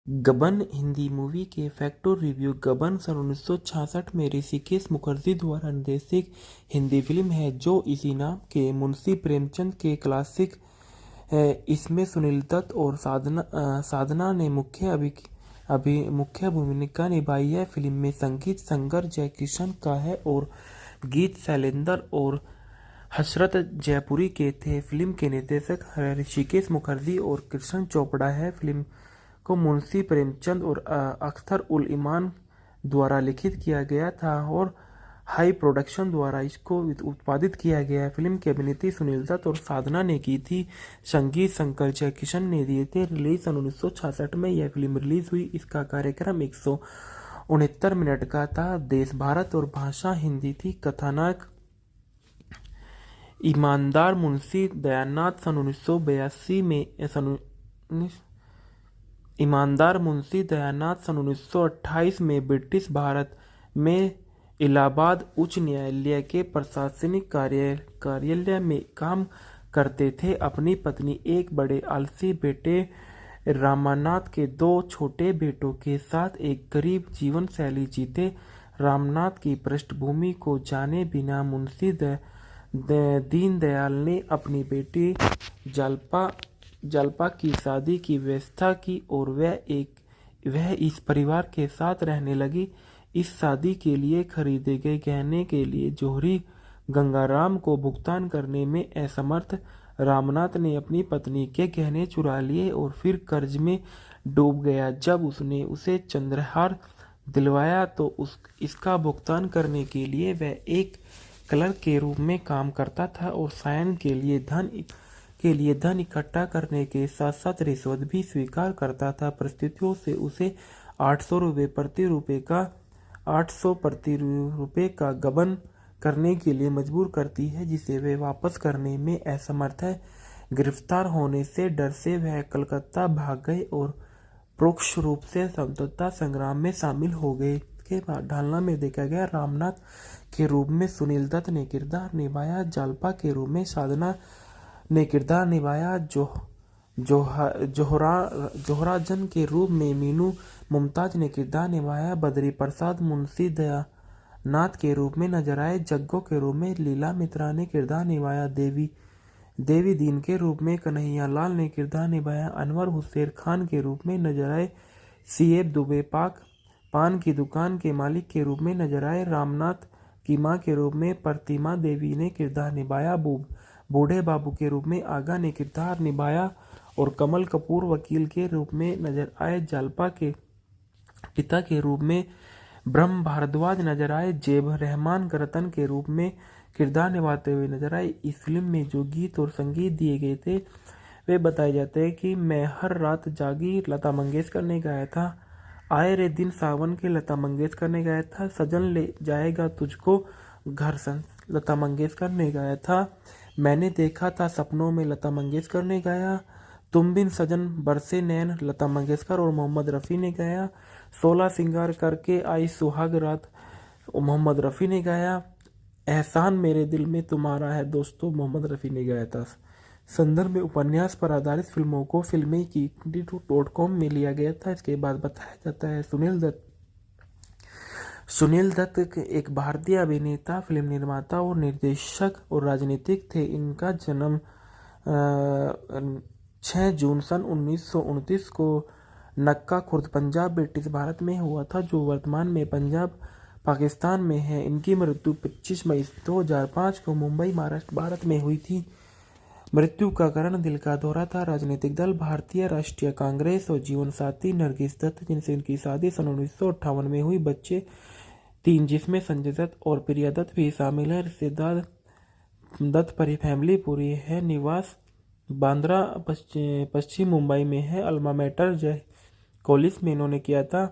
गबन हिंदी मूवी के fact review. गबन सन 1966 में ऋषिकेश मुखर्जी द्वारा निर्देशित हिंदी फिल्म है जो इसी नाम के मुंशी प्रेमचंद के क्लासिक है। इसमें सुनील दत्त और साधना ने मुख्य भूमिका निभाई है। फिल्म में संगीत शंकर जयकिशन का है और गीत शैलेंद्र और हसरत जयपुरी के थे। फिल्म के निर्देशक ऋषिकेश मुखर्जी और कृष्ण चोपड़ा है। फिल्म को मुंशी प्रेमचंद और अख्तर उल इमान द्वारा लिखित किया गया था और हाई प्रोडक्शन द्वारा इसको उत्पादित किया गया। फिल्म की अभिनेत्री सुनील दत्त और साधना ने की थी। संगीत शंकर जयकिशन ने दिए थे। रिलीज सन 1966 में यह फिल्म रिलीज हुई। इसका कार्यक्रम 169 मिनट का था। देश भारत और भाषा हिंदी थी। कथानक ईमानदार मुंशी दयानाथ सन 1982 में ईमानदार मुंशी दयानाथ सन 1928 में ब्रिटिश भारत में इलाहाबाद उच्च न्यायालय के प्रशासनिक कार्यालय में काम करते थे। अपनी पत्नी, एक बड़े आलसी बेटे रामनाथ के दो छोटे बेटों के साथ एक गरीब जीवन शैली जीते। रामनाथ की पृष्ठभूमि को जाने बिना मुंशी दीनदयाल ने अपनी बेटी जल्पा की शादी की व्यवस्था की और वह इस परिवार के साथ रहने लगी। इस शादी के लिए खरीदे गए गहने के लिए जौहरी गंगाराम को भुगतान करने में असमर्थ रामनाथ ने अपनी पत्नी के गहने चुरा लिए और फिर कर्ज में डूब गया। जब उसने उसे चंद्रहार दिलवाया तो इसका भुगतान करने के लिए वह एक क्लर्क के रूप में काम करता था और सायन के लिए धन इकट्ठा करने के साथ साथ रिश्वत भी स्वीकार करता था। परिस्थितियों से उसे 800 प्रति रुपये का गबन करने के लिए मजबूर करती है जिसे वे वापस करने में असमर्थ है। गिरफ्तार होने से डर से वह कलकत्ता भाग गए और परोक्ष रूप से स्वतंत्रता संग्राम में शामिल हो गए। के बाद ढालना में देखा गया। रामनाथ के रूप में सुनील दत्त ने किरदार निभाया। जालपा के रूप में साधना ने किरदार निभाया। जोहराजन के रूप में मीनू मुमताज ने किरदार निभाया। बद्री प्रसाद मुंशी दयानाथ के रूप में नजर आए। जग्गो के रूप में लीला मित्रा ने किरदार निभाया। देवी दीन के रूप में कन्हैया लाल ने किरदार निभाया। अनवर हुसैन खान के रूप में नजर आए। सीएफ दुबे पान की दुकान के मालिक के रूप में नजर आए। रामनाथ की मां के रूप में प्रतिमा देवी ने किरदार निभाया। बूढ़े बाबू के रूप में आगा ने किरदार निभाया और कमल कपूर वकील के रूप में नजर आए। जालपा के पिता के रूप में ब्रह्म भारद्वाज नजर आए। जेब रहमान रतन के रूप में किरदार निभाते हुए नजर आए। इस फिल्म में जो गीत और संगीत दिए गए थे वे बताए जाते हैं कि मैं हर रात जागी लता मंगेशकर ने गाया था। आए रे दिन सावन के लता मंगेशकर ने गाया था। सजन ले जाएगा तुझको घर लता मंगेशकर ने गाया था। मैंने देखा था सपनों में लता मंगेशकर ने गाया। तुम बिन सजन बरसे नैन लता मंगेशकर और मोहम्मद रफ़ी ने गाया। 16 सिंगार करके आई सुहाग रात मोहम्मद रफ़ी ने गाया। एहसान मेरे दिल में तुम्हारा है दोस्तों मोहम्मद रफ़ी ने गाया था। संदर्भ में उपन्यास पर आधारित फिल्मों को फिल्में की .com में लिया गया था। इसके बाद बताया जाता है सुनील दत्त एक भारतीय अभिनेता, फिल्म निर्माता और निर्देशक और राजनीतिक थे। इनका जन्म 6 जून सन 1929 को नक्का खुर्द पंजाब ब्रिटिश भारत में हुआ था जो वर्तमान में पंजाब पाकिस्तान में है। इनकी मृत्यु 25 मई 2005 को मुंबई महाराष्ट्र भारत में हुई थी। मृत्यु का कारण दिल का दौरा था। राजनीतिक दल भारतीय राष्ट्रीय कांग्रेस और जीवन साथी नरगिस दत्त जिनसे इनकी शादी सन 1958 में हुई। बच्चे 3 जिसमें संजय दत्त और प्रिया दत्त भी शामिल है। रिश्तेदार दत्त फैमिली पूरी है। निवास बांद्रा पश्चिम मुंबई में है। अल्मा मैटर जय कॉलेज में इन्होंने किया था।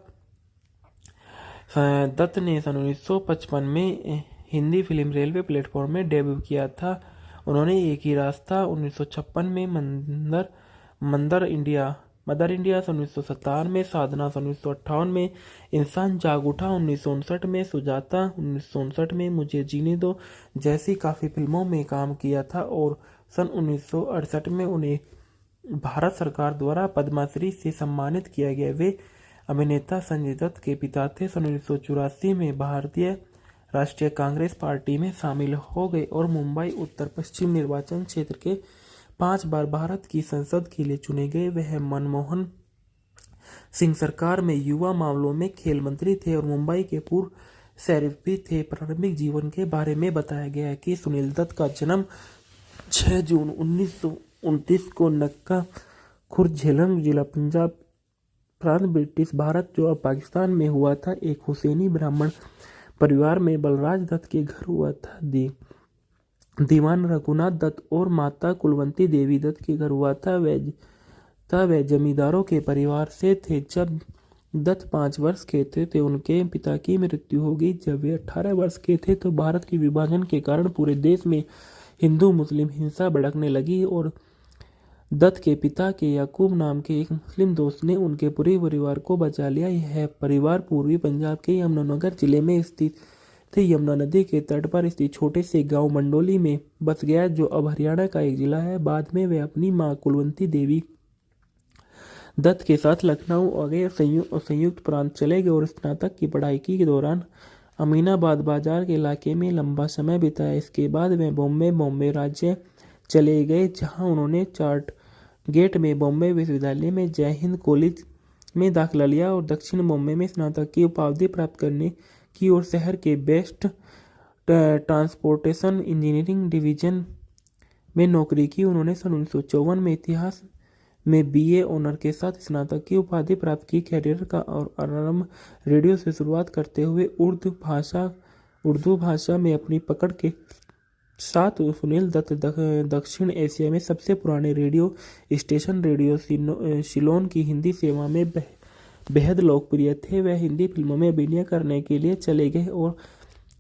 दत्त ने सन 1955 में हिंदी फिल्म रेलवे प्लेटफॉर्म में डेब्यू किया था। उन्होंने एक ही रास्ता 1956 में मदर इंडिया सन 1957 में, साधना सन 1958 में, इंसान जाग उठा 1959 में, सुजाता 1959 में, मुझे जीने दो जैसी काफ़ी फिल्मों में काम किया था और सन 1968 में उन्हें भारत सरकार द्वारा पद्मश्री से सम्मानित किया गया। वे अभिनेता संजय दत्त के पिता थे। सन 1984 में भारतीय राष्ट्रीय कांग्रेस पार्टी में शामिल हो गए और मुंबई उत्तर पश्चिम निर्वाचन क्षेत्र के 5 बार भारत की संसद के लिए चुने गए। वह मनमोहन सिंह सरकार में युवा मामलों में खेल मंत्री थे और मुंबई के पूर्व शरीफ भी थे। प्रारंभिक जीवन के बारे में बताया गया है कि सुनील दत्त का जन्म 6 जून 1929 को नक्का खुर्द, झेलम जिला, पंजाब प्रांत, ब्रिटिश भारत जो अब पाकिस्तान में हुआ था। एक हुसैनी ब्राह्मण परिवार में बलराज दत्त के घर हुआ था। दीवान रघुनाथ दत्त और माता कुलवंती देवी दत्त के घर हुआ था। वह जमींदारों के परिवार से थे। जब दत्त 5 वर्ष के थे उनके पिता की मृत्यु हो गई। जब वे 18 वर्ष के थे तो भारत के विभाजन के कारण पूरे देश में हिंदू मुस्लिम हिंसा भड़कने लगी और दत्त के पिता के याकूब नाम के एक मुस्लिम दोस्त ने उनके पूरे परिवार को बचा लिया। यह परिवार पूर्वी पंजाब के यमुनानगर जिले में स्थित थे। यमुना नदी के तट पर स्थित छोटे से गांव मंडोली में बस गया जो अब हरियाणा का एक जिला है। बाद में वे अपनी मां कुलवंती देवी दत्त के साथ लखनऊ आ गए और संयुक्त प्रांत चले गए और स्नातक की पढ़ाई के दौरान अमीनाबाद बाजार के इलाके में लंबा समय बिताया। इसके बाद वे बॉम्बे राज्य चले गए जहां उन्होंने चार्ट गेट में बॉम्बे विश्वविद्यालय में जय हिंद कॉलेज में दाखिला लिया और दक्षिण बॉम्बे में स्नातक की उपाधि प्राप्त करने की और शहर के बेस्ट ट्रांसपोर्टेशन इंजीनियरिंग डिवीजन में नौकरी की। उन्होंने सन 1954 में इतिहास में बीए ऑनर के साथ स्नातक की उपाधि प्राप्त की। कैरियर का और आरंभ रेडियो से शुरुआत करते हुए उर्दू भाषा में अपनी पकड़ के साथ सुनील दत्त दक्षिण एशिया में सबसे पुराने रेडियो स्टेशन रेडियो सिलोन की हिंदी सेवा में बेहद लोकप्रिय थे। वह हिंदी फिल्मों में अभिनय करने के लिए चले गए और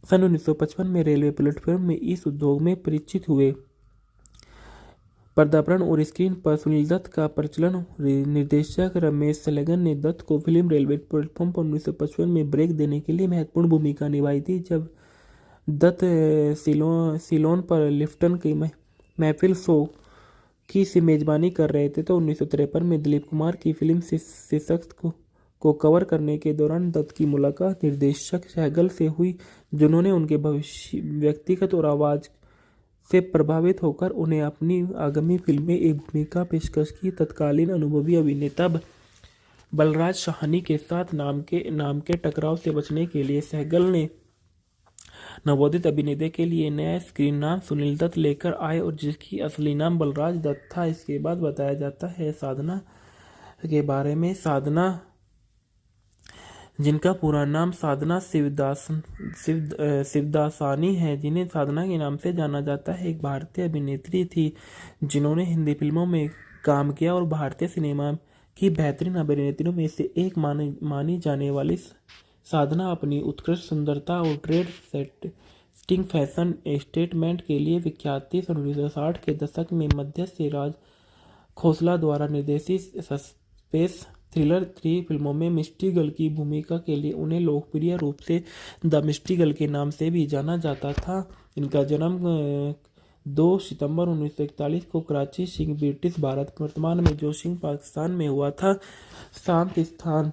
सन 1955 में रेलवे प्लेटफॉर्म में इस उद्योग में परिचित हुए। पर्दापण और स्क्रीन पर सुनील दत्त का प्रचलन। निर्देशक रमेश सलेगन ने दत्त को फिल्म रेलवे प्लेटफॉर्म पर 1955 में ब्रेक देने के लिए महत्वपूर्ण भूमिका निभाई थी। जब दत्त सिलोन पर लिफ्टन की महफिल शो की मेजबानी कर रहे थे तो 1953 में दिलीप कुमार की फिल्म शीर्षक को कवर करने के दौरान दत्त की मुलाकात निर्देशक सहगल से हुई, जिन्होंने उनके व्यक्तिगत और आवाज़ से प्रभावित होकर उन्हें अपनी आगामी फिल्म में एक भूमिका पेशकश की। तत्कालीन अनुभवी अभिनेता बलराज साहनी के साथ नाम के टकराव से बचने के लिए सहगल ने नवोदित अभिनेता के लिए नया स्क्रीन नाम सुनील दत्त लेकर आए और जिसकी असली नाम बलराज दत्त था। इसके बाद बताया जाता है साधना के बारे में। साधना, जिनका पूरा नाम साधना शिवदासानी है, जिन्हें साधना के नाम से जाना जाता है, एक भारतीय अभिनेत्री थी जिन्होंने हिंदी फिल्मों में काम किया और भारतीय सिनेमा की बेहतरीन अभिनेत्रियों में से एक मानी जाने वाली साधना अपनी उत्कृष्ट सुंदरता और ट्रेड सेटिंग फैशन स्टेटमेंट के लिए विख्यात थी। 1960 के दशक में मध्य से राज खोसला द्वारा निर्देशित सस्पेंस थ्रिलर 3 फिल्मों में मिस्टी गर्ल की भूमिका के लिए उन्हें लोकप्रिय रूप से द मिस्टी गर्ल के नाम से भी जाना जाता था। इनका जन्म 2 सितंबर 1941 को कराची, सिंह, ब्रिटिश भारत, वर्तमान में जो सिंह पाकिस्तान में हुआ था। शांत स्थान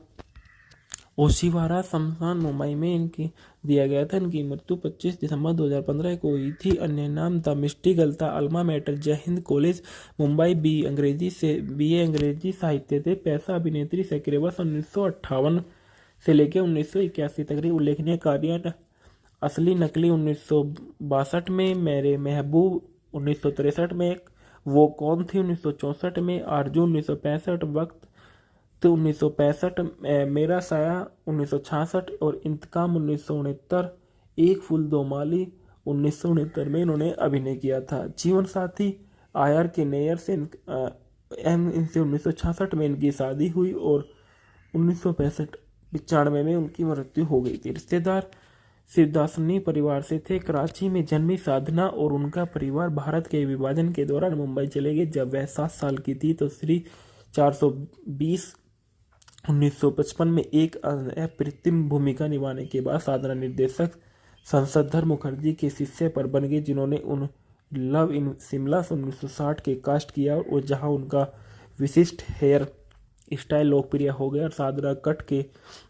ओशिवारा शमशान मुंबई में इनकी दिया गया था। इनकी मृत्यु 25 दिसंबर 2015 को हुई थी। अन्य नाम द मिस्टी गर्ल था। अल्मा मैटर, जय हिंद कॉलेज, मुंबई, बीए अंग्रेजी साहित्य थे। पैसा अभिनेत्री से करीब 1958 से लेकर 1981 तक उल्लेखनीय कार्य। असली नकली 1962 में, मेरे महबूब 1963 में, वो कौन थी 1964 में, आरजू 1965, वक्त 1965, मेरा साया 1966 और इंतकाम 1969, एक फूल दो माली 1969 में इन्होंने अभिनय किया था। जीवन साथी आर के नैयर से इनसे 1966 में इनकी शादी हुई और 1995 में उनकी मृत्यु हो गई थी। रिश्तेदार शिवदासनी परिवार से थे। कराची में जन्मी साधना और उनका परिवार भारत के विभाजन के दौरान मुंबई चले गए। जब वह 7 साल की थी तो श्री 420 1955 में एक अप्रतिम भूमिका निभाने के बाद साधना निर्देशक संसदधर मुखर्जी के शिष्य पर बन गए, जिन्होंने उन लव इन शिमला 1960 के कास्ट किया और जहां उनका विशिष्ट हेयर स्टाइल लोकप्रिय हो गया और साधना कट के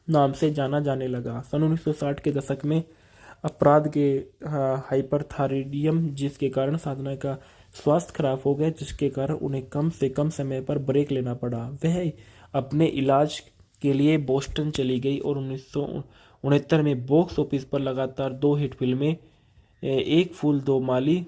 नाम से जाना जाने लगा। सन 1960 के दशक में अपराध के हाइपरथायराइडिज्म जिसके कारण साधना का स्वास्थ्य खराब हो गया, जिसके कारण उन्हें कम से कम समय पर ब्रेक लेना पड़ा। वह अपने इलाज के लिए बोस्टन चली गई और 1969 में बॉक्स ऑफिस पर लगातार 2 हिट फिल्में एक फूल दो माली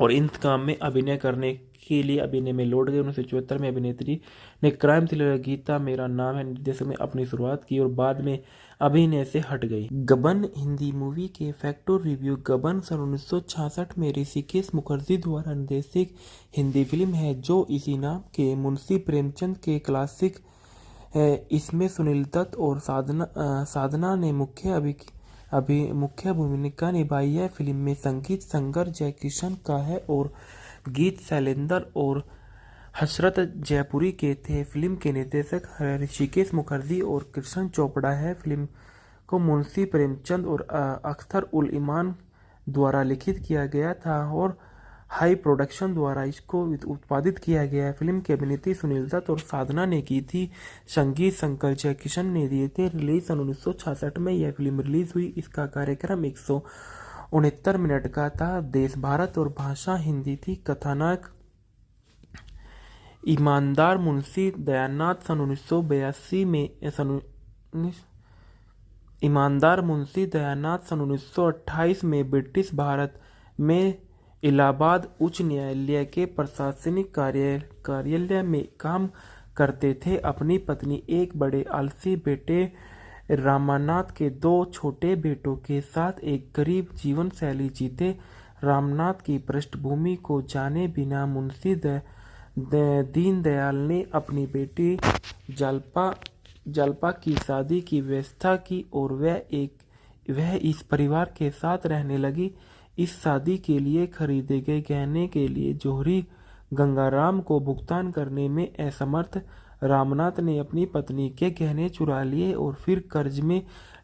और इंतकाम में अभिनय करने के लिए अभिनय में लौट गए। 1974 में अभिनेत्री ने क्राइम थ्रिलर गीता मेरा नाम है निर्देशन में अपनी शुरुआत की और बाद में अभिनय से हट गई। गबन हिंदी मूवी के फैक्टर रिव्यू। गबन सन 1966 में ऋषिकेश मुखर्जी द्वारा निर्देशित हिंदी फिल्म है जो इसी नाम के मुंशी प्रेमचंद के क्लासिक है। इसमें सुनील दत्त और साधना ने मुख्य भूमिका निभाई है। फिल्म में संगीत संगर जयकिशन का है और गीत शैलेंद्र और हसरत जयपुरी के थे। फिल्म के निर्देशक ऋषिकेश मुखर्जी और कृष्ण चोपड़ा है। फिल्म को मुंशी प्रेमचंद और अख्तर उल इमान द्वारा लिखित किया गया था और हाई प्रोडक्शन द्वारा इसको उत्पादित किया गया। फिल्म की अभिनेत्री सुनील दत्त और साधना ने की थी। संगीत शंकर जयकिशन ने दिए थे। रिलीज सन 1966 में यह फिल्म रिलीज हुई। इसका कार्यक्रम 169 मिनट का था। देश भारत और भाषा हिंदी थी। कथानक ईमानदार मुंशी दयानाथ सन 1982 में ईमानदार मुंशी दयानाथ सन 1928 में ब्रिटिश भारत में इलाहाबाद उच्च न्यायालय के प्रशासनिक कार्यालय में काम करते थे। अपनी पत्नी एक बड़े आलसी बेटे रामनाथ के 2 छोटे बेटों के साथ एक गरीब जीवन शैली जीते। रामनाथ की पृष्ठभूमि को जाने बिना मुंशी दीनदयाल ने अपनी बेटी जल्पा की शादी की व्यवस्था की और वह इस परिवार के साथ रहने लगी। इस शादी के लिए खरीदे गए गहने के लिए जौहरी गंगाराम को भुगतान करने में असमर्थ रामनाथ ने अपनी पत्नी के गहने चुरा लिए और फिर कर्ज में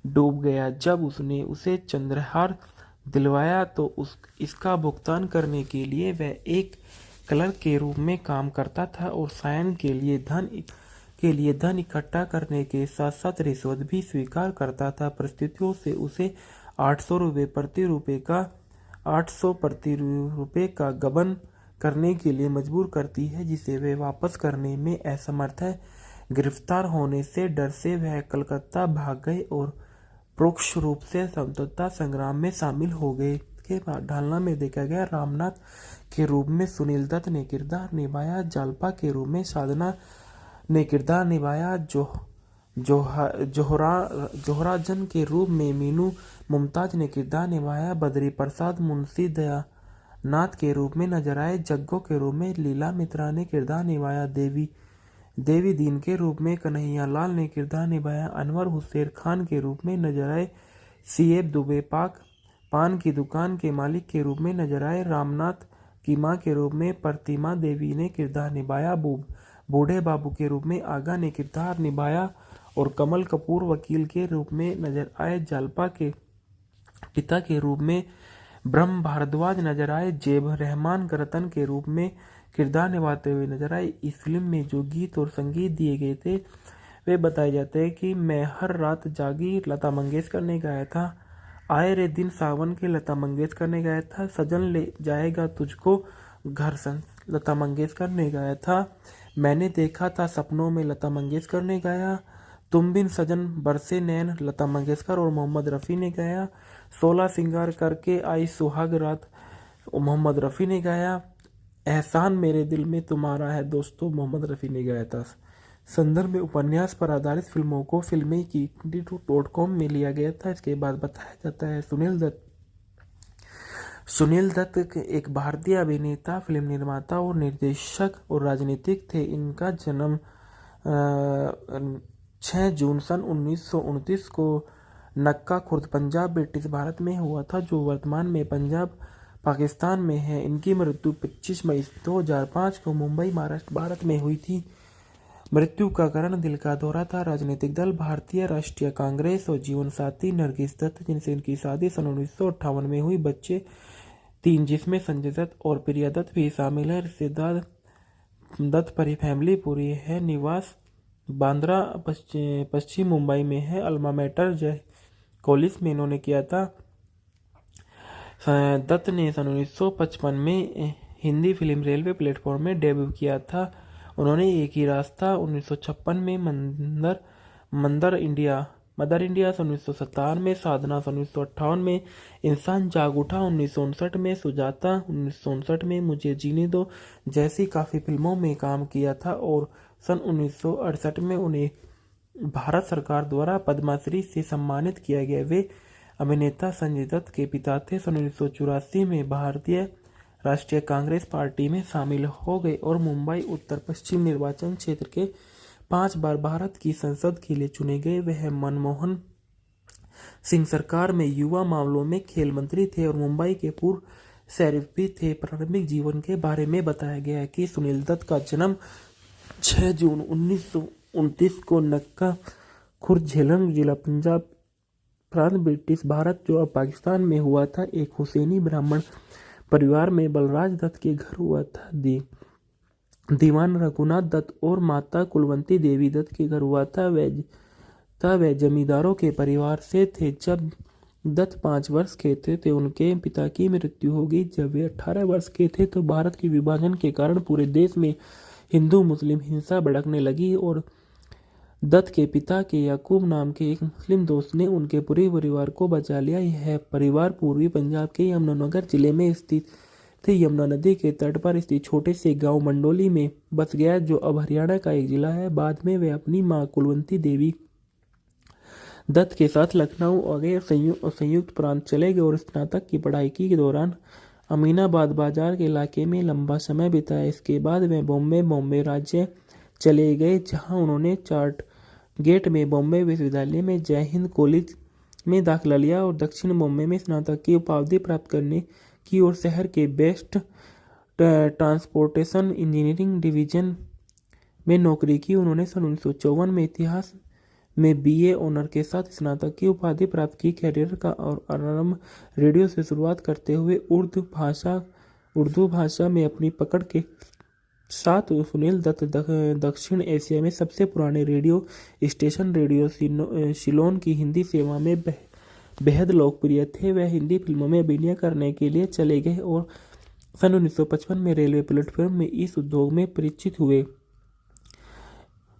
डूब गया। जब उसने उसे चंद्रहार दिलवाया तो इसका भुगतान करने के लिए वह एक क्लर्क के रूप में काम करता था और सायन के लिए धन इकट्ठा करने के साथ साथ रिश्वत भी स्वीकार करता था। परिस्थितियों से उसे 800 प्रति रुपये का गबन करने के लिए मजबूर करती है जिसे वे वापस करने में असमर्थ है। गिरफ्तार होने से डर से वह कलकत्ता भाग गए और परोक्ष रूप से स्वतंत्रता संग्राम में शामिल हो गए। के बाद ढालना में देखा गया। रामनाथ के रूप में सुनील दत्त ने किरदार निभाया। जालपा के रूप में साधना ने किरदार निभाया। जोहराजन के रूप में मीनू मुमताज ने किरदार निभाया। बद्री प्रसाद मुंशी दयानाथ के रूप में नजर आए। जग्गो के रूप में लीला मित्रा ने किरदार निभाया। देवी दीन के रूप में कन्हैया लाल ने किरदार निभाया। अनवर हुसैन खान के रूप में नजर आए। सीएफ दुबे पान की दुकान के मालिक के रूप में नजर आए। रामनाथ की मां के रूप में प्रतिमा देवी ने किरदार निभाया। बूढ़े बाबू के रूप में आगा ने किरदार निभाया और कमल कपूर वकील के रूप में नजर आए। जालपा के पिता के रूप में ब्रह्म भारद्वाज नजर आए। जेब रहमान रतन के रूप में किरदार निभाते हुए नजर आए। इस फिल्म में जो गीत और संगीत दिए गए थे वे बताए जाते हैं कि मैं हर रात जागी लता मंगेशकर ने गाया था। आए रे दिन सावन के लता मंगेशकर ने गाया था। सजन ले जाएगा तुझको घर लता मंगेशकर ने गाया था। मैंने देखा था सपनों में लता मंगेशकर ने गाया। तुम बिन सजन बरसे नैन लता मंगेशकर और मोहम्मद रफ़ी ने गाया। 16 सिंगार करके आई सुहाग रात मोहम्मद रफ़ी ने गाया। एहसान मेरे दिल में तुम्हारा है दोस्तों मोहम्मद रफ़ी ने गाया था। संदर्भ में उपन्यास पर आधारित फिल्मों को फिल्में की .com में लिया गया था। इसके बाद बताया जाता है सुनील दत्त एक भारतीय अभिनेता, फिल्म निर्माता और निर्देशक और राजनीतिक थे। इनका जन्म 6 जून सन 1929 को नक्का खुर्द पंजाब ब्रिटिश भारत में हुआ था जो वर्तमान में पंजाब पाकिस्तान में है। इनकी मृत्यु 25 मई 2005 को मुंबई महाराष्ट्र भारत में हुई थी। मृत्यु का कारण दिल का दौरा था। राजनीतिक दल भारतीय राष्ट्रीय कांग्रेस और जीवन साथी नरगिस दत्त जिनसे इनकी शादी सन 1958 में हुई। बच्चे 3 जिसमें संजय दत्त और प्रिया दत्त भी शामिल है। रिश्तेदार दत्त फैमिली पूरी है निवास बांद्रा पश्चिम मुंबई में है। अल्मा मैटर जय कॉलेज में इन्होंने किया था। दत्त ने सन 1955 में हिंदी फिल्म रेलवे प्लेटफॉर्म में डेब्यू किया था। उन्होंने एक ही रास्ता 1956 में मदर इंडिया सन 1957 में, साधना सन 1958 में, इंसान जाग उठा 1959 में, सुजाता 1959 में, मुझे जीने दो जैसी काफ़ी फिल्मों में काम किया था और सन 1968 में उन्हें भारत सरकार द्वारा पद्मश्री से सम्मानित किया गया। वे अभिनेता संजय दत्त के पिता थे। सन 1984 में भारतीय राष्ट्रीय कांग्रेस पार्टी में शामिल हो गए और मुंबई उत्तर पश्चिम निर्वाचन क्षेत्र के 5 बार भारत की संसद के लिए चुने गए। वह मनमोहन सिंह सरकार में युवा मामलों में खेल मंत्री थे और मुंबई के पूर्व शरीफ भी थे। प्रारंभिक जीवन के बारे में बताया गया है कि सुनील दत्त का जन्म 6 जून 1929 को नक्का खुर्द झेलम जिला पंजाब प्रांत ब्रिटिश भारत जो अब पाकिस्तान में हुआ था। एक हुसैनी ब्राह्मण परिवार में बलराज दत्त के घर हुआ था। दीवान रघुनाथ दत्त और माता कुलवंती देवी दत्त के घर हुआ था। वह जमींदारों के परिवार से थे। जब दत्त 5 वर्ष के थे उनके पिता की मृत्यु हो गई। जब वे 18 वर्ष के थे तो भारत के विभाजन के कारण पूरे देश में हिंदू मुस्लिम हिंसा भड़कने लगी और दत्त के पिता के याकूब नाम के एक मुस्लिम दोस्त ने उनके पूरे परिवार को बचा लिया। यह परिवार पूर्वी पंजाब के यमुनानगर जिले में स्थित थे। यमुना नदी के तट पर स्थित छोटे से गांव मंडोली में बस गया जो अब हरियाणा का एक जिला है। बाद में वे अपनी मां कुलवंती देवी दत्त के साथ लखनऊ आ गए और संयुक्त प्रांत चले गए और स्नातक की पढ़ाई के दौरान अमीनाबाद बाजार के इलाके में लंबा समय बिताया। इसके बाद वे बॉम्बे राज्य चले गए जहां उन्होंने चार्ट गेट में बॉम्बे विश्वविद्यालय में जय हिंद कॉलेज में दाखिला लिया और दक्षिण बॉम्बे में स्नातक की उपाधि प्राप्त करने की और शहर के बेस्ट ट्रांसपोर्टेशन इंजीनियरिंग डिवीजन में नौकरी की। उन्होंने सन 1954 में इतिहास में बीए ऑनर के साथ स्नातक की उपाधि प्राप्त की। कैरियर का और आरंभ रेडियो से शुरुआत करते हुए उर्दू भाषा में अपनी पकड़ के साथ सुनील दत्त दक्षिण एशिया में सबसे पुराने रेडियो स्टेशन रेडियो सिलोन की हिंदी सेवा में बेहद लोकप्रिय थे। वह हिंदी फिल्मों में अभिनय करने के लिए चले गए और सन 1955 में रेलवे प्लेटफॉर्म में इस उद्योग में परिचित हुए।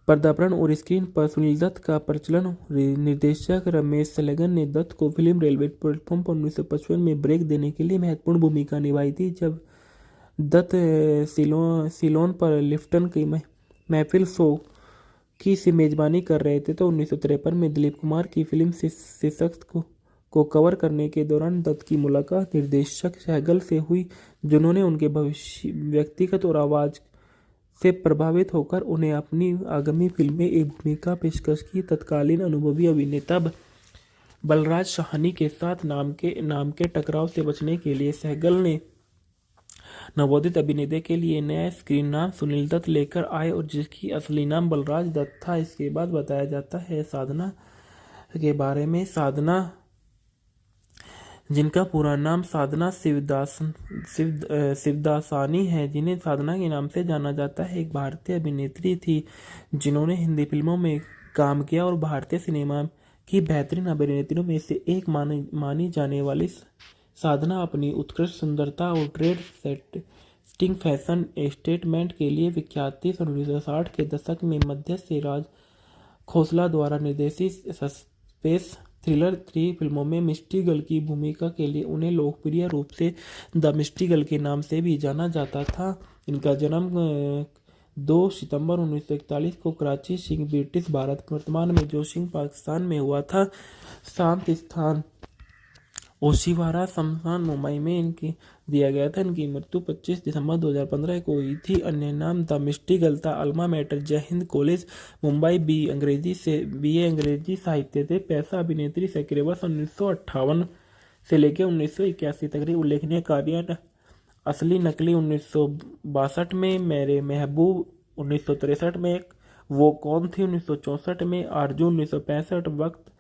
पर्दापण और स्क्रीन पर सुनील दत्त का प्रचलन निर्देशक रमेश सलेगन ने दत्त को फिल्म रेलवे प्लेटफॉर्म पर 1955 में ब्रेक देने के लिए महत्वपूर्ण भूमिका निभाई थी। जब दत्त सिलोन पर लिफ्टन की महफिल शो की से मेजबानी कर रहे थे तो 1953 में दिलीप कुमार की फिल्म शीर्षक को कवर करने के दौरान दत्त की मुलाकात निर्देशक सहगल से हुई जिन्होंने उनके व्यक्तिगत और आवाज़ से प्रभावित होकर उन्हें अपनी आगामी फिल्म में एक भूमिका पेशकश की। तत्कालीन अनुभवी अभिनेता बलराज साहनी के साथ नाम के टकराव से बचने के लिए सहगल ने नवोदित अभिनेता के लिए नया स्क्रीन नाम सुनील दत्त लेकर आए और जिसकी असली नाम बलराज दत्त था। इसके बाद बताया जाता है साधना के बारे में। साधना जिनका पूरा नाम साधना शिवदासानी है, जिन्हें साधना के नाम से जाना जाता है, एक भारतीय अभिनेत्री थी जिन्होंने हिंदी फिल्मों में काम किया और भारतीय सिनेमा की बेहतरीन अभिनेत्रियों में से एक मानी जाने वाली साधना अपनी उत्कृष्ट सुंदरता और ट्रेड सेटिंग फैशन स्टेटमेंट के लिए विख्यात थी। 1960 के दशक में मध्य से राज खोसला द्वारा निर्देशित सस्पेंस थ्रिलर 3 फिल्मों में मिस्टी गर्ल की भूमिका के लिए उन्हें लोकप्रिय रूप से द मिस्टी गर्ल के नाम से भी जाना जाता था। इनका जन्म 2 सितंबर 1941 को कराची सिंह ब्रिटिश भारत वर्तमान में जो सिंह पाकिस्तान में हुआ था। शांत स्थान ओशिवारा शमशान मुंबई में इनकी दिया गया था। इनकी मृत्यु 25 दिसंबर 2015 को हुई थी। अन्य नाम द मिस्टी गर्ल था। अल्मा मैटर जय हिंद कॉलेज मुंबई बीए अंग्रेजी साहित्य थे। पैसा अभिनेत्री से करीब 1958 से लेकर 1981 तक उल्लेखनीय कार्य असली नकली 1962 में, मेरे महबूब 1963 में, वो कौन थी 1964 में, आरजू 1965, वक्त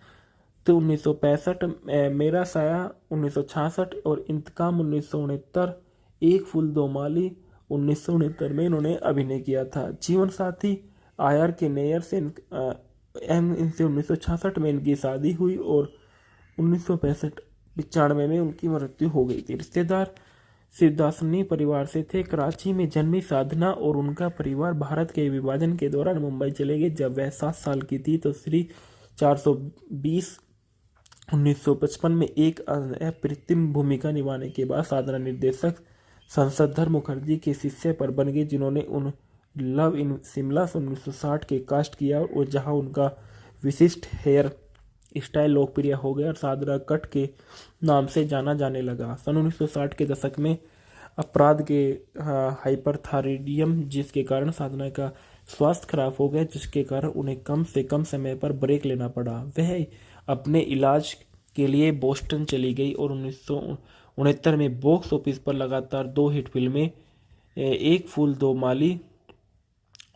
1965, मेरा साया 1966 और इंतकाम 1969, एक फूल दो माली 1969 में इन्होंने अभिनय किया था। जीवन साथी आर के नैयर से इनसे 1966 में इनकी शादी हुई और 1965-95 में उनकी मृत्यु हो गई थी। रिश्तेदार शिवदासनी परिवार से थे। कराची में जन्मी साधना और उनका परिवार भारत के विभाजन के दौरान मुंबई चले गए। जब वह 7 साल की थी तो श्री 420 1955 में एक अप्रतिम भूमिका निभाने के बाद साधना निर्देशक संसदधर मुखर्जी के शिष्य पर बन गई, जिन्होंने उन लव इन शिमला 1960 के कास्ट किया और जहां उनका विशिष्ट हेयर स्टाइल लोकप्रिय हो गया और साधना कट के नाम से जाना जाने लगा। सन 1960 के दशक में अपराध के हाइपरथायराइडिज्म जिसके कारण साधना का स्वास्थ्य खराब हो गया, जिसके कारण उन्हें कम से कम समय पर ब्रेक लेना पड़ा। वह अपने इलाज के लिए बोस्टन चली गई और 1969 में बॉक्स ऑफिस पर लगातार 2 हिट फिल्में एक फूल दो माली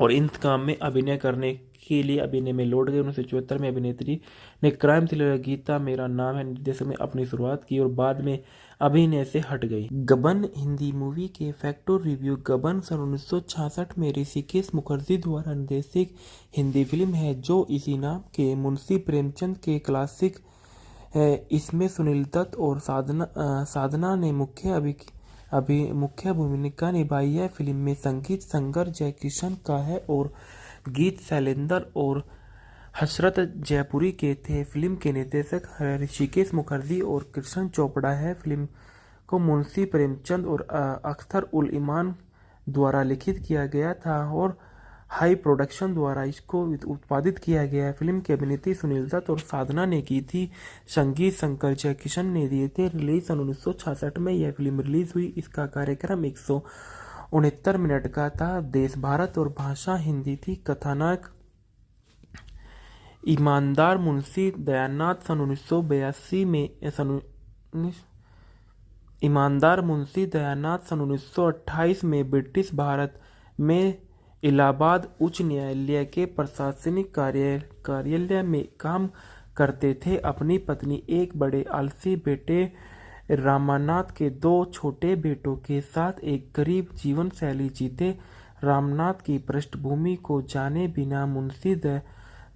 और इंतकाम में अभिनय करने के लिए अभिनय में लौट गए। 1974 में अभिनेत्री ने क्राइम थ्रिलर गीता मेरा नाम है निर्देशक में अपनी शुरुआत की और बाद में अभिनय से हट गई। गबन हिंदी मूवी के फैक्टर रिव्यू। गबन सन 1966 में ऋषिकेश मुखर्जी द्वारा निर्देशित हिंदी फिल्म है जो इसी नाम के मुंशी प्रेमचंद के क्लासिक है। इसमें सुनील दत्त और साधना ने मुख्य भूमिका निभाई है। फिल्म में संगीत संगर जयकिशन का है और गीत शैलेंद्र और हसरत जयपुरी के थे। फिल्म के निर्देशक ऋषिकेश मुखर्जी और कृष्ण चोपड़ा है। फिल्म को मुंशी प्रेमचंद और अख्तर उल इमान द्वारा लिखित किया गया था और हाई प्रोडक्शन द्वारा इसको उत्पादित किया गया। फिल्म की अभिनेत्री सुनील दत्त और साधना ने की थी। संगीत शंकर जयकिशन ने दिए थे। रिलीज सन 1966 में यह फिल्म रिलीज हुई। इसका कार्यक्रम 169 मिनट का था। देश भारत और भाषा हिंदी थी। कथानक ईमानदार मुंशी दयानाथ सन 1982 में ईमानदार मुंशी दयानाथ सन 1928 में ब्रिटिश भारत में इलाहाबाद उच्च न्यायालय के प्रशासनिक कार्यालय में काम करते थे। अपनी पत्नी एक बड़े आलसी बेटे रामनाथ के 2 छोटे बेटों के साथ एक गरीब जीवन शैली जीते। रामनाथ की पृष्ठभूमि को जाने बिना मुंशी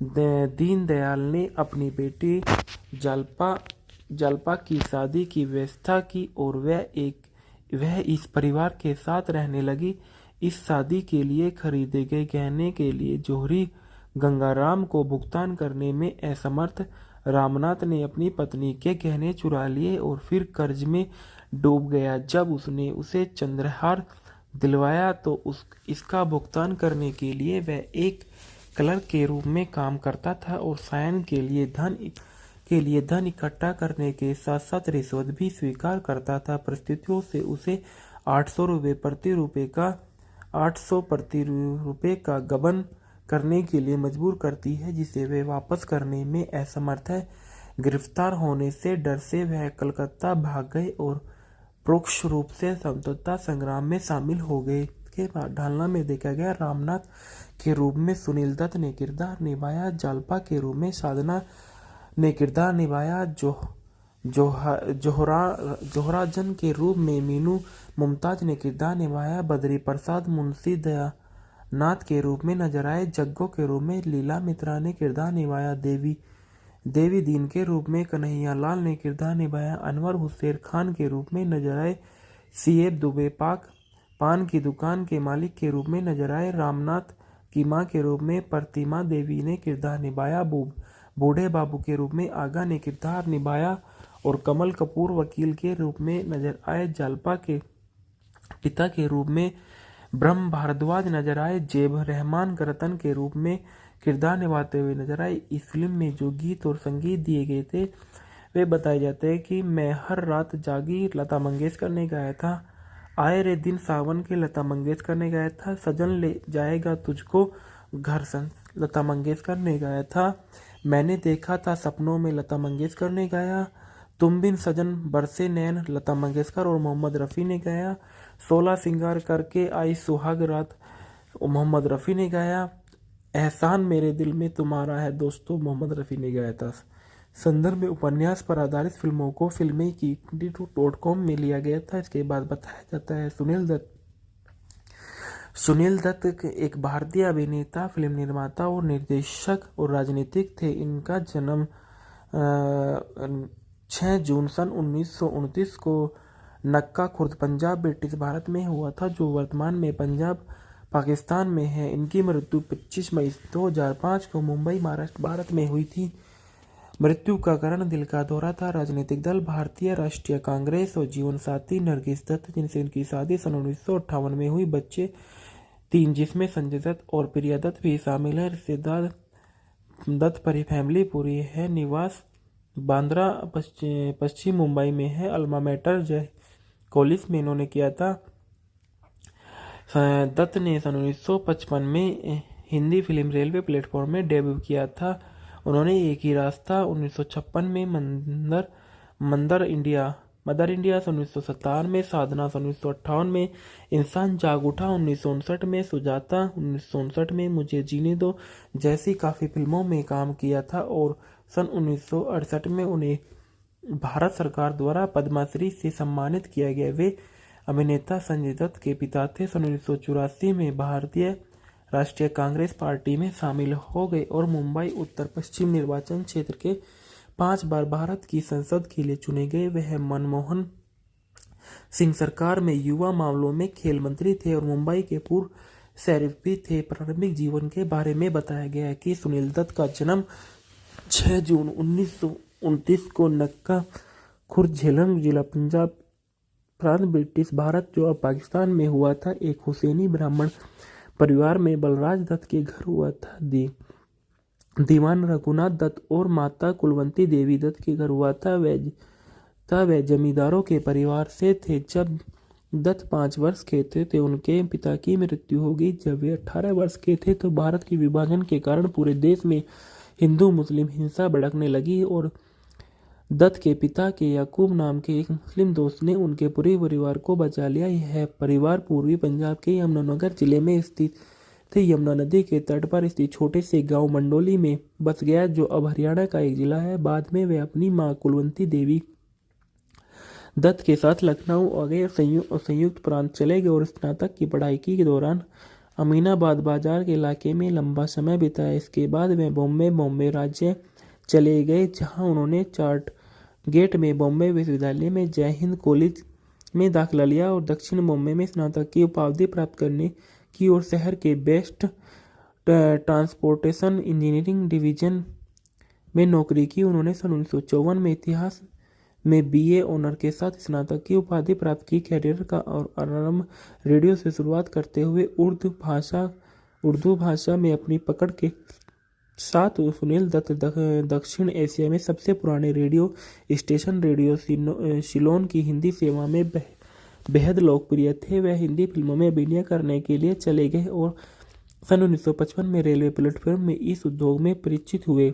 दीनदयाल ने अपनी बेटी जल्पा की शादी की व्यवस्था की और वह इस परिवार के साथ रहने लगी। इस शादी के लिए खरीदे गए गहने के लिए जौहरी गंगाराम को भुगतान करने में असमर्थ रामनाथ ने अपनी पत्नी के गहने चुरा लिए और फिर कर्ज में डूब गया। जब उसने उसे चंद्रहार दिलवाया तो इसका भुगतान करने के लिए वह एक क्लर्क के रूप में काम करता था और सायन के लिए धन इकट्ठा करने के साथ साथ रिश्वत भी स्वीकार करता था। परिस्थितियों से उसे 800 प्रति रुपये का गबन करने के लिए मजबूर करती है, जिसे वे वापस करने में असमर्थ है। गिरफ्तार होने से डर से वह कलकत्ता भाग गए और परोक्ष रूप से स्वतंत्रता संग्राम में शामिल हो गए। के बाद ढालना में देखा गया। रामनाथ के रूप में सुनील दत्त ने किरदार निभाया। जालपा के रूप में साधना ने किरदार निभाया। जोहराजन के रूप में मीनू मुमताज ने किरदार निभाया। बद्री प्रसाद मुंशी दयानाथ के रूप में नजर आए। जग्गो के रूप में लीला मित्रा ने किरदार निभाया। देवी दीन के रूप में कन्हैया लाल ने किरदार निभाया। अनवर हुसैन खान के रूप में नजर आए। सीएब दुबे पान की दुकान के मालिक के रूप में नजर आए। रामनाथ की मां के रूप में प्रतिमा देवी ने किरदार निभाया। बूढ़े बाबू के रूप में आगा ने किरदार निभाया और कमल कपूर वकील के रूप में नजर आए। जालपा के पिता के रूप में ब्रह्म भारद्वाज नजर आए। जेब रहमान रतन के रूप में किरदार निभाते हुए नजर आए। इस फिल्म में जो गीत और संगीत दिए गए थे वे बताए जाते हैं कि मैं हर रात जागी लता मंगेशकर ने गाया था। आए रे दिन सावन के लता मंगेशकर ने गाया था। सजन ले जाएगा तुझको घर लता मंगेशकर ने गाया था। मैंने देखा था सपनों में लता मंगेशकर ने गाया। तुम बिन सजन बरसे नैन लता मंगेशकर और मोहम्मद रफ़ी ने गाया। 16 सिंगार करके आई सुहाग रात मोहम्मद रफ़ी ने गाया। एहसान मेरे दिल में तुम्हारा है दोस्तों मोहम्मद रफ़ी ने गाया था। संदर्भ में उपन्यास पर आधारित फिल्मों को filmy.com में लिया गया था। इसके बाद बताया जाता है सुनील दत्त सुनील दत्त एक भारतीय अभिनेता, फिल्म निर्माता और निर्देशक और राजनीतिक थे। इनका जन्म 6 जून सन 1929 को नक्का खुर्द, पंजाब, ब्रिटिश भारत में हुआ था, जो वर्तमान में पंजाब, पाकिस्तान में है। इनकी मृत्यु 25 मई 2005 को मुंबई, महाराष्ट्र, भारत में हुई थी। मृत्यु का कारण दिल का दौरा था। राजनीतिक दल भारतीय राष्ट्रीय कांग्रेस और जीवन साथी नरगिस दत्त, जिनसे इनकी शादी सन 1958 में हुई। बच्चे 3, जिसमें संजय दत्त और प्रिया दत्त भी शामिल है। रिश्तेदार दत्त फैमिली पूरी है। निवास बांद्रा पश्चिम मुंबई में है। अल्मा मैटर जय कॉलेज में इन्होंने किया था। दत्त ने सन 1955 में हिंदी फिल्म रेलवे प्लेटफॉर्म में डेब्यू किया था। उन्होंने एक ही रास्ता 1956 में मदर इंडिया सन 1957 में, साधना सन 1958 में, इंसान जाग उठा 1959 में, सुजाता 1959 में, मुझे जीने दो जैसी काफ़ी फिल्मों में काम किया था और सन 1968 में उन्हें भारत सरकार द्वारा पद्मश्री से सम्मानित किया गया। वे अभिनेता संजय दत्त के पिता थे। सन 1984 में भारतीय राष्ट्रीय कांग्रेस पार्टी में शामिल हो गए और मुंबई उत्तर पश्चिम निर्वाचन क्षेत्र के 5 बार भारत की संसद के लिए चुने गए। वह मनमोहन सिंह सरकार में युवा मामलों में खेल मंत्री थे और मुंबई के पूर्व शरीफ भी थे। प्रारंभिक जीवन के बारे में बताया गया है कि सुनील दत्त का जन्म 6 जून 1929 को नक्का खुर्द, झेलम जिला, पंजाब प्रांत, ब्रिटिश भारत, जो अब पाकिस्तान में हुआ था। एक हुसैनी ब्राह्मण परिवार में बलराज दत्त के घर हुआ था। दीवान रघुनाथ दत्त और माता कुलवंती देवी दत्त के घर हुआ था। वह जमींदारों के परिवार से थे। जब दत्त 5 वर्ष के थे उनके पिता की मृत्यु हो गई। जब वे 18 वर्ष के थे तो भारत के विभाजन के कारण पूरे देश में हिंदू मुस्लिम हिंसा भड़कने लगी और दत्त के पिता के याकूब नाम के एक मुस्लिम दोस्त ने उनके पूरे परिवार को बचा लिया। यह परिवार पूर्वी पंजाब के यमुनानगर जिले में स्थित थे। यमुना नदी के तट पर स्थित छोटे से गांव मंडोली में बस गया, जो अब हरियाणा का एक जिला है। बाद में वे अपनी मां कुलवंती देवी दत्त के साथ लखनऊ आ गए और संयुक्त प्रांत चले गए और स्नातक की पढ़ाई के दौरान अमीनाबाद बाजार के इलाके में लंबा समय बिताया। इसके बाद वे बॉम्बे राज्य चले गए, जहां उन्होंने चार्ट गेट में बॉम्बे विश्वविद्यालय में जय हिंद कॉलेज में दाखिला लिया और दक्षिण बॉम्बे में स्नातक की उपाधि प्राप्त करने की और शहर के बेस्ट ट्रांसपोर्टेशन इंजीनियरिंग डिवीजन में नौकरी की। उन्होंने सन 1954 में इतिहास में बीए ऑनर के साथ स्नातक की उपाधि प्राप्त की। कैरियर का और आरंभ रेडियो से शुरुआत करते हुए उर्दू भाषा में अपनी पकड़ के साथ सुनील दत्त दक्षिण एशिया में सबसे पुराने रेडियो स्टेशन रेडियो सिलोन की हिंदी सेवा में बेहद लोकप्रिय थे। वह हिंदी फिल्मों में अभिनय करने के लिए चले गए और सन 1955 में रेलवे प्लेटफॉर्म में इस उद्योग में परिचित हुए।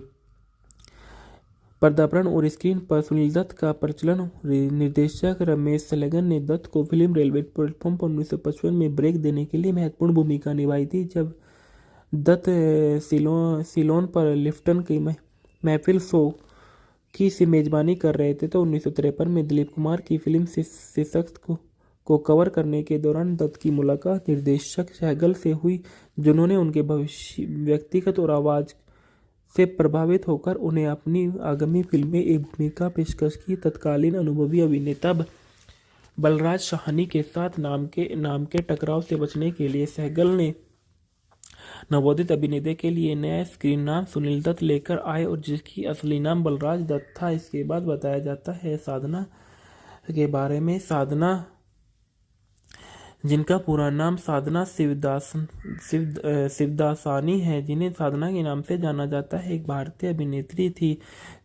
पर्दापण और स्क्रीन पर सुनील दत्त का प्रचलन। निर्देशक रमेश सलेगन ने दत्त को फिल्म रेलवे प्लेटफॉर्म पर 1955 में ब्रेक देने के लिए महत्वपूर्ण भूमिका निभाई थी। जब दत्त सिलोन पर लिफ्टन की महफिल शो की से मेजबानी कर रहे थे तो 1953 में दिलीप कुमार की फिल्म शीर्षक को कवर करने के दौरान दत्त की मुलाकात निर्देशक सहगल से हुई, जिन्होंने उनके व्यक्तिगत और आवाज़ से प्रभावित होकर उन्हें अपनी आगामी फिल्म में एक भूमिका पेशकश की। तत्कालीन अनुभवी अभिनेता बलराज साहनी के साथ नाम के टकराव से बचने के लिए सहगल ने नवोदित अभिनेता के लिए नया स्क्रीन नाम सुनील दत्त लेकर आए और जिसकी असली नाम बलराज दत्त था। इसके बाद बताया जाता है साधना के बारे में। साधना, जिनका पूरा नाम साधना शिवदासानी है, जिन्हें साधना के नाम से जाना जाता है, एक भारतीय अभिनेत्री थी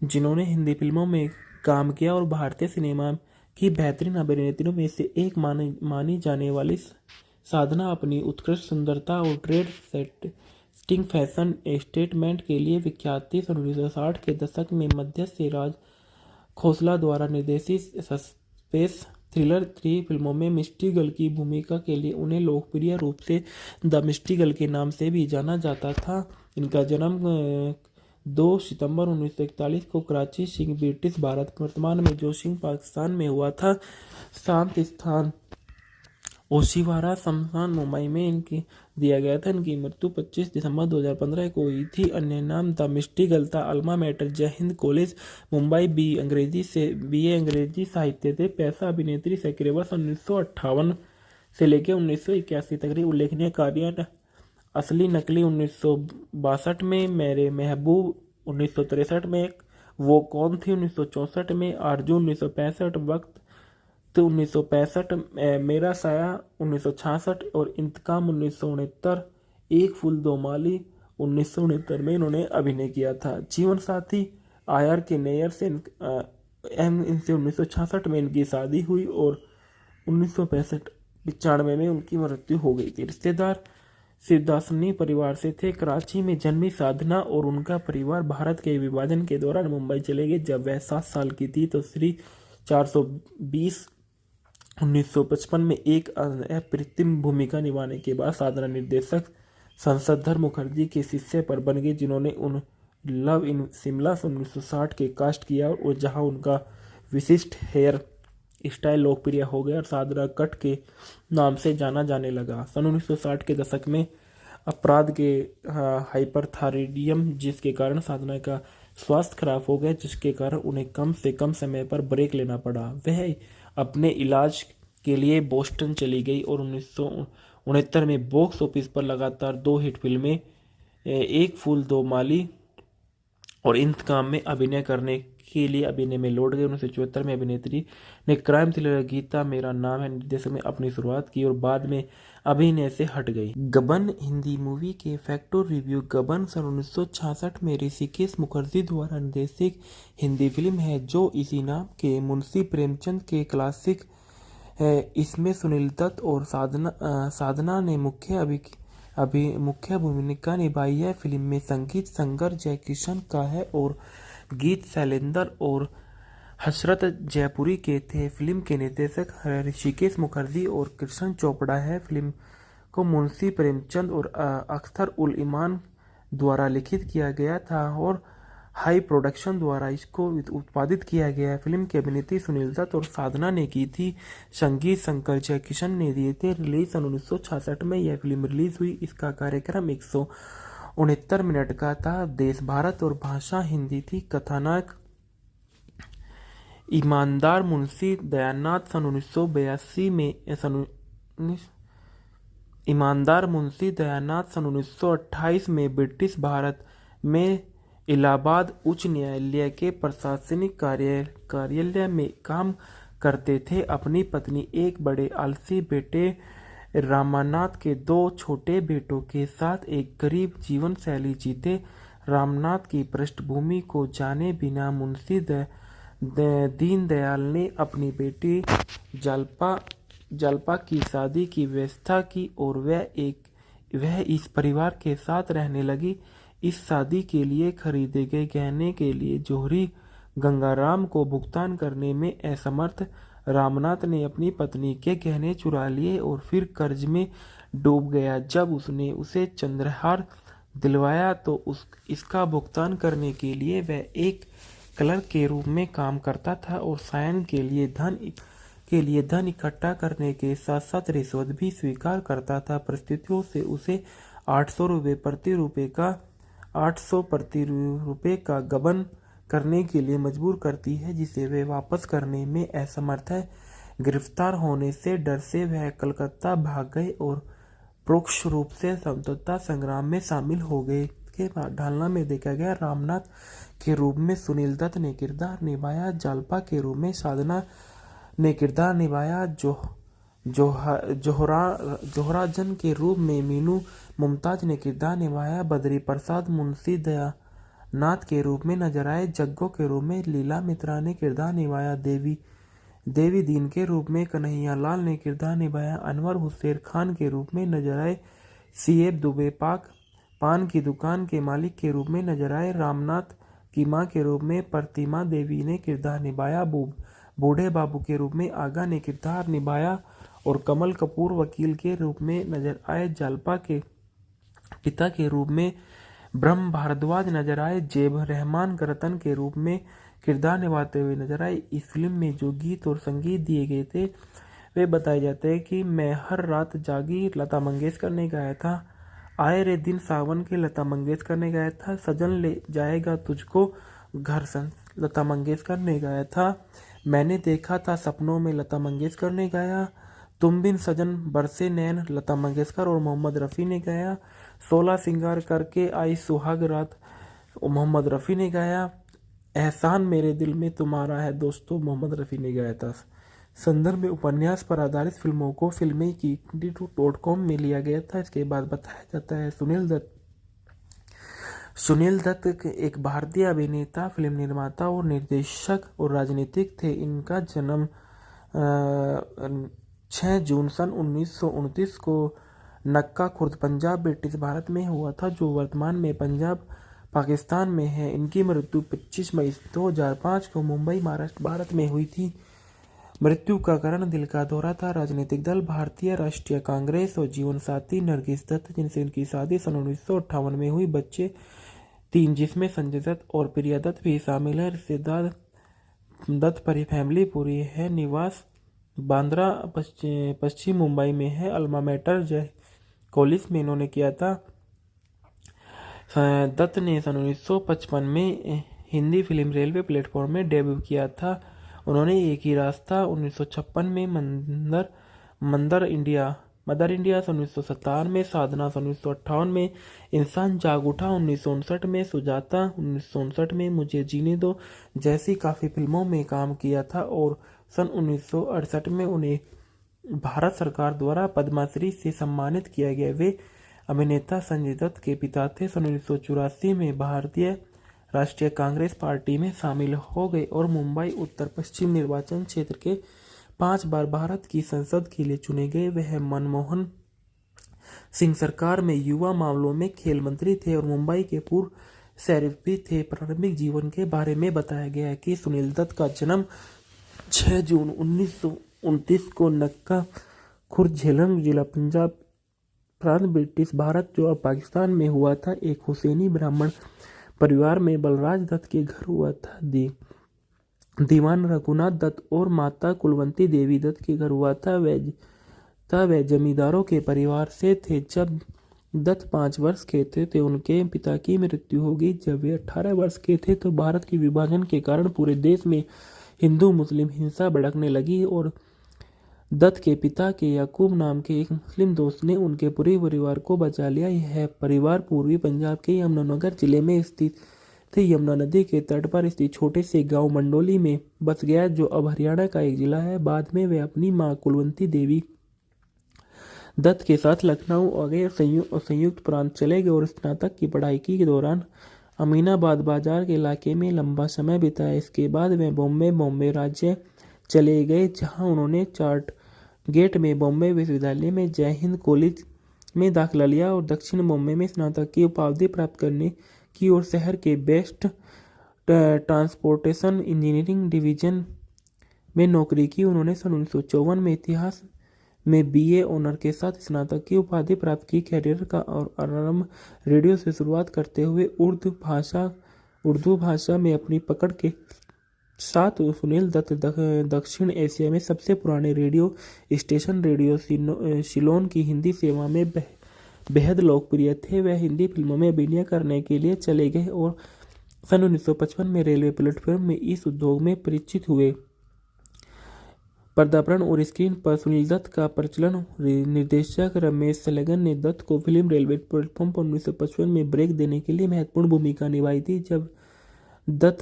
जिन्होंने हिंदी फिल्मों में काम किया और भारतीय सिनेमा की बेहतरीन अभिनेत्रियों में से एक मानी जाने वाली साधना अपनी उत्कृष्ट सुंदरता और ट्रेड सेटिंग फैशन स्टेटमेंट के लिए विख्यात थी। 1960 के दशक में मध्य से राज खोसला द्वारा निर्देशित सस्पेंस थ्रिलर 3 फिल्मों में मिस्टी गर्ल की भूमिका के लिए उन्हें लोकप्रिय रूप से द मिस्टी गर्ल के नाम से भी जाना जाता था। इनका जन्म 2 सितंबर 1941 को कराची सिंह, ब्रिटिश भारत, वर्तमान में जो सिंह पाकिस्तान में हुआ था। शांत स्थान ओशिवारा शमशान मुंबई में इनकी दिया गया था। इनकी मृत्यु 25 दिसंबर 2015 को हुई थी। अन्य नाम था मिष्टी गल्ता, अल्मा मैटर, जय हिंद कॉलेज मुंबई, बीए अंग्रेजी साहित्य थे। पैसा अभिनेत्री सक्रिय वर्ष 1958 से लेकर 1981 तक रही। उल्लेखनीय कार्य असली नकली 1962 में, मेरे महबूब 1963 में, वो कौन थी 1964 में, आरजू 1965, वक्त तो 1965, मेरा साया 1966 और इंतकाम 1969, एक फूल दो माली 1969 में इन्होंने अभिनय किया था। जीवन साथी आर के नैयर से इनसे 1966 में इनकी शादी हुई और 1995 में उनकी मृत्यु हो गई थी। रिश्तेदार शिवदासनी परिवार से थे। कराची में जन्मी साधना और उनका परिवार भारत के विभाजन के दौरान मुंबई चले गए। जब वह 7 साल की थी तो श्री 420 1955 में एक अप्रतिम भूमिका निभाने के बाद साधना निर्देशक संसदधर मुखर्जी के शिष्य पर बन गई, जिन्होंने उन लव इन शिमला 1960 के कास्ट किया और जहां उनका विशिष्ट हेयर स्टाइल लोकप्रिय हो गया और साधना कट के नाम से जाना जाने लगा। सन 1960 के दशक में अपराध के हाइपरथायराइडिज्म, जिसके कारण साधना का स्वास्थ्य खराब हो गया, जिसके कारण उन्हें कम से कम समय पर ब्रेक लेना पड़ा। वह अपने इलाज के लिए बोस्टन चली गई और 1969 में बॉक्स ऑफिस पर लगातार 2 हिट फिल्में एक फूल दो माली और इंतकाम में अभिनय करने के लिए अभिनय में लौट गए। 1974 में अभिनेत्री ने क्राइम थ्रिलर गीता मेरा नाम है निर्देशक में अपनी शुरुआत की और बाद में अभिनय से हट गई। गबन हिंदी मूवी के फैक्टर रिव्यू। गबन सन 1966 में ऋषिकेश मुखर्जी द्वारा निर्देशित हिंदी फिल्म है जो इसी नाम के मुंशी प्रेमचंद के क्लासिक है। इसमें सुनील दत्त और साधना ने मुख्य भूमिका निभाई है। फिल्म में संगीत संगर जयकिशन का है और गीत शैलेंद्र और हसरत जयपुरी के थे। फिल्म के निर्देशक ऋषिकेश मुखर्जी और कृष्ण चोपड़ा है। फिल्म को मुंशी प्रेमचंद और अख्तर उल इमान द्वारा लिखित किया गया था और हाई प्रोडक्शन द्वारा इसको उत्पादित किया गया। फिल्म की अभिनेत्री सुनील दत्त और साधना ने की थी। संगीत शंकर जयकिशन ने दिए थे। रिलीज सन 1966 में यह फिल्म रिलीज हुई। इसका कार्यक्रम 169 मिनट का था। देश भारत और भाषा हिंदी थी। कथानक ईमानदार मुंशी दयानाथ सन 1982 में ईमानदार मुंशी दयानाथ सन 1928 में ब्रिटिश भारत में इलाहाबाद उच्च न्यायालय के प्रशासनिक कार्यालय में काम करते थे। अपनी पत्नी, एक बड़े आलसी बेटे रामनाथ के 2 छोटे बेटों के साथ एक गरीब जीवन शैली जीते। रामनाथ की पृष्ठभूमि को जाने बिना मुंशी दीनदयाल ने अपनी बेटी जल्पा की शादी की व्यवस्था की और वह इस परिवार के साथ रहने लगी। इस शादी के लिए खरीदे गए गहने के लिए जौहरी गंगाराम को भुगतान करने में असमर्थ रामनाथ ने अपनी पत्नी के गहने चुरा लिए और फिर कर्ज में डूब गया। जब उसने उसे चंद्रहार दिलवाया तो इसका भुगतान करने के लिए वह एक क्लर्क के रूप में काम करता था और सायन के लिए धन इकट्ठा करने के साथ साथ रिश्वत भी स्वीकार करता था। परिस्थितियों से उसे 800 प्रति रुपये का गबन करने के लिए मजबूर करती है, जिसे वे वापस करने में असमर्थ है। गिरफ्तार होने से डर से वह कलकत्ता भाग गए और परोक्ष रूप से स्वतंत्रता संग्राम में शामिल हो गए। के बाद ढालना में देखा गया। रामनाथ के रूप में सुनील दत्त ने किरदार निभाया। जालपा के रूप में साधना ने किरदार निभाया। जोहराजन के रूप में मीनू मुमताज ने किरदार निभाया। बद्री प्रसाद मुंशी दयानाथ के रूप में नजर आए। जग्गो के रूप में लीला मित्रा ने किरदार निभाया। देवी दीन के रूप में कन्हैया लाल ने किरदार निभाया। अनवर हुसैन खान के रूप में नजर आए। सीएफ दुबे पान की दुकान के मालिक के रूप में नजर आए। रामनाथ की मां के रूप में प्रतिमा देवी ने किरदार निभाया। बूढ़े बाबू के रूप में आगा ने किरदार निभाया और कमल कपूर वकील के रूप में नजर आए। जालपा के पिता के रूप में ब्रह्म भारद्वाज नजर आए। जेब रहमान रतन के रूप में किरदार निभाते हुए नजर आए। इस फिल्म में जो गीत और संगीत दिए गए थे वे बताए जाते हैं कि मैं हर रात जागी लता मंगेशकर ने गाया था। आए रे दिन सावन के लता मंगेशकर ने गाया था। सजन ले जाएगा तुझको घर लता मंगेशकर ने गाया था। मैंने देखा था सपनों में लता मंगेशकर ने गाया। तुम बिन सजन बरसे नैन लता मंगेशकर और मोहम्मद रफ़ी ने गाया। 16 सिंगार करके आई सुहाग रात मोहम्मद रफ़ी ने गाया। एहसान मेरे दिल में तुम्हारा है दोस्तों मोहम्मद रफ़ी ने गाया था। संदर्भ में उपन्यास पर आधारित फिल्मों को फिल्में की .com में लिया गया था। इसके बाद बताया जाता है सुनील दत्त एक भारतीय अभिनेता, फिल्म निर्माता और निर्देशक और राजनीतिक थे। इनका जन्म 6 जून सन 1929 को नक्का खुर्द पंजाब ब्रिटिश भारत में हुआ था, जो वर्तमान में पंजाब पाकिस्तान में है। इनकी मृत्यु 25 मई 2005 को मुंबई महाराष्ट्र भारत में हुई थी। मृत्यु का कारण दिल का दौरा था। राजनीतिक दल भारतीय राष्ट्रीय कांग्रेस और जीवन साथी नरगिस दत्त, जिनसे उनकी शादी सन 1958 में हुई। बच्चे 3 जिसमें संजय दत्त और प्रिया दत्त भी शामिल है। रिश्तेदार दत्त फैमिली पूरी है। निवास बांद्रा पश्चिम मुंबई में है। अल्मा मैटर जय कॉलेज में इन्होंने किया था। दत्त ने सन 1955 में हिंदी फिल्म रेलवे प्लेटफॉर्म में डेब्यू किया था। उन्होंने एक ही रास्ता 1956 में मदर इंडिया सन 1957 में, साधना सन 1958 में, इंसान जाग उठा 1959 में, सुजाता 1959 में, मुझे जीने दो जैसी काफ़ी फिल्मों में काम किया था और सन 1968 में उन्हें भारत सरकार द्वारा पद्मश्री से सम्मानित किया गया। वे अभिनेता संजय दत्त के पिता थे। सन 1984 में भारतीय राष्ट्रीय कांग्रेस पार्टी में शामिल हो गए और मुंबई उत्तर पश्चिम निर्वाचन क्षेत्र के 5 बार भारत की संसद के लिए चुने गए। वह मनमोहन सिंह सरकार में युवा मामलों में खेल मंत्री थे और मुंबई के पूर्व शरीफ भी थे। प्रारंभिक जीवन के बारे में बताया गया है कि सुनील दत्त का जन्म 6 जून 1929 को नक्का खुर्द झेलम जिला पंजाब प्रांत ब्रिटिश भारत जो अब पाकिस्तान में हुआ था। एक हुसैनी ब्राह्मण परिवार में बलराज दत्त के घर हुआ था। दीवान रघुनाथ दत्त और माता कुलवंती देवी दत्त के घर हुआ था। वह जमींदारों के परिवार से थे। जब दत्त 5 वर्ष के थे तो उनके पिता की मृत्यु हो गई। जब वे 18 वर्ष के थे तो भारत के विभाजन के कारण पूरे देश में हिंदू मुस्लिम हिंसा भड़कने लगी और दत्त के पिता के याकूब नाम के एक मुस्लिम दोस्त ने उनके पूरे परिवार को बचा लिया। यह परिवार पूर्वी पंजाब के यमुनानगर जिले में स्थित थे। यमुना नदी के तट पर स्थित छोटे से गांव मंडोली में बस गया, जो अब हरियाणा का एक जिला है। बाद में वे अपनी मां कुलवंती देवी दत्त के साथ लखनऊ आ गए और संयुक्त प्रांत चले गए और स्नातक की पढ़ाई के दौरान अमीनाबाद बाजार के इलाके में लंबा समय बिताया। इसके बाद वे बॉम्बे राज्य चले गए, जहां उन्होंने चार्ट गेट में बॉम्बे विश्वविद्यालय में जय हिंद कॉलेज में दाखिला लिया और दक्षिण बॉम्बे में स्नातक की उपाधि प्राप्त करने की और शहर के बेस्ट ट्रांसपोर्टेशन इंजीनियरिंग डिवीजन में नौकरी की। उन्होंने सन 1954 में इतिहास में BA ऑनर के साथ स्नातक की उपाधि प्राप्त की। कैरियर का और आरंभ रेडियो से शुरुआत करते हुए उर्दू भाषा में अपनी पकड़ के साथ सुनील दत्त दक्षिण एशिया में सबसे पुराने रेडियो स्टेशन रेडियो सिलोन की हिंदी सेवा में बेहद लोकप्रिय थे। वह हिंदी फिल्मों में अभिनय करने के लिए चले गए और सन 1955 में रेलवे प्लेटफॉर्म में इस उद्योग में परिचित हुए। पर्दापरण और स्क्रीन पर सुनील दत्त का प्रचलन। निर्देशक रमेश सलेगन ने दत्त को फिल्म रेलवे प्लेटफॉर्म पर 1955 में ब्रेक देने के लिए महत्वपूर्ण भूमिका निभाई थी। जब दत्त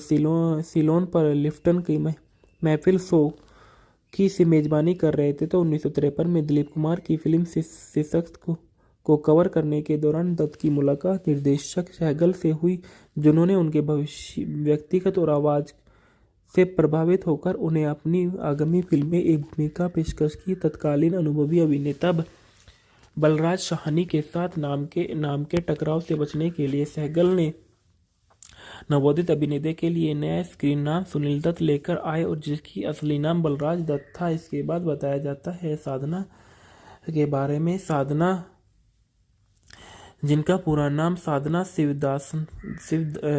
सिलोन पर लिफ्टन की महफिल शो की से मेजबानी कर रहे थे तो 1953 में दिलीप कुमार की फिल्म शीर्षक को कवर करने के दौरान दत्त की मुलाकात निर्देशक सहगल से हुई, जिन्होंने उनके व्यक्तिगत और आवाज़ से प्रभावित होकर उन्हें अपनी आगामी फिल्म में एक भूमिका पेशकश की। तत्कालीन अनुभवी अभिनेता बलराज साहनी के साथ नाम के टकराव से बचने के लिए सहगल ने नवोदित अभिनेता के लिए नया स्क्रीन नाम सुनील दत्त लेकर आए और जिसकी असली नाम बलराज दत्त था। इसके बाद बताया जाता है साधना के बारे में। साधना, जिनका पूरा नाम साधना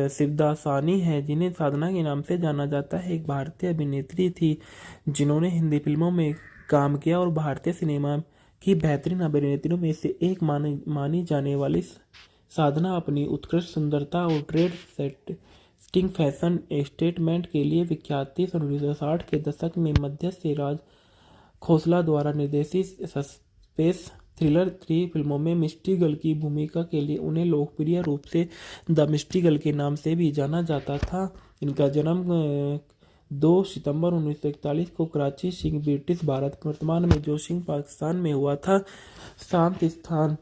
शिवदासानी है, जिन्हें साधना के नाम से जाना जाता है, एक भारतीय अभिनेत्री थी जिन्होंने हिंदी फिल्मों में काम किया और भारतीय सिनेमा की बेहतरीन अभिनेत्रियों में से एक मानी जाने वाली साधना अपनी उत्कृष्ट सुंदरता और ट्रेड सेटिंग फैशन स्टेटमेंट के लिए विख्यात थी। 1960 के दशक में मध्यस्थी राज खोसला द्वारा निर्देशित सस्पेंस थ्रिलर 3 फिल्मों में मिस्टी गर्ल की भूमिका के लिए उन्हें लोकप्रिय रूप से द मिस्टी गर्ल के नाम से भी जाना जाता था। इनका जन्म 2 सितंबर 1941 को कराची सिंह ब्रिटिश भारत वर्तमान में जो सिंह पाकिस्तान में हुआ था। शांत स्थान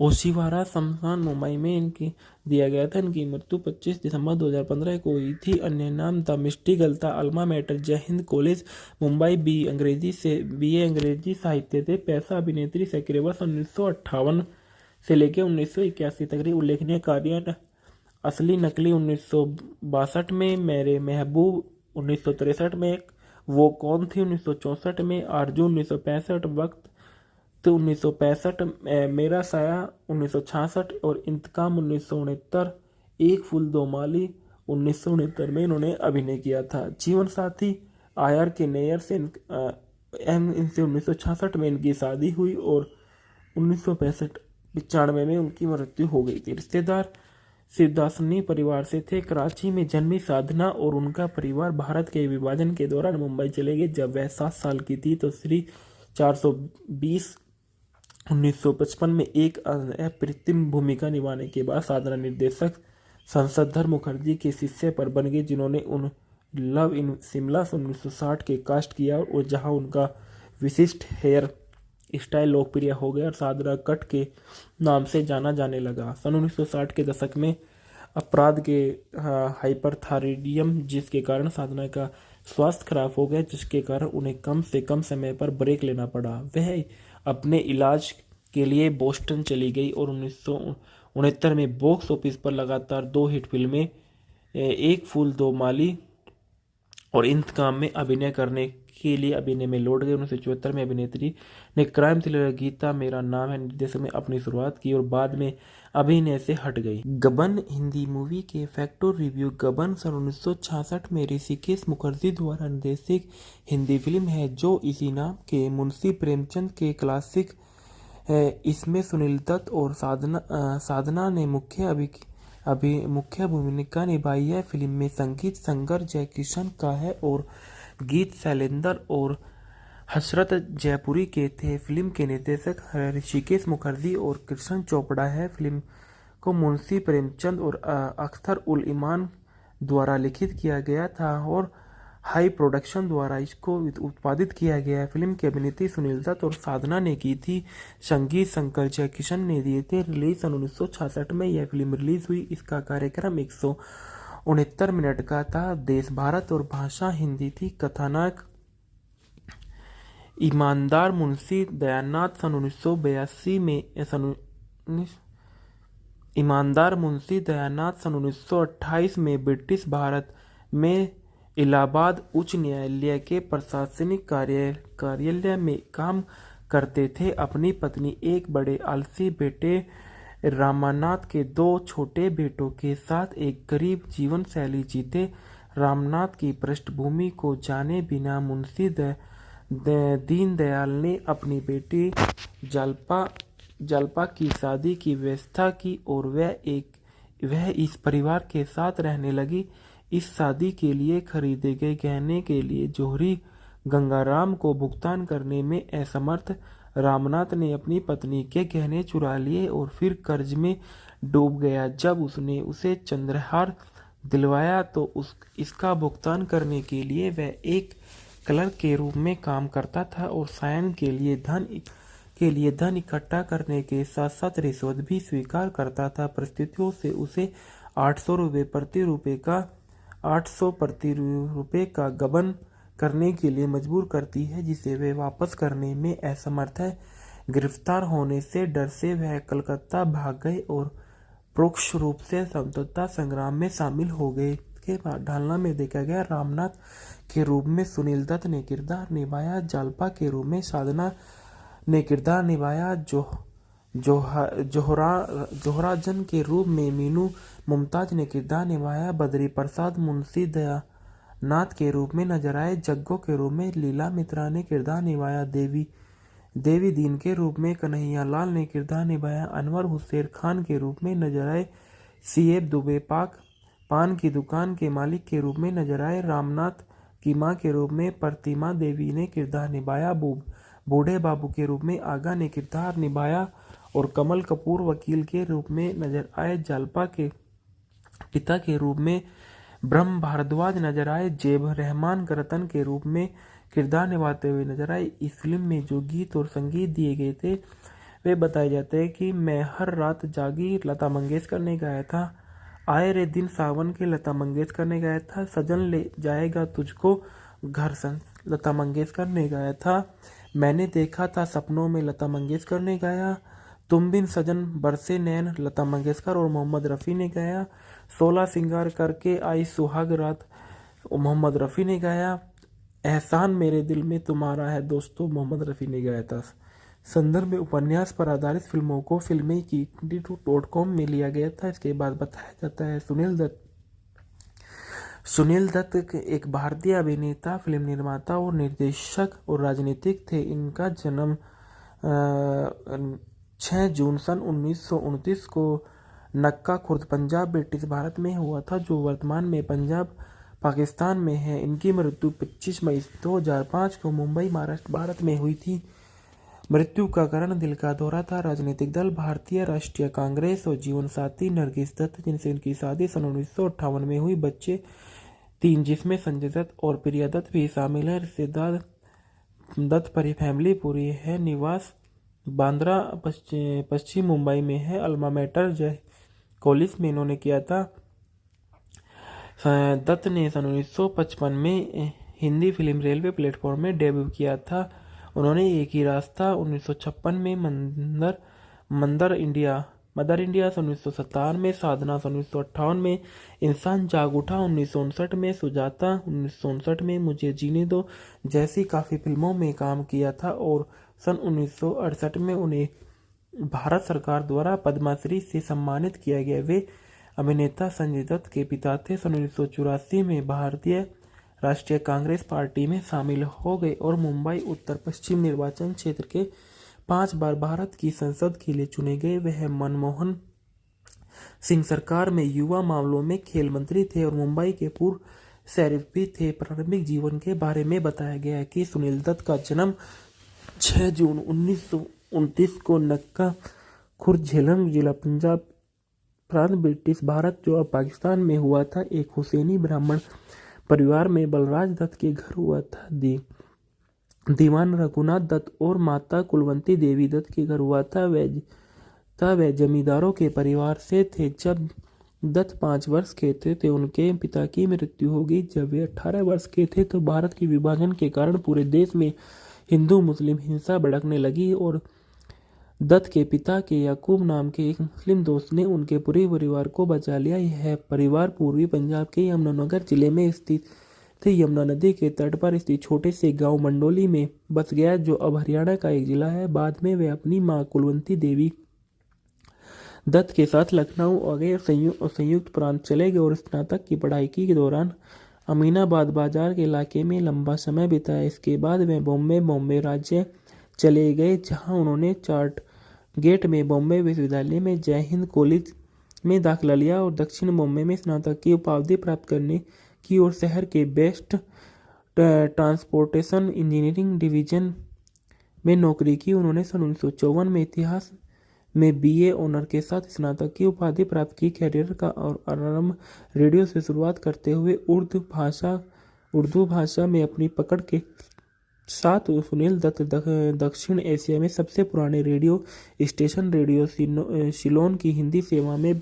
ओशिवारा शमशान मुंबई में इनकी दिया गया था। इनकी मृत्यु 25 दिसंबर 2015 को हुई थी। अन्य नाम द मिस्टी गर्ल था। अल्मा मैटर जय हिंद कॉलेज मुंबई बीए अंग्रेजी साहित्य थे। पैसा अभिनेत्री सक्रिय वर्ष 1958 से लेकर 1981 तक रही। उल्लेखनीय कार्य असली नकली 1962 में, मेरे महबूब 1963 में, वो कौन थी 1964 में, आरजू 1965, वक्त 1965, मेरा साया 1966 और इंतकाम 1969, एक फूल दो माली 1969 में इन्होंने अभिनय किया था। जीवन साथी आर के नैयर से इनसे 1966 में इनकी शादी हुई और 1995 में उनकी मृत्यु हो गई थी। रिश्तेदार सिरदासनी परिवार से थे। कराची में जन्मी साधना और उनका परिवार भारत के विभाजन के दौरान मुंबई चले गए। जब वह 7 साल की थी तो श्री 420 1955 में एक अप्रतिम भूमिका निभाने के बाद साधना निर्देशक संसदधर मुखर्जी के शिष्य पर बन गए, जिन्होंने उन लव इन शिमला 1960 के कास्ट किया और जहां उनका विशिष्ट हेयर स्टाइल लोकप्रिय हो गया और साधना कट के नाम से जाना जाने लगा। सन 1960 के दशक में अपराध के हाइपरथायराइडिज्म जिसके कारण साधना का स्वास्थ्य खराब हो गया, जिसके कारण उन्हें कम से कम समय पर ब्रेक लेना पड़ा। वह अपने इलाज के लिए बोस्टन चली गई और 1969 में बॉक्स ऑफिस पर लगातार 2 हिट फिल्में एक फूल दो माली और इंतकाम में अभिनय करने के लिए अभिनय में लौट गए। 1974 में अभिनेत्री ने क्राइम थ्रिलर गीता मेरा नाम है निर्देशन में अपनी शुरुआत की और बाद में अभिनय से हट गई। गबन हिंदी मूवी के फैक्टर रिव्यू। गबन सन 1966 में ऋषिकेश मुखर्जी द्वारा निर्देशित हिंदी फिल्म है जो इसी नाम के मुंशी प्रेमचंद के क्लासिक है। इसमें सुनील दत्त और साधना ने मुख्य भूमिका निभाई है। फिल्म में संगीत संगर जयकिशन का है और गीत शैलेंद्र और हसरत जयपुरी के थे। फिल्म के निर्देशक ऋषिकेश मुखर्जी और कृष्ण चोपड़ा है। फिल्म को मुंशी प्रेमचंद और अख्तर उल इमान द्वारा लिखित किया गया था और हाई प्रोडक्शन द्वारा इसको उत्पादित किया गया। फिल्म की अभिनेत्री सुनील दत्त और साधना ने की थी। संगीत शंकर जयकिशन ने दिए थे। रिलीज सन 1966 में यह फिल्म रिलीज हुई। इसका कार्यक्रम 169 मिनट का था। देश भारत और भाषा हिंदी थी। कथानक ईमानदार मुंशी दयानाथ सन 1982 में ईमानदार मुंशी दयानाथ सन 1928 में ब्रिटिश भारत में इलाहाबाद उच्च न्यायालय के प्रशासनिक कार्यालय में काम करते थे। अपनी पत्नी एक बड़े आलसी बेटे रामनाथ के 2 छोटे बेटों के साथ एक गरीब जीवन शैली जीते। रामनाथ की पृष्ठभूमि को जाने बिना मुंशी दीनदयाल ने अपनी बेटी जल्पा की शादी की व्यवस्था की और वह इस परिवार के साथ रहने लगी। इस शादी के लिए खरीदे गए गहने के लिए जौहरी गंगाराम को भुगतान करने में असमर्थ रामनाथ ने अपनी पत्नी के गहने चुरा लिए और फिर कर्ज में डूब गया। जब उसने उसे चंद्रहार दिलवाया तो इसका भुगतान करने के लिए वह एक क्लर्क के रूप में काम करता था और सायन के लिए धन इकट्ठा करने के साथ साथ रिश्वत भी स्वीकार करता था। परिस्थितियों से उसे 800 प्रति रुपये का गबन करने के लिए मजबूर करती है, जिसे वे वापस करने में असमर्थ है। गिरफ्तार होने से डर से वह कलकत्ता भाग गए और परोक्ष रूप से स्वतंत्रता संग्राम में शामिल हो गए। के बाद ढालना में देखा गया। रामनाथ के रूप में सुनील दत्त ने किरदार निभाया। जालपा के रूप में साधना ने किरदार निभाया। जोहराजन के रूप में मीनू मुमताज ने किरदार निभाया। बद्री प्रसाद मुंशी नाथ के रूप में नजर आए। जग्गो के रूप में लीला मित्रा ने किरदार निभाया। देवी दीन के रूप में कन्हैया लाल ने किरदार निभाया। अनवर हुसैन खान के रूप में नजर आए। सीएब दुबे पान की दुकान के मालिक के रूप में नजर आए। रामनाथ की मां के रूप में प्रतिमा देवी ने किरदार निभाया। बूढ़े बाबू के रूप में आगा ने किरदार निभाया और कमल कपूर वकील के रूप में नजर आए। जालपा के पिता के रूप में ब्रह्म भारद्वाज नजर आए। जेब रहमान रतन के रूप में किरदार निभाते हुए नजर आए। इस फिल्म में जो गीत और संगीत दिए गए थे वे बताए जाते हैं कि मैं हर रात जागी लता मंगेशकर ने गाया था। आए रे दिन सावन के लता मंगेशकर ने गाया था। सजन ले जाएगा तुझको घर लता मंगेशकर ने गाया था। मैंने देखा था सपनों में लता मंगेशकर ने गाया। तुम बिन सजन बरसे नैन लता मंगेशकर और मोहम्मद रफ़ी ने गाया। 16 सिंगार करके आई सुहाग रात मोहम्मद रफ़ी ने गाया। एहसान मेरे दिल में तुम्हारा है दोस्तों मोहम्मद रफ़ी ने गाया था। संदर्भ में उपन्यास पर आधारित फिल्मों को फिल्में की Indie.com में लिया गया था। इसके बाद बताया जाता है सुनील दत्त एक भारतीय अभिनेता, फिल्म निर्माता और निर्देशक और राजनीतिक थे। इनका जन्म 6 जून सन 1929 को नक्का खुर्द पंजाब ब्रिटिश भारत में हुआ था, जो वर्तमान में पंजाब पाकिस्तान में है। इनकी मृत्यु 25 मई 2005 को मुंबई महाराष्ट्र भारत में हुई थी। मृत्यु का कारण दिल का दौरा था। राजनीतिक दल भारतीय राष्ट्रीय कांग्रेस और जीवन साथी नरगिस दत्त, जिनसे इनकी शादी सन 1958 में हुई। बच्चे 3 जिसमें संजय दत्त और प्रिया दत्त भी शामिल है। रिश्तेदार दत्त फैमिली पूरी है। निवास बांद्रा पश्चिम मुंबई में है। अल्मा मैटर जय कॉलेज में इन्होंने किया था। दत्त ने सन 1955 में हिंदी फिल्म रेलवे प्लेटफॉर्म में डेब्यू किया था। उन्होंने एक ही रास्ता 1956 में मदर इंडिया सन 1957 में, साधना सन 1958 में, इंसान जाग उठा 1959 में, सुजाता 1959 में, मुझे जीने दो जैसी काफ़ी फिल्मों में काम किया था और सन 1968 में उन्हें भारत सरकार द्वारा पद्मश्री से सम्मानित किया गया। वे अभिनेता संजय दत्त के पिता थे। सन 1984 में भारतीय राष्ट्रीय कांग्रेस पार्टी में शामिल हो गए और मुंबई उत्तर पश्चिम निर्वाचन क्षेत्र के 5 बार भारत की संसद के लिए चुने गए। वह मनमोहन सिंह सरकार में युवा मामलों में खेल मंत्री थे और मुंबई के पूर्व शरीफ भी थे। प्रारंभिक जीवन के बारे में बताया गया है कि सुनील दत्त का जन्म 6 जून 1929 को नक्का खुर्द झेलम जिला पंजाब प्रांत ब्रिटिश भारत जो अब पाकिस्तान में हुआ था। एक हुसैनी ब्राह्मण परिवार में बलराज दत्त के घर हुआ था। दीवान रघुनाथ दत्त और माता कुलवंती देवी दत्त के घर हुआ था। वह जमींदारों के परिवार से थे। जब दत्त 5 वर्ष के थे उनके पिता की मृत्यु हो गई। जब वे 18 वर्ष के थे तो भारत के विभाजन के कारण पूरे देश में हिंदू मुस्लिम हिंसा भड़कने लगी और दत्त के पिता के याकूब नाम के एक मुस्लिम दोस्त ने उनके पूरे परिवार को बचा लिया। यह परिवार पूर्वी पंजाब के यमुनानगर जिले में स्थित थे। यमुना नदी के तट पर स्थित छोटे से गांव मंडोली में बस गया, जो अब हरियाणा का एक जिला है। बाद में वे अपनी मां कुलवंती देवी दत्त के साथ लखनऊ आ गए और संयुक्त प्रांत चले गए और स्नातक की पढ़ाई के दौरान अमीनाबाद बाजार के इलाके में लंबा समय बिताया। इसके बाद वे बॉम्बे राज्य चले गए, जहां उन्होंने चार्ट गेट में बॉम्बे विश्वविद्यालय में जय हिंद कॉलेज में दाखिला लिया और दक्षिण बॉम्बे में स्नातक की उपाधि प्राप्त करने की और शहर के बेस्ट ट्रांसपोर्टेशन इंजीनियरिंग डिवीजन में नौकरी की। उन्होंने सन 1954 में इतिहास में बीए ऑनर के साथ स्नातक की उपाधि प्राप्त की। कैरियर का और आरंभ रेडियो से शुरुआत करते हुए उर्दू भाषा में अपनी पकड़ के साथ सुनील दत्त दक्षिण एशिया में सबसे पुराने रेडियो स्टेशन रेडियो सिलोन की हिंदी सेवा में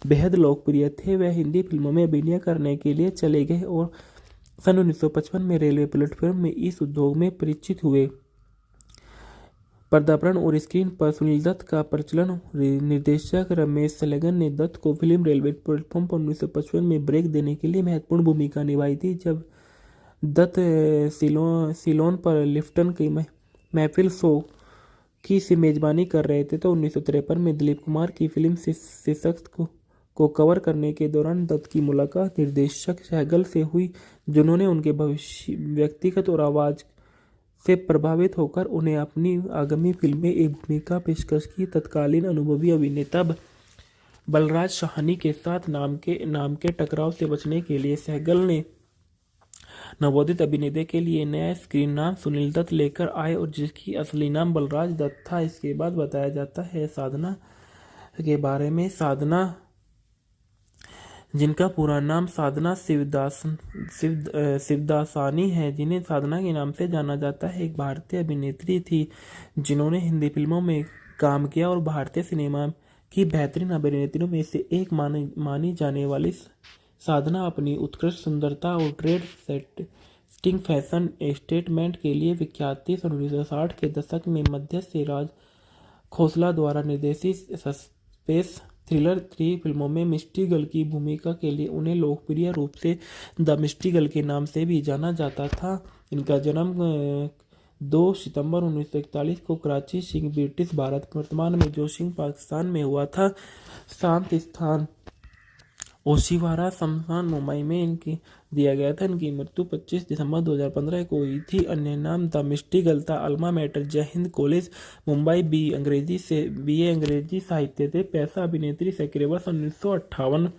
बेहद लोकप्रिय थे। वह हिंदी फिल्मों में अभिनय करने के लिए चले गए और सन 1955 में रेलवे प्लेटफॉर्म में इस उद्योग में परिचित हुए। पर्दापरण और स्क्रीन पर सुनील दत्त का प्रचलन। निर्देशक रमेश सलेगन ने दत्त को फिल्म रेलवे प्लेटफॉर्म पर 1955 में ब्रेक देने के लिए महत्वपूर्ण भूमिका निभाई थी। जब दत्त सिलोन पर लिफ्टन की महफिल शो की से मेजबानी कर रहे थे तो 1953 में दिलीप कुमार की फिल्म शीर्षक को कवर करने के दौरान दत्त की मुलाकात निर्देशक सहगल से हुई, जिन्होंने उनके व्यक्तिगत और आवाज से प्रभावित होकर उन्हें अपनी आगामी फिल्म में एक भूमिका पेशकश की। तत्कालीन अनुभवी अभिनेता बलराज साहनी के साथ नाम के टकराव से बचने के लिए सहगल ने नवोदित अभिनेता के लिए नया स्क्रीन नाम सुनील दत्त लेकर आए, और जिसकी असली नाम बलराज दत्त था। इसके बाद बताया जाता है साधना के बारे में। साधना, जिनका पूरा नाम साधना शिवदासानी है, जिन्हें साधना के नाम से जाना जाता है, एक भारतीय अभिनेत्री थी जिन्होंने हिंदी फिल्मों में काम किया और भारतीय सिनेमा की बेहतरीन अभिनेत्रियों में से एक मानी जाने वाली साधना अपनी उत्कृष्ट सुंदरता और ट्रेड सेटिंग फैशन स्टेटमेंट के लिए विख्यात थी। 1960 के दशक में मध्य से राज खोसला द्वारा निर्देशित सस्पेंस थ्रिलर 3 फिल्मों में मिस्टी गर्ल की भूमिका के लिए उन्हें लोकप्रिय रूप से द मिस्टी गर्ल के नाम से भी जाना जाता था। इनका जन्म 2 सितंबर 1941 को कराची सिंह ब्रिटिश भारत, वर्तमान में जो सिंह पाकिस्तान में हुआ था। शांत स्थान ओशिवारा शमशान मुंबई में इनकी दिया गया था। इनकी मृत्यु 25 दिसंबर 2015 को हुई थी। अन्य नाम द मिस्टी गर्ल था। अल्मा मैटर जय हिंद कॉलेज मुंबई, BA अंग्रेजी साहित्य थे। पैसा अभिनेत्री सक्रिय वर्ष 1958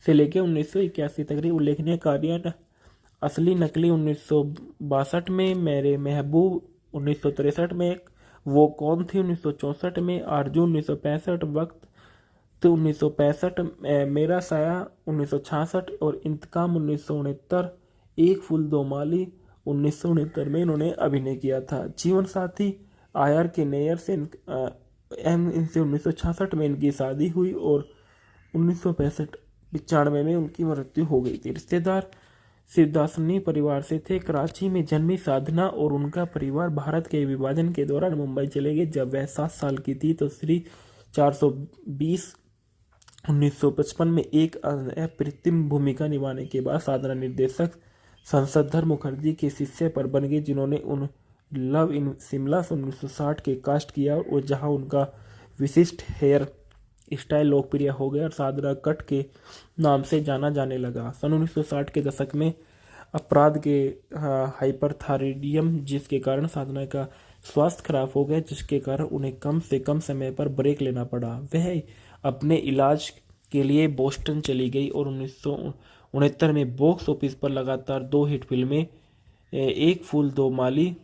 से लेकर 1981 तक रही। उल्लेखनीय कार्य असली नकली 1962 में, मेरे महबूब 1963 में, वो कौन थी 1964 में, आरजू 1965, वक्त 1965, मेरा साया 1966 और इंतकाम 1969, एक फूल दो माली 1969 में इन्होंने अभिनय किया था। जीवन साथी आर के नैयर से इनसे 1966 में इनकी शादी हुई और 1995 में उनकी मृत्यु हो गई थी। रिश्तेदार शिवदासनी परिवार से थे। कराची में जन्मी साधना और उनका परिवार भारत के विभाजन के दौरान मुंबई चले गए। जब वह 7 साल की थी तो श्री 420 1955 में एक अप्रतिम भूमिका निभाने के बाद साधना निर्देशक संसदधर मुखर्जी के शिष्य पर बन गई, जिन्होंने उन लव इन शिमला 1960 के कास्ट किया और जहां उनका विशिष्ट हेयर स्टाइल लोकप्रिय हो गया और साधना कट के नाम से जाना जाने लगा। सन 1960 के दशक में अपराध के हाइपरथायराइडिज्म, जिसके कारण साधना का स्वास्थ्य खराब हो गया, जिसके कारण उन्हें कम से कम समय पर ब्रेक लेना पड़ा। वह अपने इलाज के लिए बोस्टन चली गई और 1969 में बॉक्स ऑफिस पर लगातार 2 हिट फिल्में एक फूल दो माली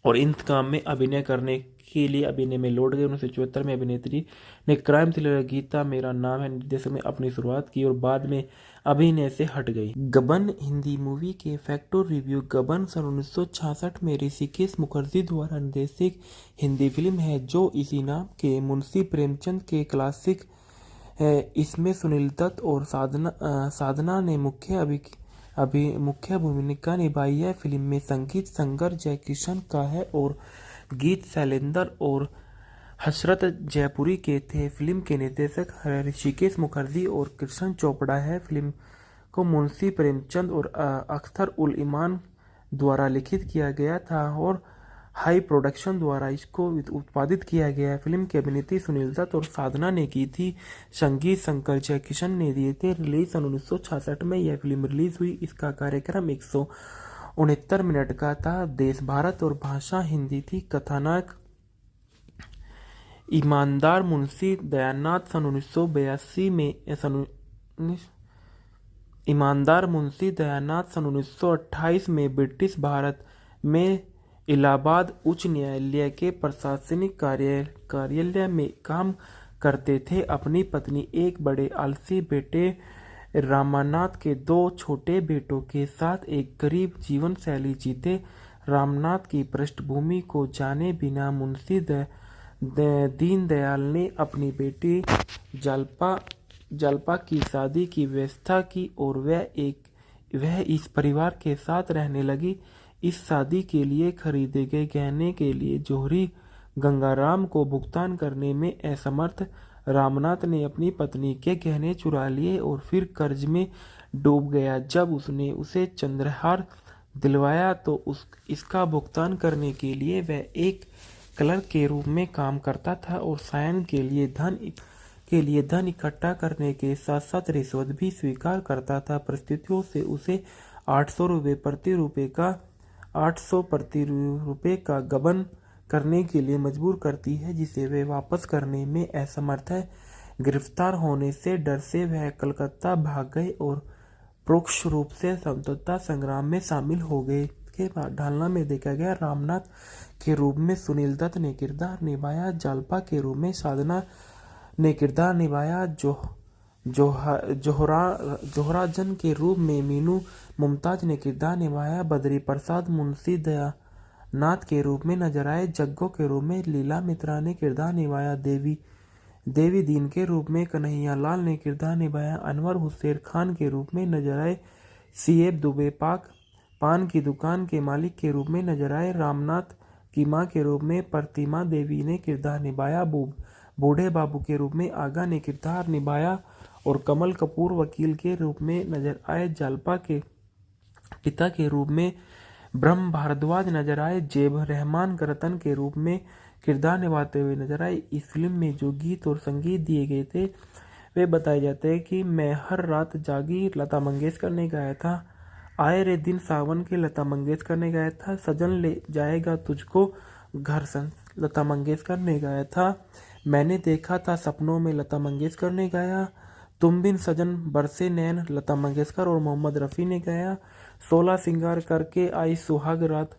और इंतकाम में अभिनय करने के लिए अभिनय में लौट गए। 1974 में अभिनेत्री ने क्राइम थ्रिलर गीता मेरा नाम है निर्देशन में अपनी शुरुआत की और बाद में अभिनय से हट गई। गबन हिंदी मूवी के फैक्टर रिव्यू। गबन सन 1966 में ऋषिकेश मुखर्जी द्वारा निर्देशित हिंदी फिल्म है जो इसी नाम के मुंशी प्रेमचंद के क्लासिक है। इसमें सुनील दत्त और साधना ने मुख्य भूमिका निभाई है। फिल्म में संगीत संगर जयकिशन का है और गीत शैलेंद्र और हसरत जयपुरी के थे। फिल्म के निर्देशक ऋषिकेश मुखर्जी और कृष्ण चोपड़ा है। फिल्म को मुंशी प्रेमचंद और अख्तर उल इमान द्वारा लिखित किया गया था और हाई प्रोडक्शन द्वारा इसको उत्पादित किया गया। फिल्म की अभिनेत्री सुनील दत्त और साधना ने की थी। संगीत शंकर जयकिशन ने दिए थे। रिलीज सन 1966 में यह फिल्म रिलीज हुई। इसका कार्यक्रम 169 मिनट का था। देश भारत और भाषा हिंदी थी। कथानक ईमानदार मुंशी दयानाथ सन 1982 में ईमानदार मुंशी दयानाथ सन 1928 में ब्रिटिश भारत में इलाहाबाद उच्च न्यायालय के प्रशासनिक कार्यालय में काम करते थे। अपनी पत्नी, एक बड़े आलसी बेटे रामनाथ के 2 छोटे बेटों के साथ एक गरीब जीवन शैली जीते। रामनाथ की पृष्ठभूमि को जाने बिना मुंशी दीनदयाल ने अपनी बेटी जल्पा की शादी की व्यवस्था की और वह इस परिवार के साथ रहने लगी। इस शादी के लिए खरीदे गए गहने के लिए जौहरी गंगाराम को भुगतान करने में असमर्थ रामनाथ ने अपनी पत्नी के गहने चुरा लिए और फिर कर्ज में डूब गया। जब उसने उसे चंद्रहार दिलवाया तो इसका भुगतान करने के लिए वह एक क्लर्क के रूप में काम करता था और सायन के लिए धन के लिए धन इकट्ठा करने के साथ साथ रिश्वत भी स्वीकार करता था। परिस्थितियों से उसे 800 प्रति रुपये का गबन करने के लिए मजबूर करती है, जिसे वे वापस करने में असमर्थ है। गिरफ्तार होने से डर से वह कलकत्ता भाग गए और परोक्ष रूप से स्वतंत्रता संग्राम में शामिल हो गए। के बाद ढालना में देखा गया रामनाथ के रूप में सुनील दत्त ने किरदार निभाया, जालपा के रूप में साधना ने किरदार निभाया, जोहराजन के रूप में मीनू मुमताज ने किरदार निभाया, बद्री प्रसाद मुंशी दयानाथ के रूप में नजर आए, जग्गो के रूप में लीला मित्रा ने किरदार निभाया, देवी दीन के रूप में कन्हैया लाल ने किरदार निभाया, अनवर हुसैन खान के रूप में नजर आए, सीएफ दुबे पान की दुकान के मालिक के रूप में नजर आए, रामनाथ की मां के रूप में प्रतिमा देवी ने किरदार निभाया, बूढ़े बाबू के रूप में आगा ने किरदार निभाया और कमल कपूर वकील के रूप में नजर आए, जालपा के पिता के रूप में ब्रह्म भारद्वाज नजर आए, जेब रहमान रतन के रूप में किरदार निभाते हुए नजर आए। इस फिल्म में जो गीत और संगीत दिए गए थे वे बताए जाते हैं कि मैं हर रात जागी लता मंगेशकर ने गाया था, आए रे दिन सावन के लता मंगेशकर ने गाया था, सजन ले जाएगा तुझको घर लता मंगेशकर ने गाया था, मैंने देखा था सपनों में लता मंगेशकर ने गाया, तुम बिन सजन बरसे नैन लता मंगेशकर और मोहम्मद रफ़ी ने गाया, 16 सिंगार करके आई सुहाग रात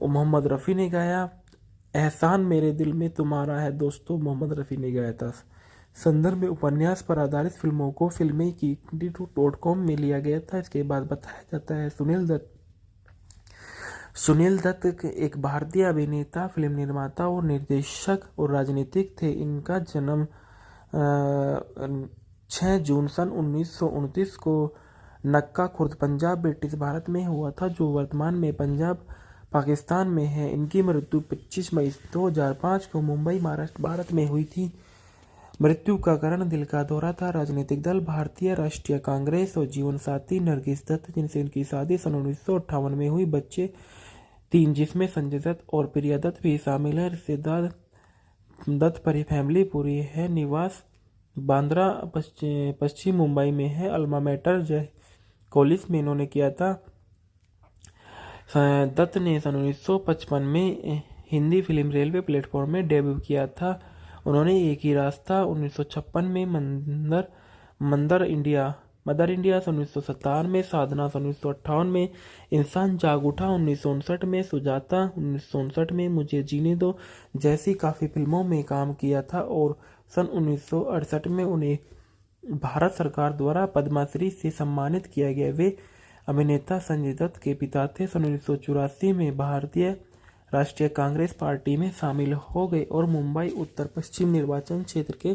मोहम्मद रफ़ी ने गाया, एहसान मेरे दिल में तुम्हारा है दोस्तों मोहम्मद रफ़ी ने गाया था। संदर्भ में उपन्यास पर आधारित फिल्मों को फिल्में की .com में लिया गया था। इसके बाद बताया जाता है सुनील दत्त एक भारतीय अभिनेता, फिल्म निर्माता और निर्देशक और राजनीतिक थे। इनका जन्म 6 जून सन 1929 को नक्का खुर्द पंजाब ब्रिटिश भारत में हुआ था, जो वर्तमान में पंजाब पाकिस्तान में है। इनकी मृत्यु 25 मई 2005 को मुंबई महाराष्ट्र भारत में हुई थी। मृत्यु का कारण दिल का दौरा था। राजनीतिक दल भारतीय राष्ट्रीय कांग्रेस और जीवन साथी नरगिस दत्त, जिनसे इनकी शादी सन 1958 में हुई। बच्चे 3 जिसमें संजय दत्त और प्रिया दत्त भी शामिल है। रिश्तेदार दत्त फैमिली पूरी है। निवास बांद्रा पश्चिम मुंबई में है। अल्मा मैटर जय कॉलेज में इन्होंने किया था। दत्त ने सन 1955 में हिंदी फिल्म रेलवे प्लेटफॉर्म में डेब्यू किया था। उन्होंने एक ही रास्ता 1956 में मदर इंडिया सन 1957 में, साधना सन 1958 में, इंसान जाग उठा 1959 में, सुजाता 1959 में, मुझे जीने दो जैसी काफ़ी फिल्मों में काम किया था और सन 1968 में उन्हें भारत सरकार द्वारा पद्मश्री से सम्मानित किया गया। वे अभिनेता संजय दत्त के पिता थे। सन 1984 में भारतीय राष्ट्रीय कांग्रेस पार्टी में शामिल हो गए और मुंबई उत्तर पश्चिम निर्वाचन क्षेत्र के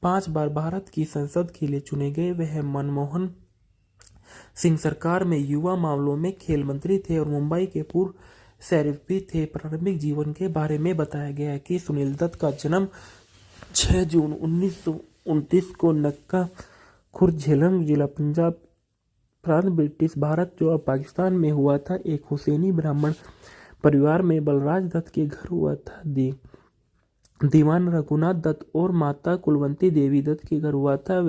5 बार भारत की संसद के लिए चुने गए। वह मनमोहन सिंह सरकार में युवा मामलों में खेल मंत्री थे और मुंबई के पूर्व शरीफ भी थे। प्रारंभिक जीवन के बारे में बताया गया है कि सुनील दत्त का जन्म 6 जून 1929 को नक्का खुर्द झेलम जिला पंजाब प्रांत ब्रिटिश भारत जो अब पाकिस्तान में हुआ था। एक हुसैनी ब्राह्मण परिवार में बलराज दत्त के घर हुआ था। दीवान रघुनाथ दत्त और माता कुलवंती देवी दत्त के घर हुआ था।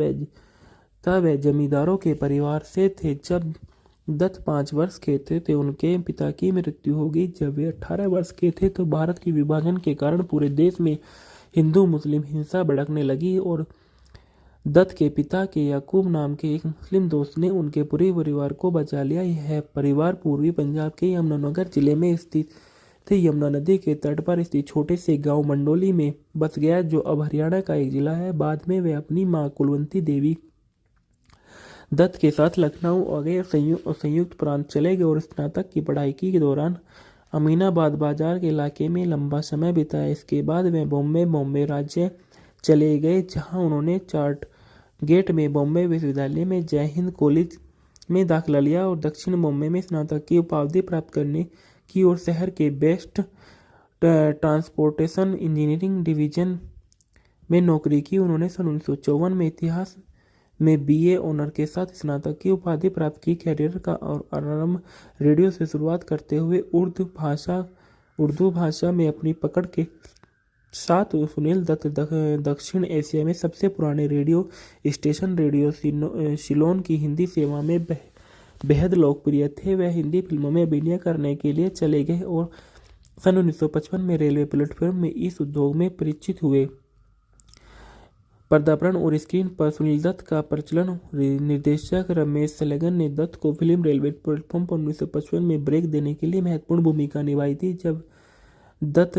वह जमींदारों के परिवार से थे। जब दत्त 5 वर्ष के थे उनके पिता की मृत्यु हो गई। जब वे 18 वर्ष के थे तो भारत के विभाजन के कारण पूरे देश में हिंदू मुस्लिम हिंसा भड़कने लगी और दत्त के पिता के याकूब नाम के एक मुस्लिम दोस्त ने उनके पूरे परिवार को बचा लिया। यह परिवार पूर्वी पंजाब के यमुनानगर जिले में स्थित थे। यमुना नदी के तट पर स्थित छोटे से गांव मंडोली में बस गया, जो अब हरियाणा का एक जिला है। बाद में वे अपनी मां कुलवंती देवी दत्त के साथ लखनऊ आ गए और संयुक्त प्रांत चले गए और स्नातक की पढ़ाई के दौरान अमीनाबाद बाजार के इलाके में लंबा समय बिताया। इसके बाद वे बॉम्बे राज्य चले गए, जहां उन्होंने चार्ट गेट में बॉम्बे विश्वविद्यालय में जय हिंद कॉलेज में दाखिला लिया और दक्षिण बॉम्बे में स्नातक की उपाधि प्राप्त करने की और शहर के बेस्ट ट्रांसपोर्टेशन इंजीनियरिंग डिवीजन में नौकरी की। उन्होंने सन 1954 में इतिहास में बीए ऑनर के साथ स्नातक की उपाधि प्राप्त की। कैरियर का और आरंभ रेडियो से शुरुआत करते हुए उर्दू भाषा में अपनी पकड़ के साथ सुनील दत्त दक्षिण एशिया में सबसे पुराने रेडियो स्टेशन रेडियो सिलोन की हिंदी सेवा में बेहद लोकप्रिय थे। वह हिंदी फिल्मों में अभिनय करने के लिए चले गए और सन 1955 में रेलवे प्लेटफॉर्म में इस उद्योग में परिचित हुए। पर्दापण और स्क्रीन पर सुनील दत्त का प्रचलन। निर्देशक रमेश सलेगन ने दत्त को फिल्म रेलवे प्लेटफॉर्म पर 1955 में ब्रेक देने के लिए महत्वपूर्ण भूमिका निभाई थी। जब दत्त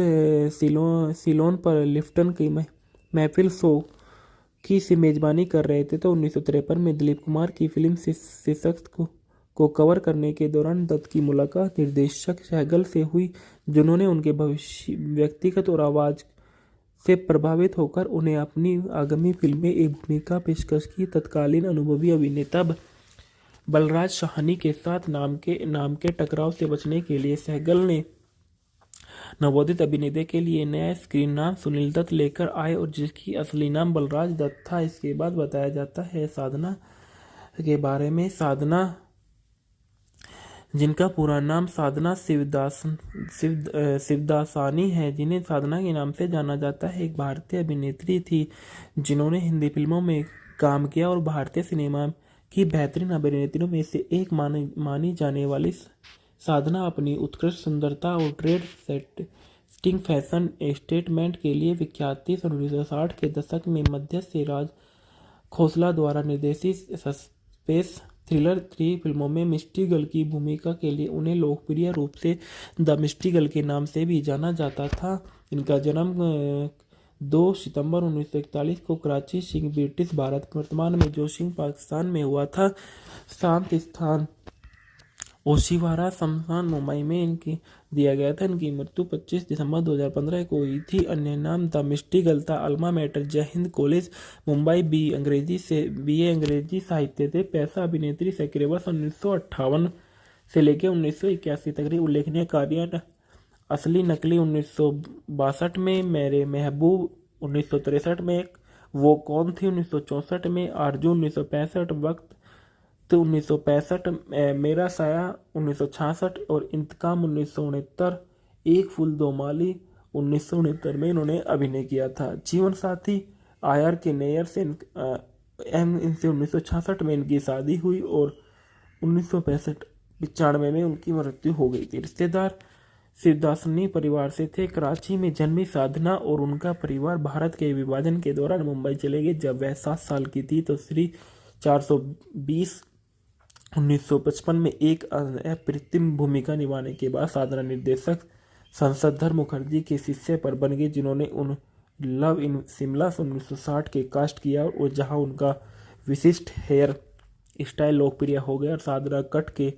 सिलोन पर लिफ्टन की महफिल शो की मेजबानी कर रहे थे तो 1953 में दिलीप कुमार की फिल्म सशक्त को कवर करने के दौरान दत्त की मुलाकात निर्देशक सहगल से हुई, जिन्होंने उनके व्यक्तिगत और आवाज़ से प्रभावित होकर उन्हें अपनी आगामी फिल्म में एक भूमिका पेशकश की। तत्कालीन अनुभवी अभिनेता बलराज साहनी के साथ नाम के टकराव से बचने के लिए सहगल ने नवोदित अभिनेता के लिए नया स्क्रीन नाम सुनील दत्त लेकर आए और जिसकी असली नाम बलराज दत्त था। इसके बाद बताया जाता है साधना के बारे में। साधना, जिनका पूरा नाम साधना शिवदासानी है, जिन्हें साधना के नाम से जाना जाता है, एक भारतीय अभिनेत्री थी जिन्होंने हिंदी फिल्मों में काम किया और भारतीय सिनेमा की बेहतरीन अभिनेत्रियों में से एक मानी जाने वाली साधना अपनी उत्कृष्ट सुंदरता और ट्रेड सेटिंग फैशन स्टेटमेंट के लिए विख्यात थी। 1960 के दशक में मध्य से राज खोसला द्वारा निर्देशित सस्पेंस थ्रिलर 3 फिल्मों में मिस्टी गर्ल की भूमिका के लिए उन्हें लोकप्रिय रूप से द मिस्टी गर्ल के नाम से भी जाना जाता था। इनका जन्म 2 सितंबर 1941 को कराची सिंह ब्रिटिश भारत वर्तमान में जो सिंह पाकिस्तान में हुआ था। शांत स्थान ओशिवारा शमशान मुंबई में इनकी दिया गया था। इनकी मृत्यु 25 दिसंबर 2015 को हुई थी। अन्य नाम द मिस्टी गर्ल था। अल्मा मैटर जय हिंद कॉलेज मुंबई BA अंग्रेजी साहित्य थे। पैसा अभिनेत्री सक्रिय वर्ष 1958 से लेकर 1981 तक रही। उल्लेखनीय कार्य असली नकली 1962 में, मेरे महबूब 1963 में, वो कौन थी 1964 में, आरजू 1965, वक्त 1965, मेरा साया 1966 और इंतकाम 1969, एक फूल दो माली 1969 में इन्होंने अभिनय किया था। जीवन साथी IR के नैयर से इनसे 1966 में इनकी शादी हुई और 1995 में उनकी मृत्यु हो गई थी। रिश्तेदार शिवदासनी परिवार से थे। कराची में जन्मी साधना और उनका परिवार भारत के विभाजन के दौरान मुंबई चले गए। जब वह 7 साल की थी तो श्री 420 1955 में एक अप्रतिम भूमिका निभाने के बाद साधना निर्देशक संसदधर मुखर्जी के शिष्य पर बन गए, जिन्होंने उन लव इन शिमला 1960 के कास्ट किया और जहां उनका विशिष्ट हेयर स्टाइल लोकप्रिय हो गया और साधना कट के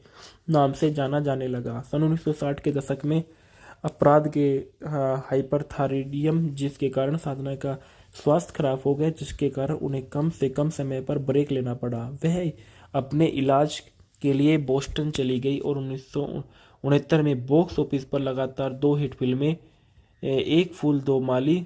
नाम से जाना जाने लगा। सन 1960 के दशक में अपराध के हाइपरथायराइडिज्म, जिसके कारण साधना का स्वास्थ्य खराब हो गया, जिसके कारण उन्हें कम से कम समय पर ब्रेक लेना पड़ा। वह अपने इलाज के लिए बोस्टन चली गई और 1969 में बॉक्स ऑफिस पर लगातार 2 हिट फिल्में एक फूल दो माली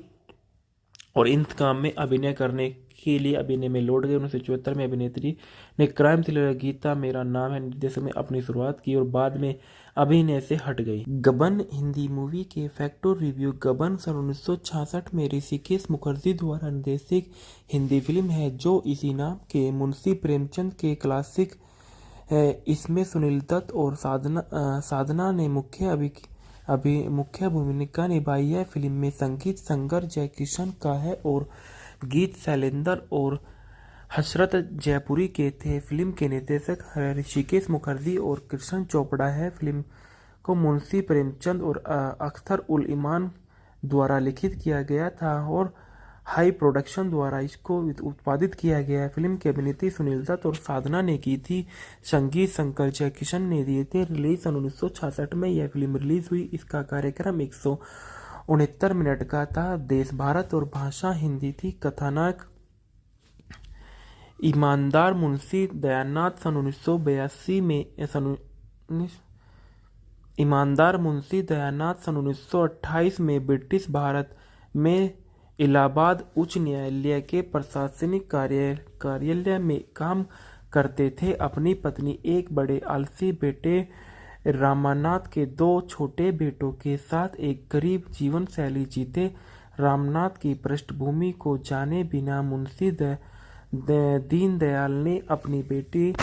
और इंतकाम में अभिनय करने के लिए अभिनय में लौट गए। 1974 में अभिनेत्री ने क्राइम थ्रिलर गीता मेरा नाम है निर्देशन में अपनी शुरुआत की और बाद में अभिनय से हट गई। गबन हिंदी मूवी के फैक्टर रिव्यू। गबन सन 1966 में ऋषिकेश मुखर्जी द्वारा निर्देशित हिंदी फिल्म है जो इसी नाम के मुंशी प्रेमचंद के क्लासिक है। इसमें सुनील दत्त और साधना ने मुख्य भूमिका निभाई है। फिल्म में संगीत संगर जयकिशन का है और गीत शैलेंद्र और हसरत जयपुरी के थे। फिल्म के निर्देशक ऋषिकेश मुखर्जी और कृष्ण चोपड़ा है। फिल्म को मुंशी प्रेमचंद और अख्तर उल इमान द्वारा लिखित किया गया था और हाई प्रोडक्शन द्वारा इसको उत्पादित किया गया। फिल्म की अभिनेत्री सुनील दत्त और साधना ने की थी। संगीत शंकर जयकिशन ने दिए थे। रिलीज सन 1966 में यह फिल्म रिलीज हुई। इसका कार्यक्रम 169 मिनट का था। देश भारत और भाषा हिंदी थी। कथानक ईमानदार मुंशी दयानाथ सन 1982 में ईमानदार मुंशी दयानाथ सन 1928 में ब्रिटिश भारत में इलाहाबाद उच्च न्यायालय के प्रशासनिक कार्यालय में काम करते थे। अपनी पत्नी, एक बड़े आलसी बेटे रामानाथ के 2 छोटे बेटों के साथ एक गरीब जीवन शैली जीते। रामनाथ की पृष्ठभूमि को जाने बिना मुंशी दीनदयाल ने अपनी बेटी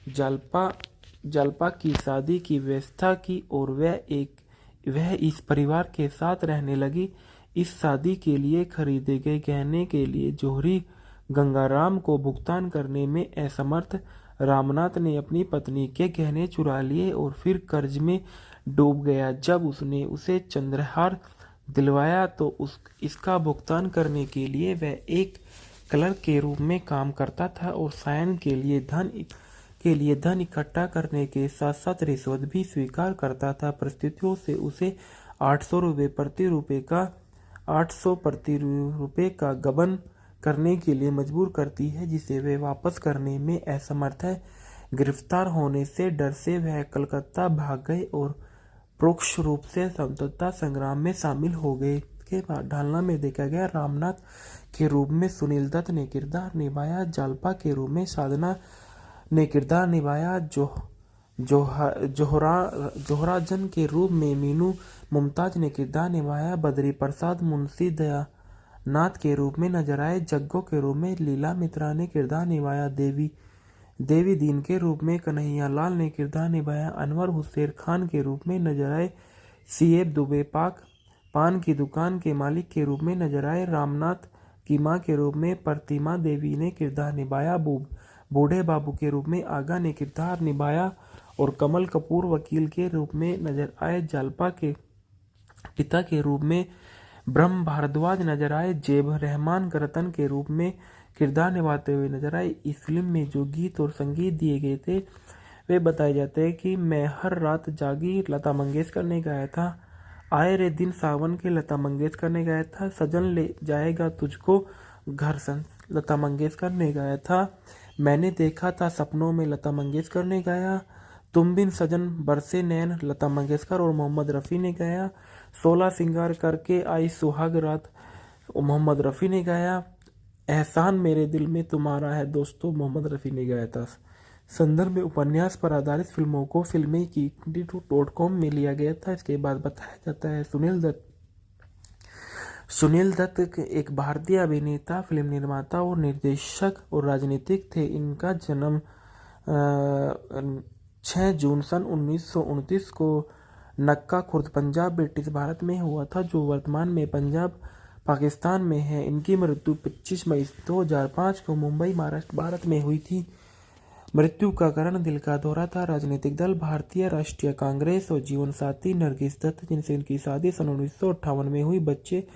जल्पा की शादी की व्यवस्था की और वह इस परिवार के साथ रहने लगी। इस शादी के लिए खरीदे गए गहने के लिए जौहरी गंगाराम को भुगतान करने में असमर्थ रामनाथ ने अपनी पत्नी के गहने चुरा लिए और फिर कर्ज में डूब गया। जब उसने उसे चंद्रहार दिलवाया तो इसका भुगतान करने के लिए वह एक क्लर्क के रूप में काम करता था और सायन के लिए धन इकट्ठा करने के साथ साथ रिश्वत भी स्वीकार करता था। परिस्थितियों से उसे 800 प्रति रुपये का गबन करने के लिए मजबूर करती है, जिसे वे वापस करने में असमर्थ है। गिरफ्तार होने से डर से वह कलकत्ता भाग गए और परोक्ष रूप से स्वतंत्रता संग्राम में शामिल हो गए। के बाद ढालना में देखा गया रामनाथ के रूप में सुनील दत्त ने किरदार निभाया, जाल्पा के रूप में साधना ने किरदार निभाया, जोहराजन के रूप में मीनू मुमताज ने किरदार निभाया, बद्री प्रसाद मुंशी दयानाथ के रूप में नजर आए, जग्गो के रूप में लीला मित्रा ने किरदार निभाया, देवी दीन के रूप में कन्हैया लाल ने किरदार निभाया, अनवर हुसैन खान के रूप में नजर आए, सीएफ दुबे पान की दुकान के मालिक के रूप में नजर आए, रामनाथ की मां के रूप में प्रतिमा देवी ने किरदार निभाया, बूढ़े बाबू के रूप में आगा ने किरदार निभाया और कमल कपूर वकील के रूप में नजर आए, जाल्पा के पिता के रूप में ब्रह्म भारद्वाज नजर आए, जेब रहमान रतन के रूप में किरदार निभाते हुए नजर आए। इस फिल्म में जो गीत और संगीत दिए गए थे वे बताए जाते हैं कि मैं हर रात जागी लता मंगेशकर ने गाया था, आए रे दिन सावन के लता मंगेशकर ने गाया था, सजन ले जाएगा तुझको घर लता मंगेशकर ने गाया था, मैंने देखा था सपनों में लता मंगेशकर ने गाया, तुम बिन सजन बरसे नैन लता मंगेशकर और मोहम्मद रफ़ी ने गाया, 16 सिंगार करके आई सुहाग रात मोहम्मद रफ़ी ने गाया, एहसान मेरे दिल में तुम्हारा है दोस्तों मोहम्मद रफ़ी ने गाया था। संदर्भ में उपन्यास पर आधारित फिल्मों को फिल्में की .com में लिया गया था। इसके बाद बताया जाता है सुनील दत्त एक भारतीय अभिनेता, फिल्म निर्माता और निर्देशक और राजनीतिक थे। इनका जन्म 6 जून सन 1929 को नक्का खुर्द पंजाब ब्रिटिश भारत में हुआ था, जो वर्तमान में पंजाब पाकिस्तान में है। इनकी मृत्यु 25 मई 2005 को मुंबई महाराष्ट्र भारत में हुई थी। मृत्यु का कारण दिल का दौरा था। राजनीतिक दल भारतीय राष्ट्रीय कांग्रेस और जीवन साथी नरगिस दत्त, जिनसे इनकी शादी सन 1958 में हुई। बच्चे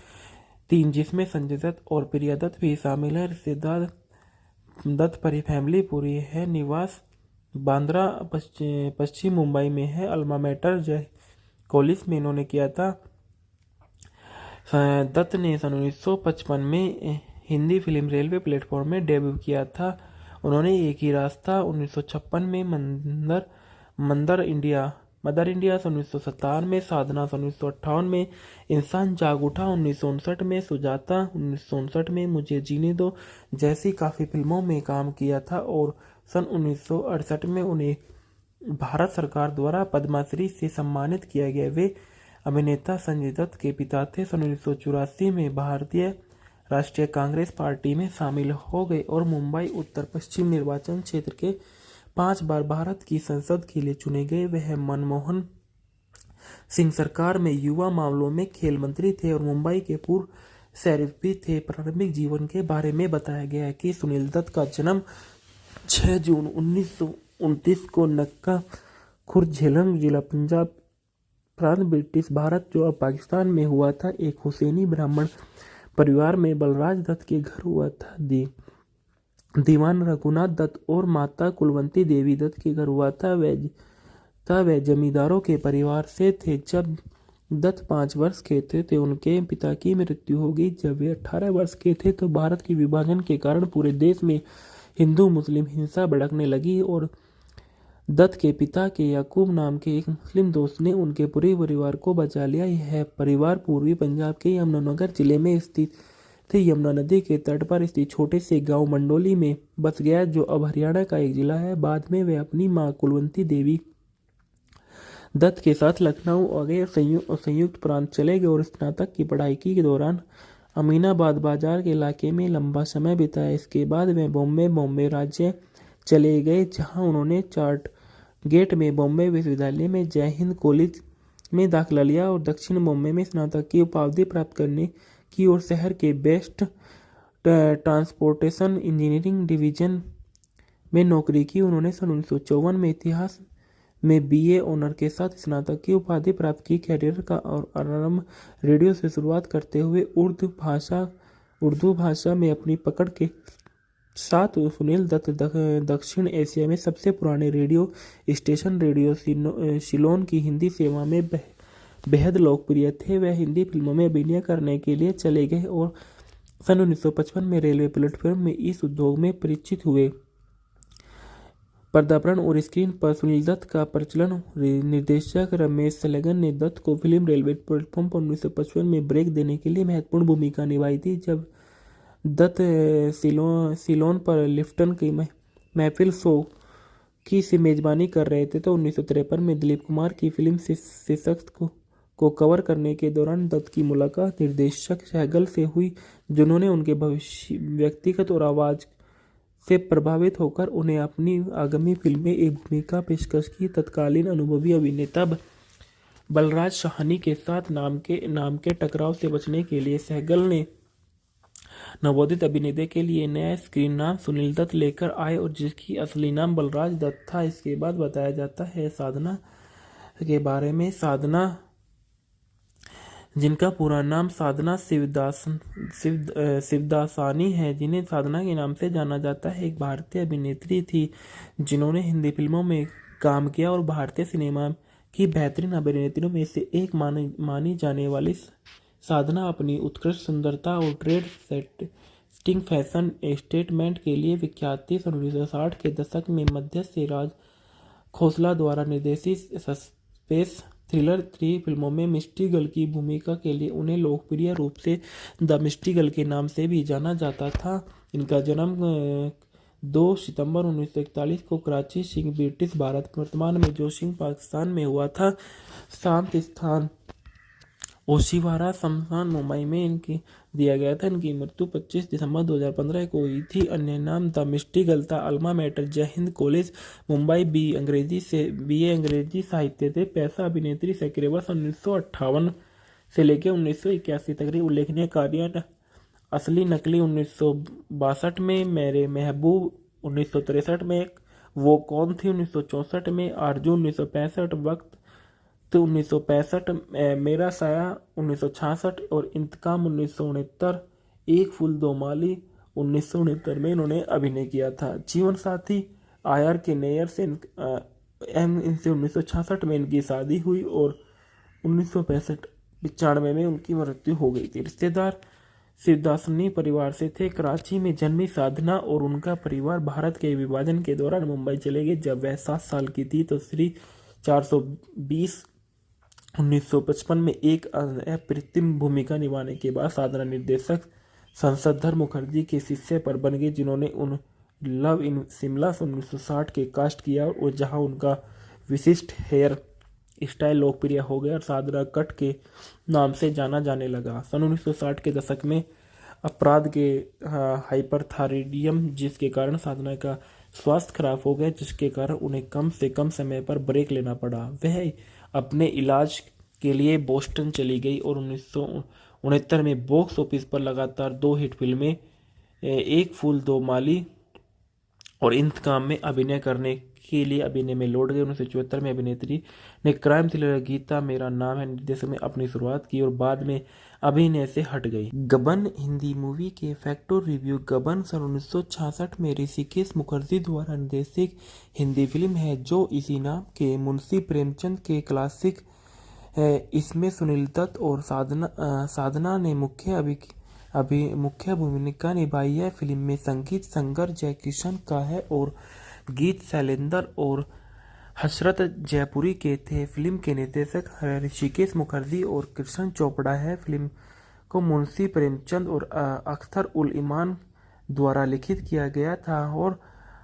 3 जिसमें संजय दत्त और प्रिया दत्त भी शामिल है। रिश्तेदार दत्त फैमिली पूरी है। निवास बांद्रा पश्चिम मुंबई में है। अल्मा मैटर जय कॉलेज में इन्होंने किया था। दत्त ने सन 1955 में हिंदी फिल्म रेलवे प्लेटफॉर्म में डेब्यू किया था। उन्होंने एक ही रास्ता 1956 में मदर इंडिया सन 1957 में, साधना सन 1958 में, इंसान जाग उठा 1959 में, सुजाता 1959 में, मुझे जीने दो जैसी काफ़ी फिल्मों में काम किया था और सन 1968 में उन्हें भारत सरकार द्वारा पद्मश्री से सम्मानित किया गया। वे अभिनेता संजय दत्त के पिता थे। सन 1984 में भारतीय राष्ट्रीय कांग्रेस पार्टी में शामिल हो गए और मुंबई उत्तर पश्चिम निर्वाचन क्षेत्र के 5 बार भारत की संसद के लिए चुने गए। वह मनमोहन सिंह सरकार में युवा मामलों में खेल मंत्री थे और मुंबई के पूर्व शरीफ भी थे। प्रारंभिक जीवन के बारे में बताया गया है कि सुनील दत्त का जन्म 6 जून 1929 को नक्का खुर्द झेलम जिला पंजाब प्रांत ब्रिटिश भारत जो अब पाकिस्तान में हुआ था। एक हुसैनी ब्राह्मण परिवार में बलराज दत्त के घर हुआ था। दीवान रघुनाथ दत्त और माता कुलवंती देवी दत्त के घर हुआ था। वह जमींदारों के परिवार से थे। जब दत्त 5 वर्ष के थे उनके पिता की मृत्यु हो गई। जब वे 18 वर्ष के थे तो भारत के विभाजन के कारण पूरे देश में हिंदू मुस्लिम हिंसा भड़कने लगी और दत्त के पिता के याकूब नाम के एक मुस्लिम दोस्त ने उनके पूरे परिवार को बचा लिया। यह परिवार पूर्वी पंजाब के यमुनानगर जिले में स्थित थे। यमुना नदी के तट पर स्थित छोटे से गांव मंडोली में बस गया, जो अब हरियाणा का एक जिला है। बाद में वे अपनी मां कुलवंती देवी दत्त के साथ लखनऊ आ गए और संयुक्त प्रांत चले गए और स्नातक की पढ़ाई के दौरान अमीनाबाद बाजार के इलाके में लंबा समय बिताया। इसके बाद वे बॉम्बे राज्य चले गए, जहां उन्होंने चर्च गेट में बॉम्बे विश्वविद्यालय में जय हिंद कॉलेज में दाखिला लिया और दक्षिण बॉम्बे में स्नातक की उपाधि प्राप्त करने की और शहर के बेस्ट ट्रांसपोर्टेशन इंजीनियरिंग डिवीजन में नौकरी की। उन्होंने सन 1954 में इतिहास में बीए ऑनर के साथ स्नातक की उपाधि प्राप्त की। कैरियर का और आरंभ रेडियो से शुरुआत करते हुए उर्दू भाषा में अपनी पकड़ के साथ सुनील दत्त दक्षिण एशिया में सबसे पुराने रेडियो स्टेशन रेडियो सिलोन की हिंदी सेवा में बेहद लोकप्रिय थे। वह हिंदी फिल्मों में अभिनय करने के लिए चले गए और सन 1955 में रेलवे प्लेटफॉर्म में इस उद्योग में परिचित हुए। पर्दापण और स्क्रीन पर सुनील दत्त का प्रचलन। निर्देशक रमेश सलेगन ने दत्त को फिल्म रेलवे प्लेटफॉर्म पर 1955 में ब्रेक देने के लिए महत्वपूर्ण भूमिका निभाई थी। जब दत्त सिलोन पर लिफ्टन की महफिल शो की से मेजबानी कर रहे थे तो 1953 में दिलीप कुमार की फिल्म सशक्त को कवर करने के दौरान दत्त की मुलाकात निर्देशक सहगल से हुई, जिन्होंने उनके व्यक्तिगत और आवाज से प्रभावित होकर उन्हें अपनी आगामी फिल्म में एक भूमिका पेशकश की। तत्कालीन अनुभवी अभिनेता बलराज साहनी के साथ नाम के टकराव से बचने के लिए सहगल ने नवोदित अभिनेता के लिए नया स्क्रीन नाम सुनील दत्त लेकर आए और जिसकी असली नाम बलराज दत्त था। इसके बाद बताया जाता है साधना के बारे में। साधना, जिनका पूरा नाम साधना शिवदासानी है, जिन्हें साधना के नाम से जाना जाता है, एक भारतीय अभिनेत्री थी जिन्होंने हिंदी फिल्मों में काम किया और भारतीय सिनेमा की बेहतरीन अभिनेत्रियों में से एक मानी जाने वाली साधना अपनी उत्कृष्ट सुंदरता और ट्रेड सेटिंग फैशन स्टेटमेंट के लिए विख्यात थी। 1960 के दशक में मध्य से राज खोसला द्वारा निर्देशित सस्पेंस थ्रिलर 3 फिल्मों में मिस्टी गर्ल की भूमिका के लिए उन्हें लोकप्रिय रूप से द मिस्टी गर्ल के नाम से भी जाना जाता था। इनका जन्म 2 सितंबर 1941 को कराची सिंह ब्रिटिश भारत वर्तमान में जो सिंह पाकिस्तान में हुआ था। शांत स्थान ओशिवारा शमशान मुंबई में इनकी दिया गया था। इनकी मृत्यु 25 दिसंबर 2015 को हुई थी। अन्य नाम द मिस्टी गर्ल था। अल्मा मैटर जय हिंद कॉलेज मुंबई बीए अंग्रेजी साहित्य थे। पैसा अभिनेत्री से करीब 1958 से लेकर 1981 तक रही। उल्लेखनीय कार्य असली नकली 1962 में, मेरे महबूब 1963 में, वो कौन थी 1964 में, आरजू 1965, वक्त 1965, मेरा साया 1966 और इंतकाम 1969, एक फूल दो माली 1969 में इन्होंने अभिनय किया था। जीवन साथी आर के नैयर से इनसे 1966 में इनकी शादी हुई और 1995 में उनकी मृत्यु हो गई थी। रिश्तेदार शिवदासनी परिवार से थे। कराची में जन्मी साधना और उनका परिवार भारत के विभाजन के दौरान मुंबई चले गए। जब वह 7 साल की थी तो श्री 420 1955 में एक अप्रतिम भूमिका निभाने के बाद साधना निर्देशक संसदधर मुखर्जी के शिष्य पर बन गए, जिन्होंने उन लव इन शिमला 1960 के कास्ट किया और जहां उनका विशिष्ट हेयर स्टाइल लोकप्रिय हो गया और साधना कट के नाम से जाना जाने लगा। सन 1960 के दशक में अपराध के हाइपरथायराइडिज्म, जिसके कारण साधना का स्वास्थ्य खराब हो गया, जिसके कारण उन्हें कम से कम समय पर ब्रेक लेना पड़ा। वह अपने इलाज के लिए बोस्टन चली गई और 1969 में बॉक्स ऑफिस पर लगातार 2 हिट फिल्में एक फूल दो माली और इंतकाम में अभिनय करने के लिए अभिनय में लौट गए। 1974 में अभिनेत्री ने क्राइम थ्रिलर गीता मेरा नाम है निर्देशन में अपनी शुरुआत की और बाद में अभिनय से हट गई। गबन हिंदी मूवी के फैक्टर रिव्यू। गबन सन 1966 में ऋषिकेश मुखर्जी द्वारा निर्देशित हिंदी फिल्म है जो इसी नाम के मुंशी प्रेमचंद के क्लासिक है। इसमें सुनील दत्त और साधना ने मुख्य भूमिका निभाई है। फिल्म में संगीत संगर जयकिशन का है और गीत शैलेंद्र और हसरत जयपुरी के थे। फिल्म के निर्देशक ऋषिकेश मुखर्जी और कृष्ण चोपड़ा है। फिल्म को मुंशी प्रेमचंद और अख्तर उल इमान द्वारा लिखित किया गया था और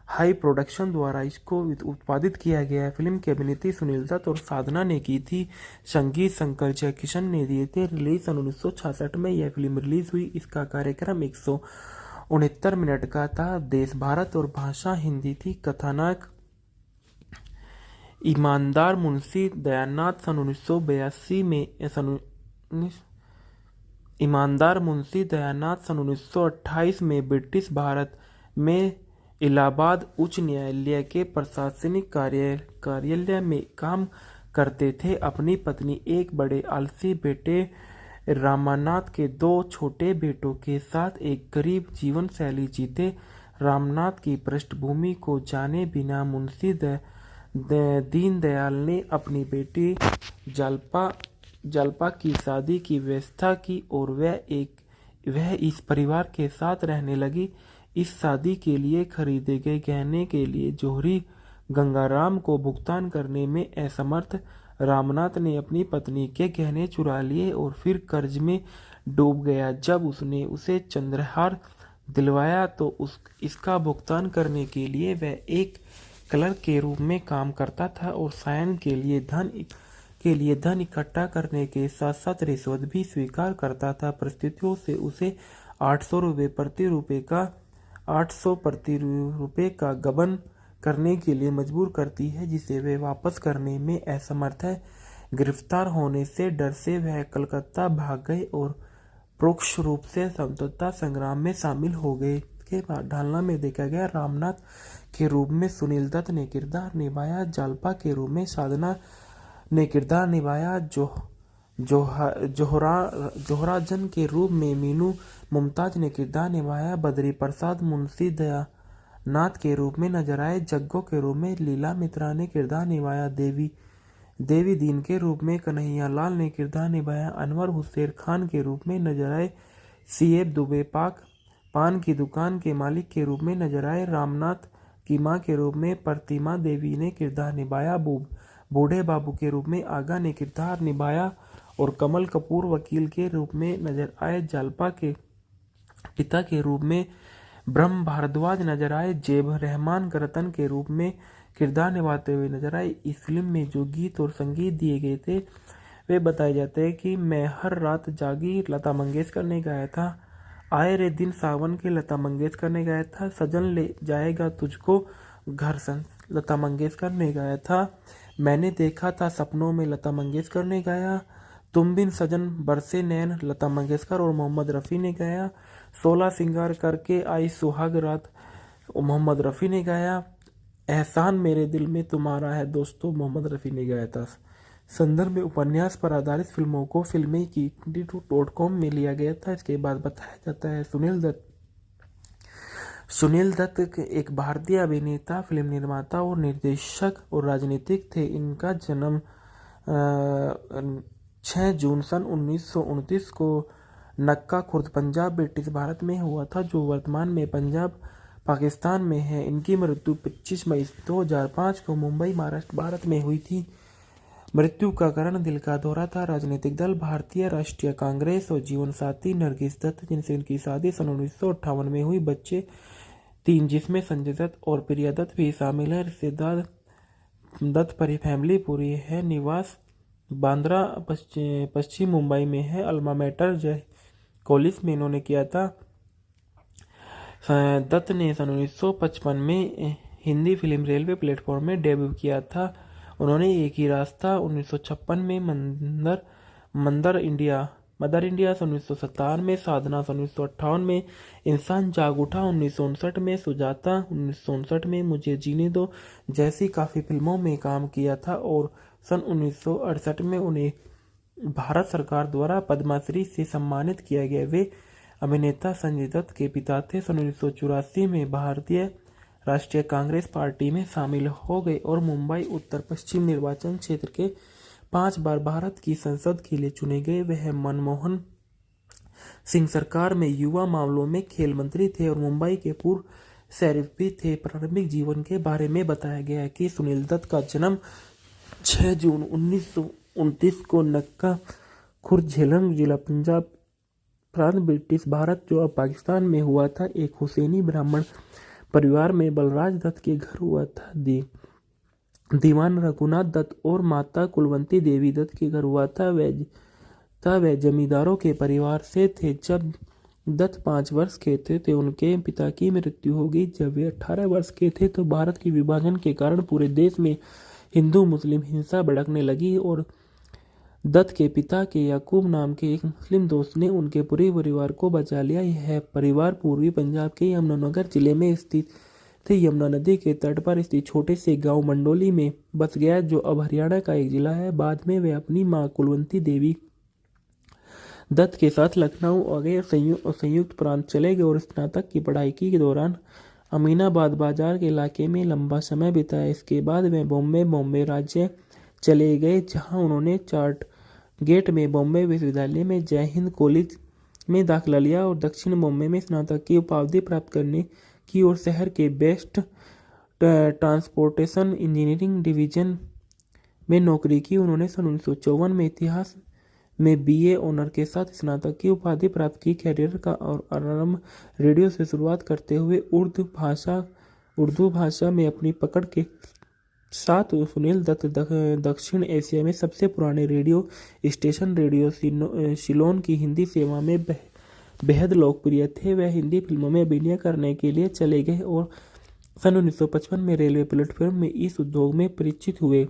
हाई प्रोडक्शन द्वारा इसको उत्पादित किया गया है। फिल्म की अभिनेत्री सुनील दत्त और साधना ने की थी। संगीत शंकर जयकिशन ने दिए थे। रिलीज सन 1966 में यह फिल्म रिलीज हुई। इसका कार्यक्रम 169 मिनट का था। देश भारत और भाषा हिंदी थी। कथानक ईमानदार मुंशी दयानाथ सन 1982 में ईमानदार मुंशी दयानाथ सन 1928 में ब्रिटिश भारत में इलाहाबाद उच्च न्यायालय के प्रशासनिक कार्यालय में काम करते थे। अपनी पत्नी, एक बड़े आलसी बेटे रामनाथ के 2 छोटे बेटों के साथ एक गरीब जीवन शैली जीते। रामनाथ की पृष्ठभूमि को जाने बिना मुंशी दीनदयाल ने अपनी बेटी जल्पा की शादी की व्यवस्था की और वह इस परिवार के साथ रहने लगी। इस शादी के लिए खरीदे गए गहने के लिए जौहरी गंगाराम को भुगतान करने में असमर्थ रामनाथ ने अपनी पत्नी के गहने चुरा लिए और फिर कर्ज में डूब गया। जब उसने उसे चंद्रहार दिलवाया तो इसका भुगतान करने के लिए वह एक क्लर्क के रूप में काम करता था और सायन के लिए धन इकट्ठा करने के साथ साथ रिश्वत भी स्वीकार करता था। परिस्थितियों से उसे 800 प्रति रुपये का गबन करने के लिए मजबूर करती है, जिसे वे वापस करने में असमर्थ है। गिरफ्तार होने से डर से वह कलकत्ता भाग गए और परोक्ष रूप से स्वतंत्रता संग्राम में शामिल हो गए। के बाद ढालना में देखा गया। रामनाथ के रूप में सुनील दत्त ने किरदार निभाया। जालपा के रूप में साधना ने किरदार निभाया। जोहराजन के रूप में मीनू मुमताज ने किरदार निभाया। बद्री प्रसाद मुंशी दयानाथ के रूप में नजर आए। जग्गो के रूप में लीला मित्रा ने किरदार निभाया। देवी दीन के रूप में कन्हैया लाल ने किरदार निभाया। अनवर हुसैन खान के रूप में नजर आए। सीएफ दुबे पान की दुकान के मालिक के रूप में नजर आए। रामनाथ की मां के रूप में प्रतिमा देवी ने किरदार निभाया। बूढ़े बाबू के रूप में आगा ने किरदार निभाया और कमल कपूर वकील के रूप में नजर आए। जालपा के पिता के रूप में ब्रह्म भारद्वाज नजर आए। जेब रहमान रतन के रूप में किरदार निभाते हुए नजर आए। इस फिल्म में जो गीत और संगीत दिए गए थे वे बताए जाते हैं कि मैं हर रात जागी लता मंगेशकर ने गाया था। आए रे दिन सावन के लता मंगेशकर ने गाया था। सजन ले जाएगा तुझको घर लता मंगेशकर ने गाया था। मैंने देखा था सपनों में लता मंगेशकर ने गाया। तुम बिन सजन बरसे नैन लता मंगेशकर और मोहम्मद रफ़ी ने गाया। 16 सिंगार करके आई सुहाग रात मोहम्मद रफ़ी ने गाया। एहसान मेरे दिल में तुम्हारा है दोस्तों मोहम्मद रफ़ी ने गाया था। संदर्भ में उपन्यास पर आधारित फिल्मों को फिल्में की 22.com में लिया गया था। इसके बाद बताया जाता है सुनील दत्त एक भारतीय अभिनेता, फिल्म निर्माता और निर्देशक और राजनीतिक थे। इनका जन्म 6 जून सन 1929 को नक्का खुर्द पंजाब ब्रिटिश भारत में हुआ था, जो वर्तमान में पंजाब पाकिस्तान में है। इनकी मृत्यु 25 मई 2005 को मुंबई महाराष्ट्र भारत में हुई थी। मृत्यु का कारण दिल का दौरा था। राजनीतिक दल भारतीय राष्ट्रीय कांग्रेस और जीवन साथी नरगिस दत्त, जिनसे इनकी शादी सन 1958 में हुई। बच्चे 3 जिसमें संजय दत्त और प्रिया दत्त भी शामिल है। रिश्तेदार दत्त फैमिली पूरी है। निवास बांद्रा पश्चिम मुंबई में है। अल्मा मैटर जय कॉलेज में इन्होंने किया था। दत्त ने सन 1955 में हिंदी फिल्म रेलवे प्लेटफॉर्म में डेब्यू किया था। उन्होंने एक ही रास्ता 1956 में मदर इंडिया सन 1957 में, साधना सन 1958 में, इंसान जाग उठा 1959 में, सुजाता 1959 में, मुझे जीने दो जैसी काफ़ी फिल्मों में काम किया था और सन 1968 में उन्हें भारत सरकार द्वारा पद्मश्री से सम्मानित किया गया। वे अभिनेता संजय दत्त के पिता थे। सन 1984 में भारतीय राष्ट्रीय कांग्रेस पार्टी में शामिल हो गए और मुंबई उत्तर पश्चिम निर्वाचन क्षेत्र के 5 बार भारत की संसद के लिए चुने गए। वह मनमोहन सिंह सरकार में युवा मामलों में खेल मंत्री थे और मुंबई के पूर्व शरीफ भी थे। प्रारंभिक जीवन के बारे में बताया गया है कि सुनील दत्त का जन्म 6 जून 1929 को नक्का खुर्द झेलम जिला पंजाब प्रांत ब्रिटिश भारत जो अब पाकिस्तान में हुआ था। एक हुसैनी ब्राह्मण परिवार में बलराज दत्त के घर हुआ था। दीवान रघुनाथ दत्त और माता कुलवंती देवी दत्त के घर हुआ था। वह जमींदारों के परिवार से थे। जब दत्त 5 वर्ष के थे उनके पिता की मृत्यु हो गई। जब वे 18 वर्ष के थे तो भारत के विभाजन के कारण पूरे देश में हिंदू मुस्लिम हिंसा भड़कने लगी और दत्त के पिता के याकूब नाम के एक मुस्लिम दोस्त ने उनके पूरे परिवार को बचा लिया। यह परिवार पूर्वी पंजाब के यमुनानगर जिले में स्थित थे। यमुना नदी के तट पर स्थित छोटे से गांव मंडोली में बस गया, जो अब हरियाणा का एक जिला है। बाद में वे अपनी मां कुलवंती देवी दत्त के साथ लखनऊ आ गए और संयुक्त प्रांत चले गए और स्नातक की पढ़ाई के दौरान अमीनाबाद बाजार के इलाके में लंबा समय बिताया। इसके बाद वे बॉम्बे राज्य चले गए, जहां उन्होंने चार्ट गेट में बॉम्बे विश्वविद्यालय में जय हिंद कॉलेज में दाखिला लिया और दक्षिण बॉम्बे में स्नातक की उपाधि प्राप्त करने की और शहर के बेस्ट ट्रांसपोर्टेशन इंजीनियरिंग डिवीजन में नौकरी की। उन्होंने सन 1954 में इतिहास में बीए ऑनर के साथ स्नातक की उपाधि प्राप्त की। कैरियर का और आरंभ रेडियो से शुरुआत करते हुए उर्दू भाषा में अपनी पकड़ के साथ सुनील दत्त दक्षिण एशिया में सबसे पुराने रेडियो स्टेशन रेडियो सिलोन की हिंदी सेवा में बेहद लोकप्रिय थे। वह हिंदी फिल्मों में अभिनय करने के लिए चले गए और सन 1955 में रेलवे प्लेटफॉर्म में इस उद्योग में परिचित हुए।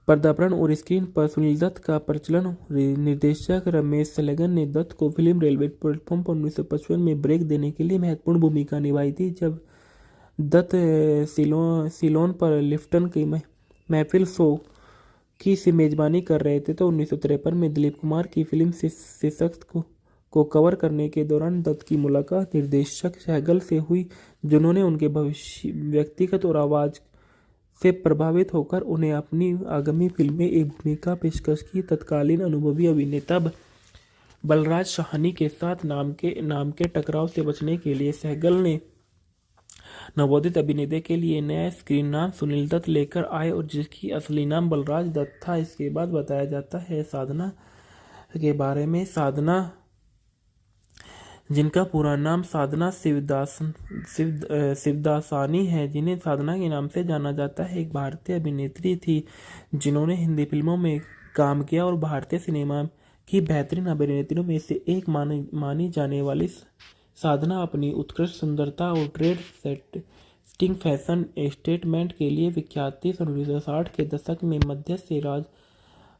पर्दापण और स्क्रीन पर सुनील दत्त का प्रचलन। निर्देशक रमेश सलेगन ने दत्त को फिल्म रेलवे प्लेटफॉर्म पर 1955 में ब्रेक देने के लिए महत्वपूर्ण भूमिका निभाई थी। जब दत्त सिलोन पर लिफ्टन की महफिल शो की मेजबानी कर रहे थे तो 1953 में दिलीप कुमार की फिल्म शीर्षक को कवर करने के दौरान दत्त की मुलाकात निर्देशक सहगल से हुई, जिन्होंने उनके व्यक्तिगत और आवाज से प्रभावित होकर उन्हें अपनी आगामी फिल्म में एक भूमिका पेशकश की। तत्कालीन अनुभवी अभिनेता बलराज साहनी के साथ नाम के टकराव से बचने के लिए सहगल ने नवोदित अभिनेता के लिए नया स्क्रीन नाम सुनील दत्त लेकर आए और जिसकी असली नाम बलराज दत्त था। इसके बाद बताया जाता है साधना के बारे में। साधना, जिनका पूरा नाम साधना शिवदासानी है, जिन्हें साधना के नाम से जाना जाता है, एक भारतीय अभिनेत्री थी जिन्होंने हिंदी फिल्मों में काम किया और भारतीय सिनेमा की बेहतरीन अभिनेत्रियों में से एक मानी जाने वाली साधना अपनी उत्कृष्ट सुंदरता और ट्रेड सेटिंग फैशन स्टेटमेंट के लिए विख्यात थी। 1960 के दशक में मध्य से राज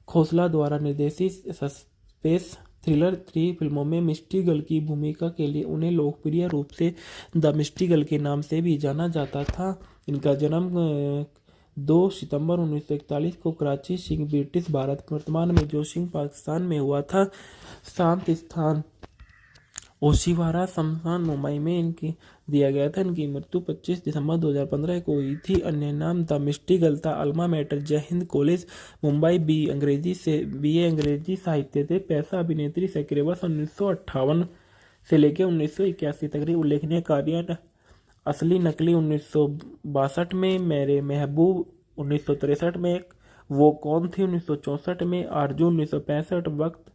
खोसला द्वारा निर्देशित सस्पेंस थ्रिलर 3 फिल्मों में मिस्टी गर्ल की भूमिका के लिए उन्हें लोकप्रिय रूप से द मिस्टी गर्ल के नाम से भी जाना जाता था। इनका जन्म 2 सितंबर 1941 को कराची सिंह ब्रिटिश भारत वर्तमान में जो सिंह पाकिस्तान में हुआ था। शांत स्थान ओशिवारा शमशान मुंबई में इनकी दिया गया था। इनकी मृत्यु 25 दिसंबर 2015 को हुई थी। अन्य नाम द मिस्टी गर्ल था। अल्मा मैटर जय हिंद कॉलेज मुंबई बीए अंग्रेजी साहित्य थे। पैसा अभिनेत्री सक्रिय वर्ष 1958 से लेकर 1981 तक रही। उल्लेखनीय कार्य असली नकली 1962 में, मेरे महबूब 1963 में, वो कौन थी 1964 में, आरजू 1965, वक्त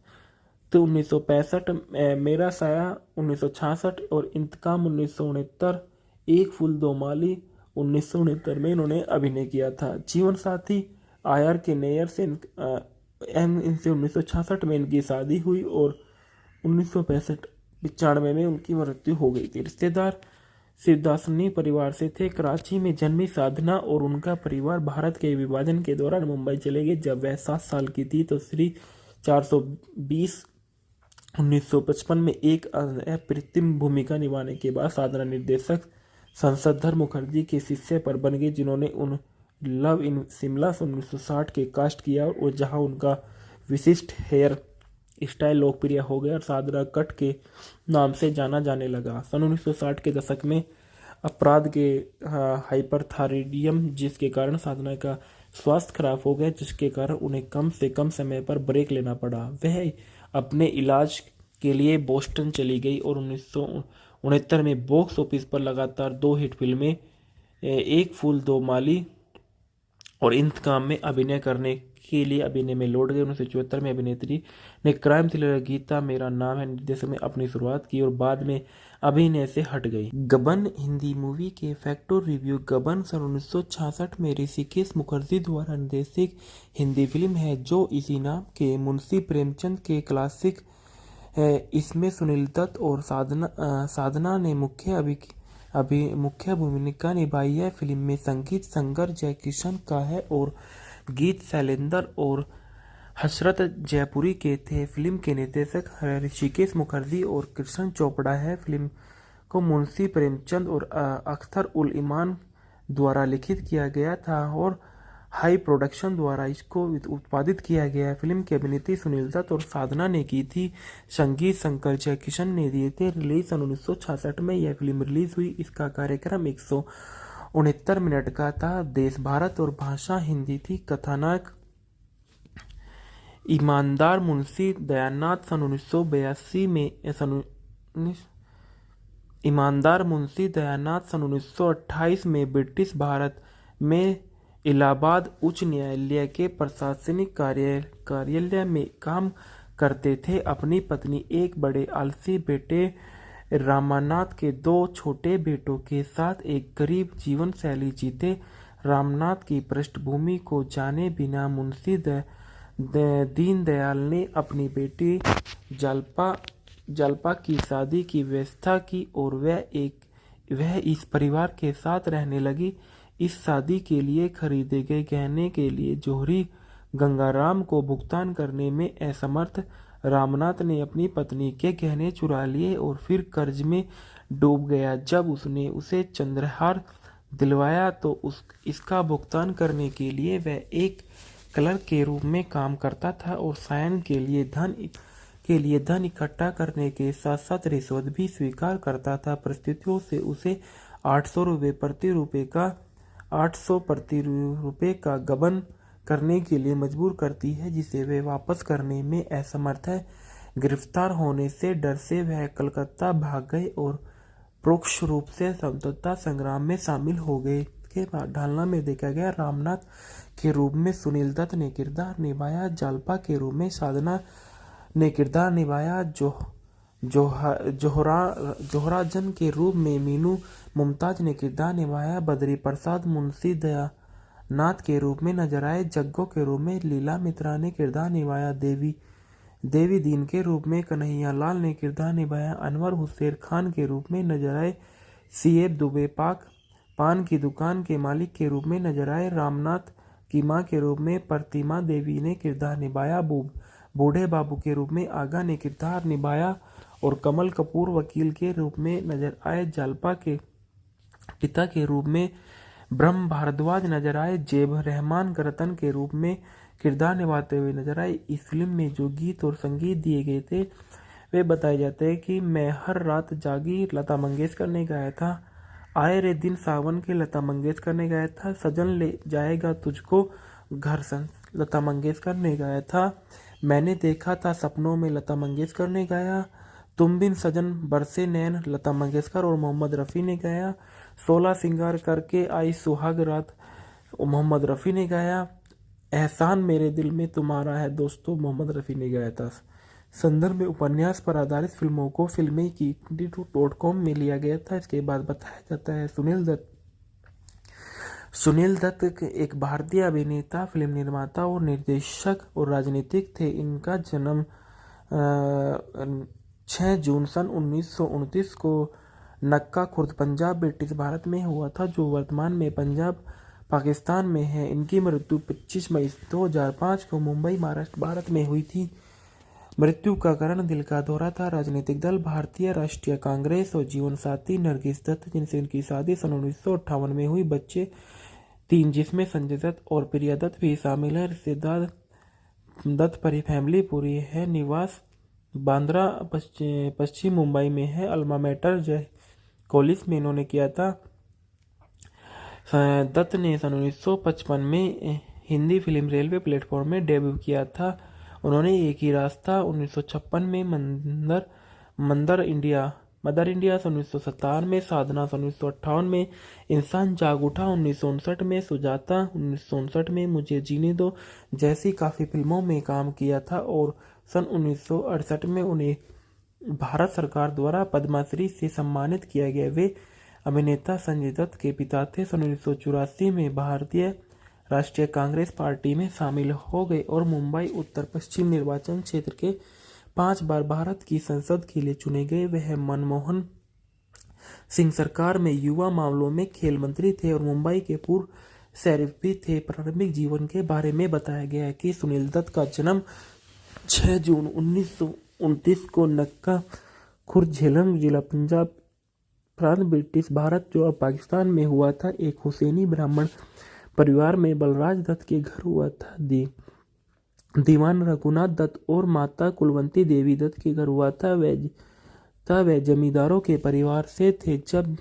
1965, मेरा साया 1966 और इंतकाम 1969, एक फूल दो माली 1969 में इन्होंने अभिनय किया था। जीवन साथी आर के नैयर से इनसे 1966 में इनकी शादी हुई और 1995 में उनकी मृत्यु हो गई थी। रिश्तेदार शिवदासनी परिवार से थे। कराची में जन्मी साधना और उनका परिवार भारत के विभाजन के दौरान मुंबई चले गए। जब वह 7 साल की थी तो श्री 420 1955 में एक अप्रतिम भूमिका निभाने के बाद साधना निर्देशक संसदधर मुखर्जी के शिष्य पर बन गए, जिन्होंने उन लव इन शिमला 1960 के कास्ट किया और जहां उनका विशिष्ट हेयर स्टाइल लोकप्रिय हो गया और साधना कट के नाम से जाना जाने लगा। सन 1960 के दशक में अपराध के हाइपरथायराइडिज्म, जिसके कारण साधना का स्वास्थ्य खराब हो गया, जिसके कारण उन्हें कम से कम समय पर ब्रेक लेना पड़ा। वह अपने इलाज के लिए बोस्टन चली गई और 1969 में बॉक्स ऑफिस पर लगातार 2 हिट फिल्में एक फूल दो माली और इंतकाम में अभिनय करने के लिए अभिनय में लौट गए। 1974 में अभिनेत्री ने क्राइम थ्रिलर गीता मेरा नाम है निर्देशन में अपनी शुरुआत की और बाद में अभिनय से हट गई। गबन हिंदी मूवी के फैक्टर रिव्यू। गबन सन 1966 में ऋषिकेश मुखर्जी द्वारा निर्देशित हिंदी फिल्म है जो इसी नाम के मुंशी प्रेमचंद के क्लासिक है। इसमें सुनील दत्त और साधना ने मुख्य भूमिका निभाई है। फिल्म में संगीत संगर जयकिशन का है और गीत शैलेंद्र और हसरत जयपुरी के थे। फिल्म के निर्देशक ऋषिकेश मुखर्जी और कृष्ण चोपड़ा है। फिल्म को मुंशी प्रेमचंद और अख्तर उल इमान द्वारा लिखित किया गया था और हाई प्रोडक्शन द्वारा इसको उत्पादित किया गया। फिल्म की अभिनेत्री सुनील दत्त और साधना ने की थी। संगीत शंकर जयकिशन ने दिए थे। रिलीज सन 1966 में यह फिल्म रिलीज हुई। इसका कार्यक्रम 169 मिनट का था। देश भारत और भाषा हिंदी थी। कथानक ईमानदार मुंशी दयानाथ सन 1982 में ईमानदार मुंशी दयानाथ सन 1928 में ब्रिटिश भारत में इलाहाबाद उच्च न्यायालय के प्रशासनिक कार्यालय में काम करते थे। अपनी पत्नी एक बड़े आलसी बेटे रामानाथ के 2 छोटे बेटों के साथ एक गरीब जीवन शैली जीते। रामनाथ की पृष्ठभूमि को जाने बिना मुंशी दीनदयाल ने अपनी बेटी जल्पा की शादी की व्यवस्था की और वह इस परिवार के साथ रहने लगी। इस शादी के लिए खरीदे गए गहने के लिए जौहरी गंगाराम को भुगतान करने में असमर्थ रामनाथ ने अपनी पत्नी के गहने चुरा लिए और फिर कर्ज में डूब गया। जब उसने उसे चंद्रहार दिलवाया तो इसका भुगतान करने के लिए वह एक क्लर्क के रूप में काम करता था और सायन के लिए धन इकट्ठा करने के साथ साथ रिश्वत भी स्वीकार करता था। परिस्थितियों से उसे 800 प्रति रुपये का गबन करने के लिए मजबूर करती है जिसे वे वापस करने में असमर्थ है। गिरफ्तार होने से डर से वह कलकत्ता भाग गए और परोक्ष रूप से स्वतंत्रता संग्राम में शामिल हो गए। के बाद ढालना में देखा गया। रामनाथ के रूप में सुनील दत्त ने किरदार निभाया। जालपा के रूप में साधना ने किरदार निभाया। जोहराजन के रूप में मीनू मुमताज ने किरदार निभाया। बद्री प्रसाद मुंशी दयानाथ के रूप में नजर आए। जग्गो के रूप में लीला मित्रा ने किरदार निभाया। देवी दीन के रूप में कन्हैया लाल ने किरदार निभाया। अनवर हुसैन खान के रूप में नजर आए। सीएफ दुबे पान की दुकान के मालिक के रूप में नजर आए। रामनाथ की मां के रूप में प्रतिमा देवी ने किरदार निभाया। बूढ़े बाबू के रूप में आगा ने किरदार निभाया और कमल कपूर वकील के रूप में नजर आए। जालपा के पिता के रूप में ब्रह्म भारद्वाज नजर आए। जेब रहमान रतन के रूप में किरदार निभाते हुए नजर आए। इस फिल्म में जो गीत और संगीत दिए गए थे वे बताए जाते हैं कि मैं हर रात जागी लता मंगेशकर ने गाया था। आए रे दिन सावन के लता मंगेशकर ने गाया था। सजन ले जाएगा तुझको घर लता मंगेशकर ने गाया था। मैंने देखा था सपनों में लता मंगेशकर ने गाया। तुम बिन सजन बरसे नैन लता मंगेशकर और मोहम्मद रफ़ी ने गाया। 16 सिंगार करके आई सुहाग रात मोहम्मद रफ़ी ने गाया। एहसान मेरे दिल में तुम्हारा है दोस्तों मोहम्मद रफ़ी ने गाया था। संदर्भ में उपन्यास पर आधारित फिल्मों को फिल्में की .com में लिया गया था। इसके बाद बताया जाता है सुनील दत्त एक भारतीय अभिनेता, फिल्म निर्माता और निर्देशक और राजनीतिक थे। इनका जन्म 6 जून सन 1929 को नक्का खुर्द पंजाब ब्रिटिश भारत में हुआ था जो वर्तमान में पंजाब पाकिस्तान में है। इनकी मृत्यु 25 मई 2005 को मुंबई महाराष्ट्र भारत में हुई थी। मृत्यु का कारण दिल का दौरा था। राजनीतिक दल भारतीय राष्ट्रीय कांग्रेस और जीवन साथी नरगिस दत्त जिनसे उनकी शादी सन 1958 में हुई। बच्चे 3 जिसमें संजय दत्त और प्रिया दत्त भी शामिल है। रिश्तेदार दत्त फैमिली पूरी है। निवास बांद्रा पश्चिम मुंबई में है। अल्मा मैटर जय कॉलेज में इन्होंने किया था। दत्त ने सन 1955 में हिंदी फिल्म रेलवे प्लेटफॉर्म में डेब्यू किया था। उन्होंने एक ही रास्ता 1956 में मंदर इंडिया मदर इंडिया 1957 में, साधना 1958 में, इंसान जाग उठा 1959 में, सुजाता 1959 में, मुझे जीने दो जैसी काफ़ी फिल्मों में काम किया था और सन 1968 में उन्हें भारत सरकार द्वारा पद्मश्री से सम्मानित किया गया। वे अभिनेता संजय दत्त के पिता थे। सन 1984 में भारतीय राष्ट्रीय कांग्रेस पार्टी में शामिल हो गए और मुंबई उत्तर पश्चिम निर्वाचन क्षेत्र के 5 बार भारत की संसद के लिए चुने गए। वह मनमोहन सिंह सरकार में युवा मामलों में खेल मंत्री थे और मुंबई के पूर्व शरीफ भी थे। प्रारंभिक जीवन के बारे में बताया गया है कि सुनील दत्त का जन्म 6 जून 1929 को नक्का खुर्द, झेलम जिला, पंजाब प्रांत, ब्रिटिश भारत जो अब पाकिस्तान में हुआ था। एक हुसैनी ब्राह्मण परिवार में बलराज दत्त के घर हुआ था। दीवान रघुनाथ दत्त और माता कुलवंती देवी दत्त के घर हुआ था। वह जमींदारों के परिवार से थे। जब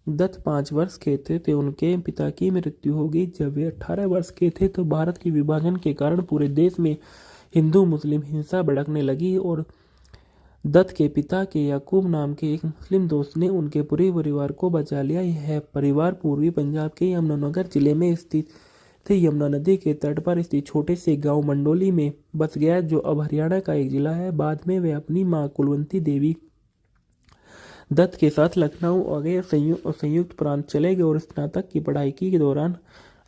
दत्त 5 वर्ष के थे उनके पिता की मृत्यु हो गई। जब वे 18 वर्ष के थे तो भारत के विभाजन के कारण पूरे देश में हिंदू मुस्लिम हिंसा भड़कने लगी और दत्त के पिता के याकूब नाम के एक मुस्लिम दोस्त ने उनके पूरे परिवार को बचा लिया। यह परिवार पूर्वी पंजाब के यमुनानगर जिले में स्थित थे। यमुना नदी के तट पर स्थित छोटे से गांव मंडोली में बस गया जो अब हरियाणा का एक जिला है। बाद में वे अपनी मां कुलवंती देवी दत्त के साथ लखनऊ आ गए और संयुक्त प्रांत चले गए और स्नातक की पढ़ाई के दौरान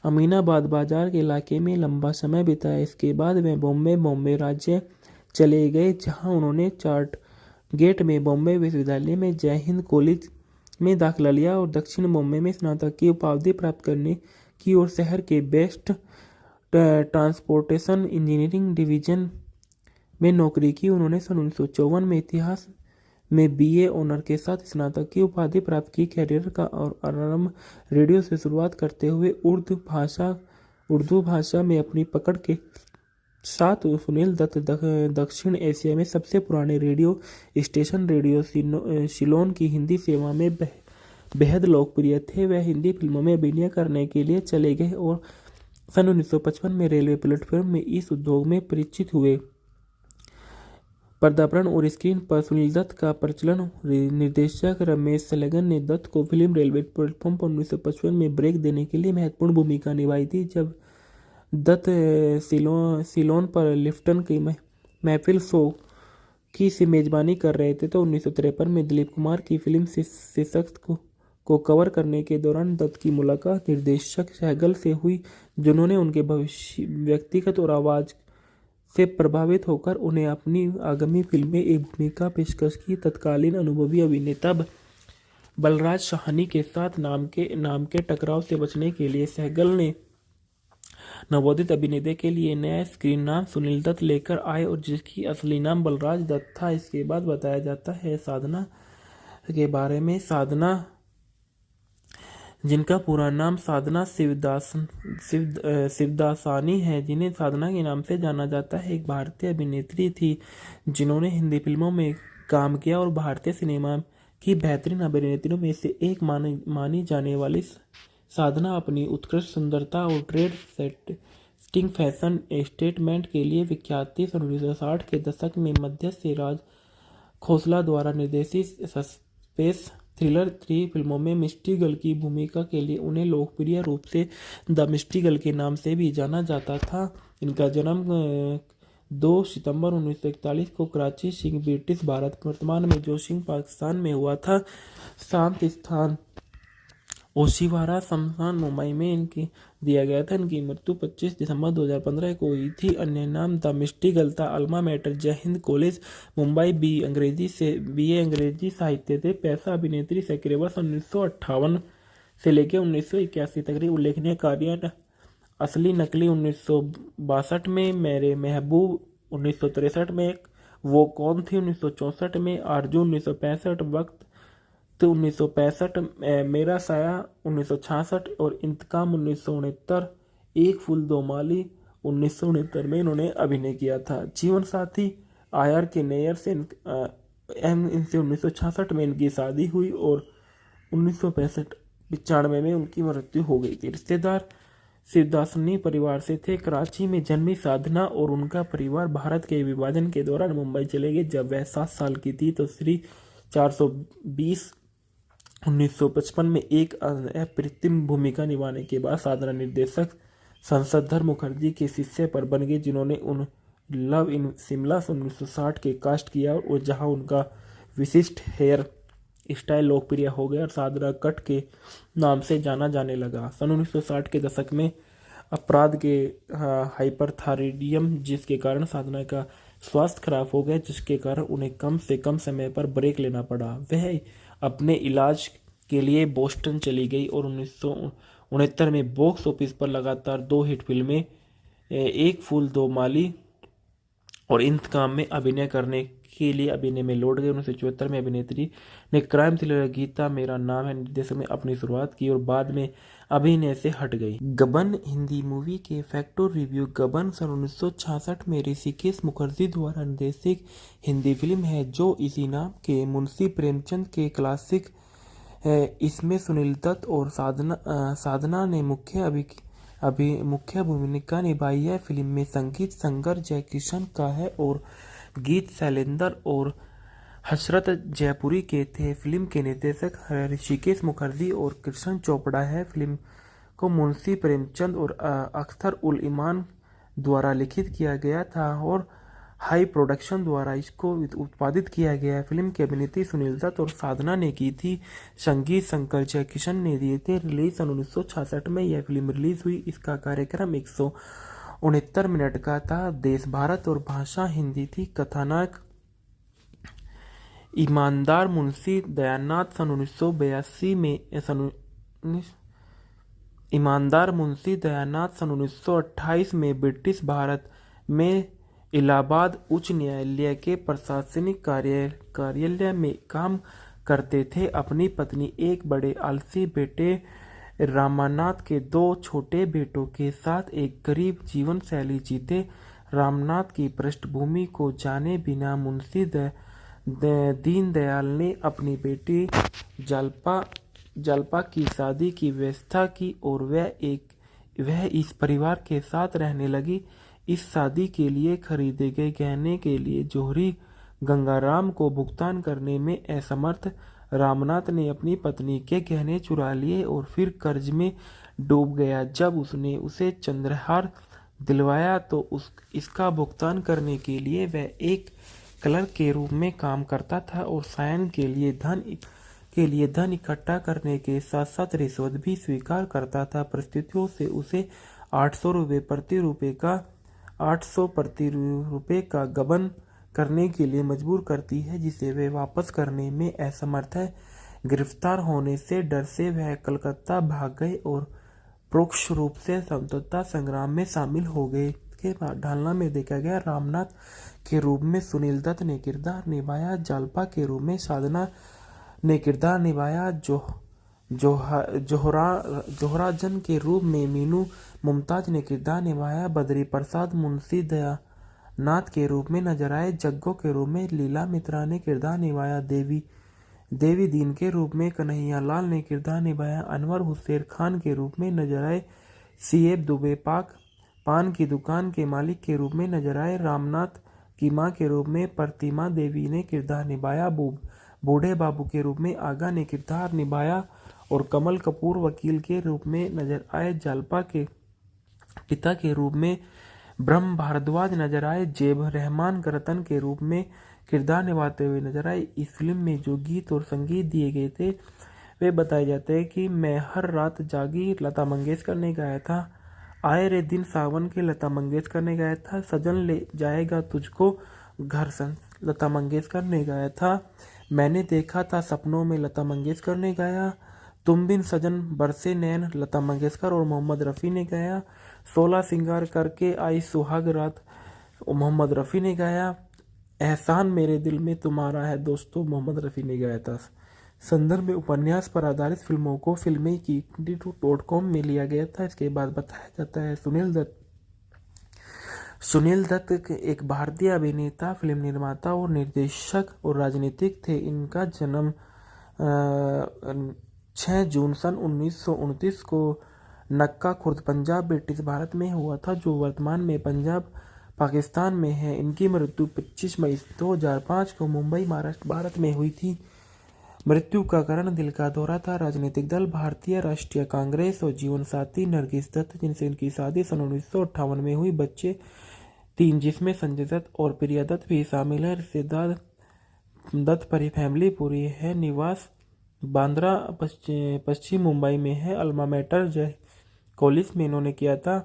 अमीनाबाद बाजार के इलाके में लंबा समय बिताया। इसके बाद वे बॉम्बे राज्य चले गए जहां उन्होंने चार्ट गेट में बॉम्बे विश्वविद्यालय में जय हिंद कॉलेज में दाखिला लिया और दक्षिण बॉम्बे में स्नातक की उपाधि प्राप्त करने की और शहर के बेस्ट ट्रांसपोर्टेशन इंजीनियरिंग डिवीजन में नौकरी की। उन्होंने सन 1954 में इतिहास में बीए ऑनर के साथ स्नातक की उपाधि प्राप्त की। कैरियर का और आरंभ रेडियो से शुरुआत करते हुए उर्दू भाषा में अपनी पकड़ के साथ सुनील दत्त दक्षिण एशिया में सबसे पुराने रेडियो स्टेशन रेडियो सिलोन की हिंदी सेवा में बेहद लोकप्रिय थे। वह हिंदी फिल्मों में अभिनय करने के लिए चले गए और सन 1955 में रेलवे प्लेटफॉर्म में इस उद्योग में परिचित हुए। पर्दापण और स्क्रीन पर सुनील दत्त का प्रचलन। निर्देशक रमेश सलेगन ने दत्त को फिल्म रेलवे प्लेटफॉर्म पर 1955 में ब्रेक देने के लिए महत्वपूर्ण भूमिका निभाई थी। जब दत्त सिलोन पर लिफ्टन की महफिल शो की से मेजबानी कर रहे थे तो 1953 में दिलीप कुमार की फिल्म सशक्त को कवर करने के दौरान दत्त की मुलाकात निर्देशक सहगल से हुई, जिन्होंने उनके व्यक्तिगत और आवाज़ से प्रभावित होकर उन्हें अपनी आगामी फिल्म में एक भूमिका पेशकश की। तत्कालीन अनुभवी अभिनेता बलराज साहनी के साथ नाम के टकराव से बचने के लिए सहगल ने नवोदित अभिनेता के लिए नया स्क्रीन नाम सुनील दत्त लेकर आए और जिसकी असली नाम बलराज दत्त था। इसके बाद बताया जाता है साधना के बारे में। साधना, जिनका पूरा नाम साधना शिवदासानी है, जिन्हें साधना के नाम से जाना जाता है, एक भारतीय अभिनेत्री थी जिन्होंने हिंदी फिल्मों में काम किया और भारतीय सिनेमा की बेहतरीन अभिनेत्रियों में से एक मानी जाने वाली साधना अपनी उत्कृष्ट सुंदरता और ट्रेड सेटिंग फैशन स्टेटमेंट के लिए विख्यात थी। 1960 के दशक में मध्य से राज खोसला द्वारा निर्देशित सस्पेंस थ्रिलर 3 फिल्मों में मिस्टी गर्ल की भूमिका के लिए उन्हें लोकप्रिय रूप से द मिस्टी गर्ल के नाम से भी जाना जाता था। इनका जन्म 2 सितंबर 1941 को कराची, सिंह, ब्रिटिश भारत, वर्तमान में जोशीमठ, पाकिस्तान में हुआ था। शांत स्थान ओशिवारा शमशान मुंबई में इनकी दिया गया था। इनकी मृत्यु 25 दिसंबर 2015 को हुई थी। अन्य नाम द मिस्टी गर्ल था। अल्मा मैटर, जय हिंद कॉलेज, मुंबई, बीए अंग्रेजी साहित्य थे। पैसा अभिनेत्री सक्रिय वर्ष 1958 से लेकर 1981 तक रही। उल्लेखनीय कार्य असली नकली 1962 में, मेरे महबूब 1963 में, वो कौन थी 1964 में, आरजू 1965, वक्त 1965, मेरा साया 1966 और इंतकाम 1969, एक फूल दो माली 1969 में इन्होंने अभिनय किया था। जीवन साथी आर के नैयर से इनसे 1966 में इनकी शादी हुई और 1995 में उनकी मृत्यु हो गई थी। रिश्तेदार शिवदासनी परिवार से थे। कराची में जन्मी साधना और उनका परिवार भारत के विभाजन के दौरान मुंबई चले गए। जब वह 7 साल की थी तो श्री 420 1955 में एक अप्रतिम भूमिका निभाने के बाद साधना निर्देशक शंतधर मुखर्जी के शिष्य पर बन गई, जिन्होंने उन लव इन शिमला 1960 के कास्ट किया और जहां उनका विशिष्ट हेयर स्टाइल लोकप्रिय हो गया और साधना कट के नाम से जाना जाने लगा। सन 1960 के दशक में अपराध के हाइपरथायराइडिज्म, जिसके कारण साधना का स्वास्थ्य खराब हो गया, जिसके कारण उन्हें कम से कम समय पर ब्रेक लेना पड़ा। वह अपने इलाज के लिए बोस्टन चली गई और 1969 में बॉक्स ऑफिस पर लगातार 2 हिट फिल्में एक फूल दो माली और इंतकाम में अभिनय करने के लिए अभिनय में लौट गए। 1974 में अभिनेत्री ने क्राइम थ्रिलर गीता मेरा नाम है निर्देशन में अपनी शुरुआत की और बाद में अभिनय से हट गई। गबन हिंदी मूवी के फैक्टर रिव्यू। गबन सन 1966 में ऋषिकेश मुखर्जी द्वारा निर्देशित हिंदी फिल्म है जो इसी नाम के मुंशी प्रेमचंद के क्लासिक है। इसमें सुनील दत्त और साधना ने मुख्य भूमिका निभाई है। फिल्म में संगीत संगर जयकिशन का है और गीत शैलेंद्र और हसरत जयपुरी के थे। फिल्म के निर्देशक ऋषिकेश मुखर्जी और कृष्ण चोपड़ा है। फिल्म को मुंशी प्रेमचंद और अख्तर उल इमान द्वारा लिखित किया गया था और हाई प्रोडक्शन द्वारा इसको उत्पादित किया गया। फिल्म की अभिनेत्री सुनील दत्त और साधना ने की थी। संगीत शंकर जयकिशन ने दिए थे। रिलीज सन 1966 में यह फिल्म रिलीज हुई। इसका कार्यक्रम 169 मिनट का था। देश भारत और भाषा हिंदी थी। कथानक ईमानदार मुंशी दयानाथ सन 1982 में ईमानदार मुंशी दयानाथ सन 1928 में ब्रिटिश भारत में इलाहाबाद उच्च न्यायालय के प्रशासनिक कार्यालय में काम करते थे। अपनी पत्नी, एक बड़े आलसी बेटे रामनाथ के 2 छोटे बेटों के साथ एक गरीब जीवन शैली जीते। रामनाथ की पृष्ठभूमि को जाने बिना मुंशी दीनदयाल ने अपनी बेटी जल्पा की शादी की व्यवस्था की और वह इस परिवार के साथ रहने लगी। इस शादी के लिए खरीदे गए गहने के लिए जौहरी गंगाराम को भुगतान करने में असमर्थ रामनाथ ने अपनी पत्नी के गहने चुरा लिए और फिर कर्ज में डूब गया। जब उसने उसे चंद्रहार दिलवाया तो इसका भुगतान करने के लिए वह एक क्लर्क के रूप में काम करता था और सायन के लिए धन इकट्ठा करने के साथ साथ रिश्वत भी स्वीकार करता था। परिस्थितियों से उसे 800 प्रति रुपये का गबन करने के लिए मजबूर करती है, जिसे वे वापस करने में असमर्थ है। गिरफ्तार होने से डर से वह कलकत्ता भाग गए और परोक्ष रूप से स्वतंत्रता संग्राम में शामिल हो गए। के बाद ढालना में देखा गया। रामनाथ के रूप में सुनील दत्त ने किरदार निभाया। जालपा के रूप में साधना ने किरदार निभाया। जोहराजन के रूप में मीनू मुमताज ने किरदार निभाया। बद्री प्रसाद मुंशी दयानाथ के रूप में नजर आए। जग्गो के रूप में लीला मित्रा ने किरदार निभाया। देवी दीन के रूप में कन्हैया लाल ने किरदार निभाया। अनवर हुसैन खान के रूप में नजर आए। सीएब दुबे पान की दुकान के मालिक के रूप में नजर आए। रामनाथ की मां के रूप में प्रतिमा देवी ने किरदार निभाया। बूढ़े बाबू के रूप में आगा ने किरदार निभाया और कमल कपूर वकील के रूप में नजर आए। जालपा के पिता के रूप में ब्रह्म भारद्वाज नजर आए। जेब रहमान रतन के रूप में किरदार निभाते हुए नजर आए। इस फिल्म में जो गीत और संगीत दिए गए थे वे बताए जाते हैं कि मैं हर रात जागी लता मंगेशकर ने गाया था। आए रे दिन सावन के लता मंगेशकर ने गाया था। सजन ले जाएगा तुझको घर लता मंगेशकर ने गाया था। मैंने देखा था सपनों में लता मंगेशकर ने गाया। तुम बिन सजन बरसे नैन लता मंगेशकर और मोहम्मद रफ़ी ने गाया। 16 सिंगार करके आई सुहाग रात मोहम्मद रफ़ी ने गाया। एहसान मेरे दिल में तुम्हारा है दोस्तों मोहम्मद रफ़ी ने गाया था। संदर्भ में उपन्यास पर आधारित फिल्मों को फिल्में की 22.com में लिया गया था। इसके बाद बताया जाता है सुनील दत्त एक भारतीय अभिनेता, फिल्म निर्माता और निर्देशक और राजनीतिक थे। इनका जन्म 6 जून सन 1929 को नक्का खुर्द पंजाब ब्रिटिश भारत में हुआ था, जो वर्तमान में पंजाब पाकिस्तान में है। इनकी मृत्यु 25 मई 2005 को मुंबई महाराष्ट्र भारत में हुई थी। मृत्यु का कारण दिल का दौरा था। राजनीतिक दल भारतीय राष्ट्रीय कांग्रेस और जीवन साथी नरगिस दत्त, जिनसे उनकी शादी सन 1958 में हुई। बच्चे 3, जिसमें संजय दत्त और प्रिया दत्त भी शामिल है। रिश्तेदार दत्त फैमिली पूरी है। निवास बांद्रा पश्चिम मुंबई में है। अल्मा मैटर जय कॉलेज में इन्होंने किया था।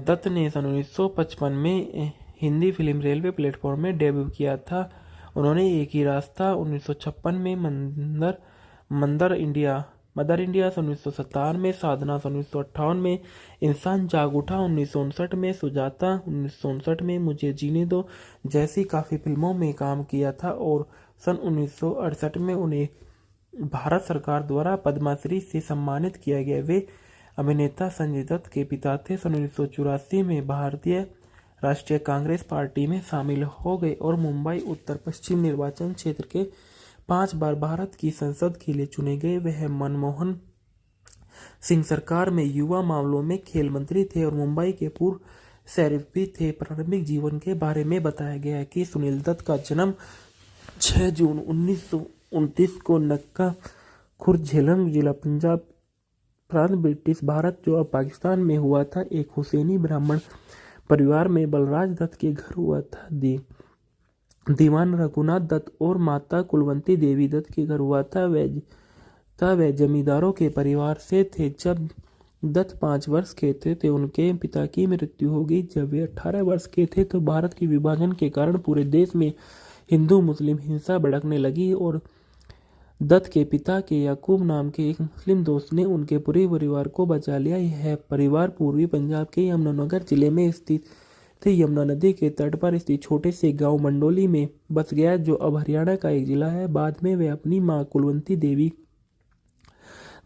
दत्त ने सन 1955 में हिंदी फिल्म रेलवे प्लेटफॉर्म में डेब्यू किया था। उन्होंने एक ही रास्ता 1956 में मदर इंडिया सन 1957 में, साधना सन 1958 में, इंसान जाग उठा 1959 में, सुजाता 1959 में, मुझे जीने दो जैसी काफ़ी फिल्मों में काम किया था और सन 1968 में उन्हें भारत सरकार द्वारा पद्मश्री से सम्मानित किया गया। वे अभिनेता संजय दत्त के पिता थे। सन 1984 में भारतीय राष्ट्रीय कांग्रेस पार्टी में शामिल हो गए और मुंबई उत्तर पश्चिम निर्वाचन क्षेत्र के 5 बार भारत की संसद के लिए चुने गए। वह मनमोहन सिंह सरकार में युवा मामलों में खेल मंत्री थे और मुंबई के पूर्व शरीफ भी थे। प्रारंभिक जीवन के बारे में बताया गया है कि सुनील दत्त का जन्म 6 जून 1929 को नक्का खुर्द, झेलम जिला, पंजाब प्रांत, ब्रिटिश भारत जो अब पाकिस्तान में हुआ था। एक हुसैनी ब्राह्मण परिवार में बलराज दत्त के घर हुआ था। दीवान रघुनाथ दत्त और माता कुलवंती देवी दत्त के घर हुआ था। वह जमींदारों के परिवार से थे। जब दत्त 5 वर्ष के थे उनके पिता की मृत्यु हो गई। जब वे 18 वर्ष के थे तो भारत के विभाजन के कारण पूरे देश में हिंदू मुस्लिम हिंसा भड़कने लगी और दत्त के पिता के याकूब नाम के एक मुस्लिम दोस्त ने उनके पूरे परिवार को बचा लिया। यह परिवार पूर्वी पंजाब के यमुनानगर जिले में स्थित थे। यमुना नदी के तट पर स्थित छोटे से गांव मंडोली में बस गया, जो अब हरियाणा का एक जिला है। बाद में वे अपनी मां कुलवंती देवी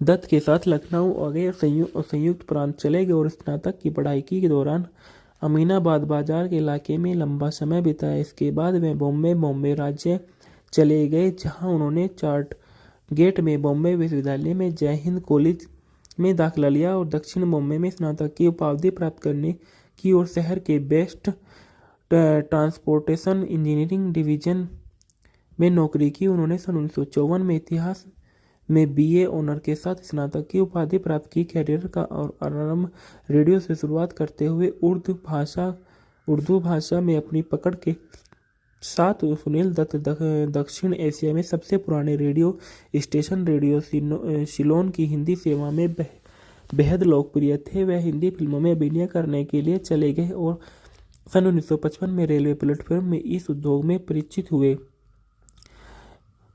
दत्त के साथ लखनऊ आ गए और संयुक्त प्रांत चले गए और स्नातक की पढ़ाई के दौरान अमीनाबाद बाजार के इलाके में लंबा समय बिताया। इसके बाद वे बॉम्बे राज्य चले गए, जहां उन्होंने चार्ट गेट में बॉम्बे विश्वविद्यालय में जय हिंद कॉलेज में दाखिला लिया और दक्षिण बॉम्बे में स्नातक की उपाधि प्राप्त करने की और शहर के बेस्ट ट्रांसपोर्टेशन इंजीनियरिंग डिवीजन में नौकरी की। उन्होंने सन 1954 में इतिहास में बीए ऑनर के साथ स्नातक की उपाधि प्राप्त की। कैरियर का और आरंभ रेडियो से शुरुआत करते हुए उर्दू भाषा में अपनी पकड़ के साथ सुनील दत्त दक्षिण एशिया में सबसे पुराने रेडियो स्टेशन रेडियो सिलोन की हिंदी सेवा में बेहद लोकप्रिय थे। वह हिंदी फिल्मों में अभिनय करने के लिए चले गए और सन 1955 में रेलवे प्लेटफॉर्म में इस उद्योग में परिचित हुए।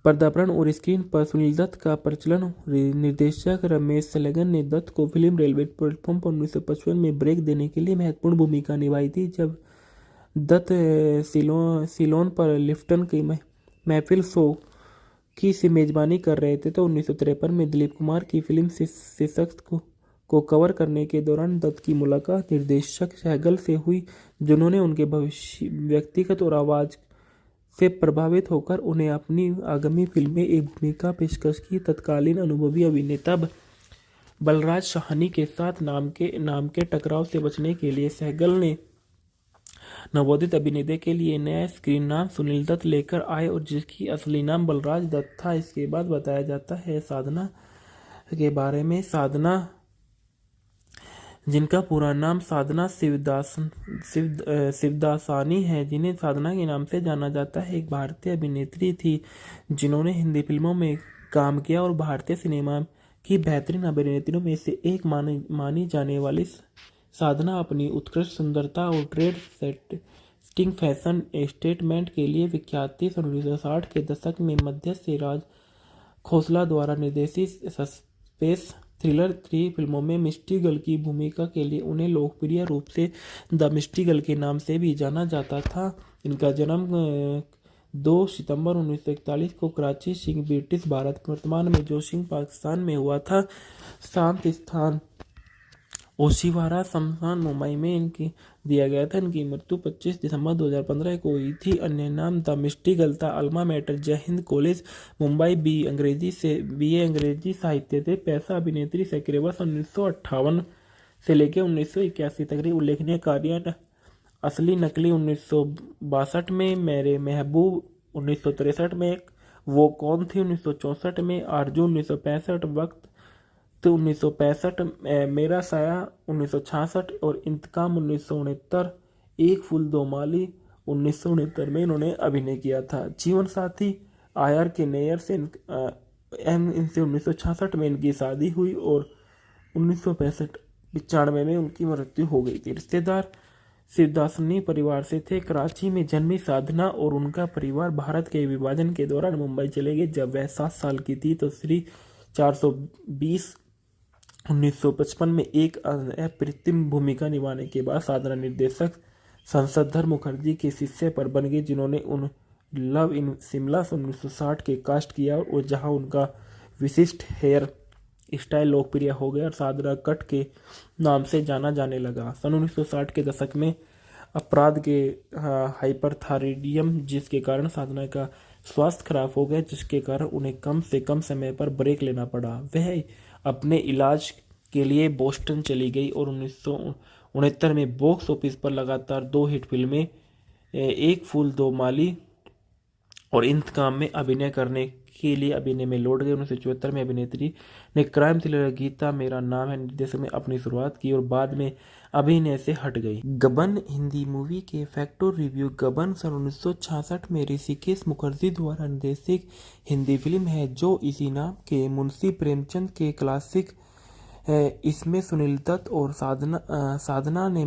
पर्दापण और स्क्रीन पर सुनील दत्त का प्रचलन। निर्देशक रमेश सलेगन ने दत्त को फिल्म रेलवे प्लेटफॉर्म पर 1955 में ब्रेक देने के लिए महत्वपूर्ण भूमिका निभाई थी। जब दत्त सिलोन पर लिफ्टन की महफिल शो की से मेजबानी कर रहे थे तो 1953 में दिलीप कुमार की फिल्म शीर्षक को कवर करने के दौरान दत्त की मुलाकात निर्देशक सहगल से हुई, जिन्होंने उनके व्यक्तिगत और आवाज़ से प्रभावित होकर उन्हें अपनी आगामी फिल्म में एक भूमिका पेशकश की। तत्कालीन अनुभवी अभिनेता बलराज साहनी के साथ नाम के टकराव से बचने के लिए सहगल ने नवोदित अभिनेता के लिए नया स्क्रीन नाम सुनील दत्त लेकर आए और जिसकी असली नाम बलराज दत्त था। इसके बाद बताया जाता है साधना के बारे में। साधना, जिनका पूरा नाम साधना शिवदासानी है, जिन्हें साधना के नाम से जाना जाता है, एक भारतीय अभिनेत्री थी जिन्होंने हिंदी फिल्मों में काम किया और भारतीय सिनेमा की बेहतरीन अभिनेत्रियों में से एक मानी जाने वाली साधना अपनी उत्कृष्ट सुंदरता और ट्रेड सेटिंग फैशन स्टेटमेंट के लिए विख्यात थी। 1960 के दशक में मध्य से राज खोसला द्वारा निर्देशित सस्पेंस थ्रिलर 3 फिल्मों में मिस्टी गर्ल की भूमिका के लिए उन्हें लोकप्रिय रूप से द मिस्टी गर्ल के नाम से भी जाना जाता था। इनका जन्म 2 सितंबर 1941 को कराची सिंह, ब्रिटिश भारत, वर्तमान में जो सिंह पाकिस्तान में हुआ था। शांत स्थान ओशिवारा शमशान मुंबई में इनकी दिया गया था। इनकी मृत्यु 25 दिसंबर 2015 को हुई थी। अन्य नाम द मिस्टी गर्ल था। अल्मा मैटर जय हिंद कॉलेज मुंबई, बीए अंग्रेजी साहित्य थे। पैसा अभिनेत्री से करीब 1958 से लेकर 1981 तक उल्लेखनीय कार्य। असली नकली 1962 में, मेरे महबूब 1963 में, वो कौन थी 1964 में, आरजू 1965, वक्त तो 1965, मेरा साया 1966 और इंतकाम 1969, एक फूल दो माली 1969 में इन्होंने अभिनय किया था। जीवन साथी आर के नैयर से इनसे 1966 में इनकी शादी हुई और 1965-95 में उनकी मृत्यु हो गई थी। रिश्तेदार शिवदासनी परिवार से थे। कराची में जन्मी साधना और उनका परिवार भारत के विभाजन के दौरान मुंबई चले गए। जब वह 7 साल की थी तो श्री 420 1955 में एक अप्रतिम भूमिका निभाने के बाद साधना निर्देशक संसदधर मुखर्जी के शिष्य पर बन गई, जिन्होंने उन लव इन शिमला 1960 के कास्ट किया और जहां उनका विशिष्ट हेयर स्टाइल लोकप्रिय हो गया और साधना कट के नाम से जाना जाने लगा। सन 1960 के दशक में अपराध के हाइपरथायराइडिज्म, जिसके कारण साधना का स्वास्थ्य खराब हो गया, जिसके कारण उन्हें कम से कम समय पर ब्रेक लेना पड़ा। वह अपने इलाज के लिए बोस्टन चली गई और 1969 में बॉक्स ऑफिस पर लगातार 2 हिट फिल्में एक फूल दो माली और इंतकाम में अभिनय करने के लिए अभिनय में लौट गए। 1974 में अभिनेत्री ने क्राइम थ्रिलर गीता मेरा नाम है निर्देशक में अपनी शुरुआत की और बाद में अभिनय से हट गई। गबन हिंदी मूवी के फैक्टर रिव्यू। गबन सन 1966 में ऋषिकेश मुखर्जी द्वारा निर्देशित हिंदी फिल्म है जो इसी नाम के मुंशी प्रेमचंद के क्लासिक है। इसमें सुनील दत्त और साधना ने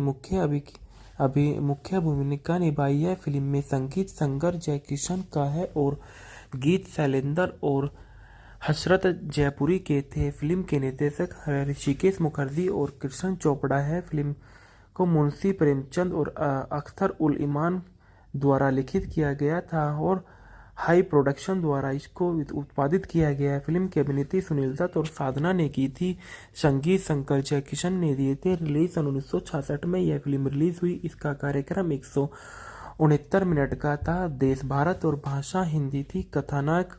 मुख्य भूमिका निभाई है। फिल्म में संगीत संगर जयकिशन का है और गीत शैलेंद्र और हसरत जयपुरी के थे। फिल्म के निर्देशक ऋषिकेश मुखर्जी और कृष्ण चोपड़ा है। फिल्म को मुंशी प्रेमचंद और अख्तर उल इमान द्वारा लिखित किया गया था और हाई प्रोडक्शन द्वारा इसको उत्पादित किया गया है। फिल्म की अभिनेत्री सुनील दत्त और साधना ने की थी। संगीत शंकर जयकिशन ने दिए थे। रिलीज सन 1966 में यह फिल्म रिलीज हुई। इसका कार्यक्रम 169 मिनट का था। देश भारत और भाषा हिंदी थी। कथानक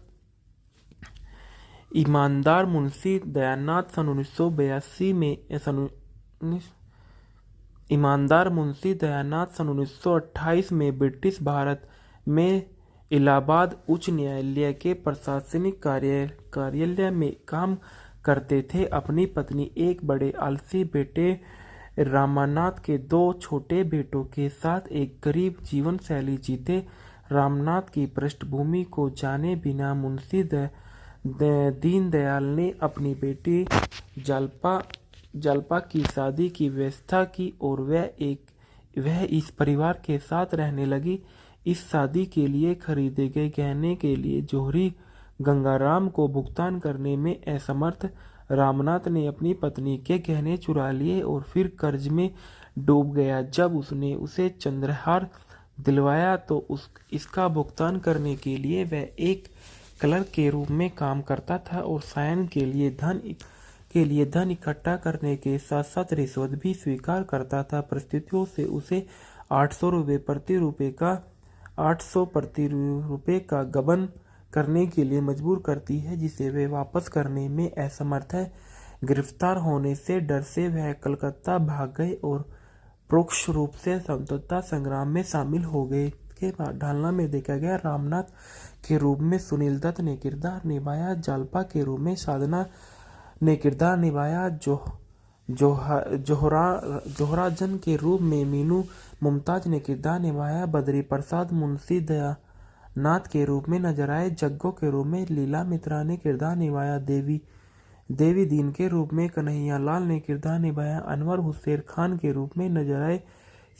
ईमानदार मुंशी दयानाथ सन 1982 में ईमानदार मुंशी दयानाथ सन 1928 में ब्रिटिश भारत में इलाहाबाद उच्च न्यायालय के प्रशासनिक कार्यालय में काम करते थे। अपनी पत्नी, एक बड़े आलसी बेटे रामनाथ के 2 छोटे बेटों के साथ एक गरीब जीवन शैली जीते। रामनाथ की पृष्ठभूमि को जाने बिना मुंशी दीनदयाल ने अपनी बेटी जल्पा की शादी की व्यवस्था की और वह इस परिवार के साथ रहने लगी। इस शादी के लिए खरीदे गए गहने के लिए जौहरी गंगाराम को भुगतान करने में असमर्थ रामनाथ ने अपनी पत्नी के गहने चुरा लिए और फिर कर्ज में डूब गया। जब उसने उसे चंद्रहार दिलवाया तो इसका भुगतान करने के लिए वह एक क्लर्क के रूप में काम करता था और सायन के लिए धन इकट्ठा करने के साथ साथ रिश्वत भी स्वीकार करता था। परिस्थितियों से उसे 800 प्रति रुपये का गबन करने के लिए मजबूर करती है, जिसे वे वापस करने में असमर्थ है। गिरफ्तार होने से डर से वह कलकत्ता भाग गए और परोक्ष रूप से स्वतंत्रता संग्राम में शामिल हो गए। के बाद ढालना में देखा गया। रामनाथ के रूप में सुनील दत्त ने किरदार निभाया। जालपा के रूप में साधना ने किरदार निभाया। जोहराजन के रूप में मीनू मुमताज ने किरदार निभाया। बद्री प्रसाद मुंशी दयानाथ के रूप में नजर आए। जग्गो के रूप में लीला मित्रा ने किरदार निभाया। देवी दीन के रूप में कन्हैया लाल ने किरदार निभाया। अनवर हुसैन खान के रूप में नजर आए।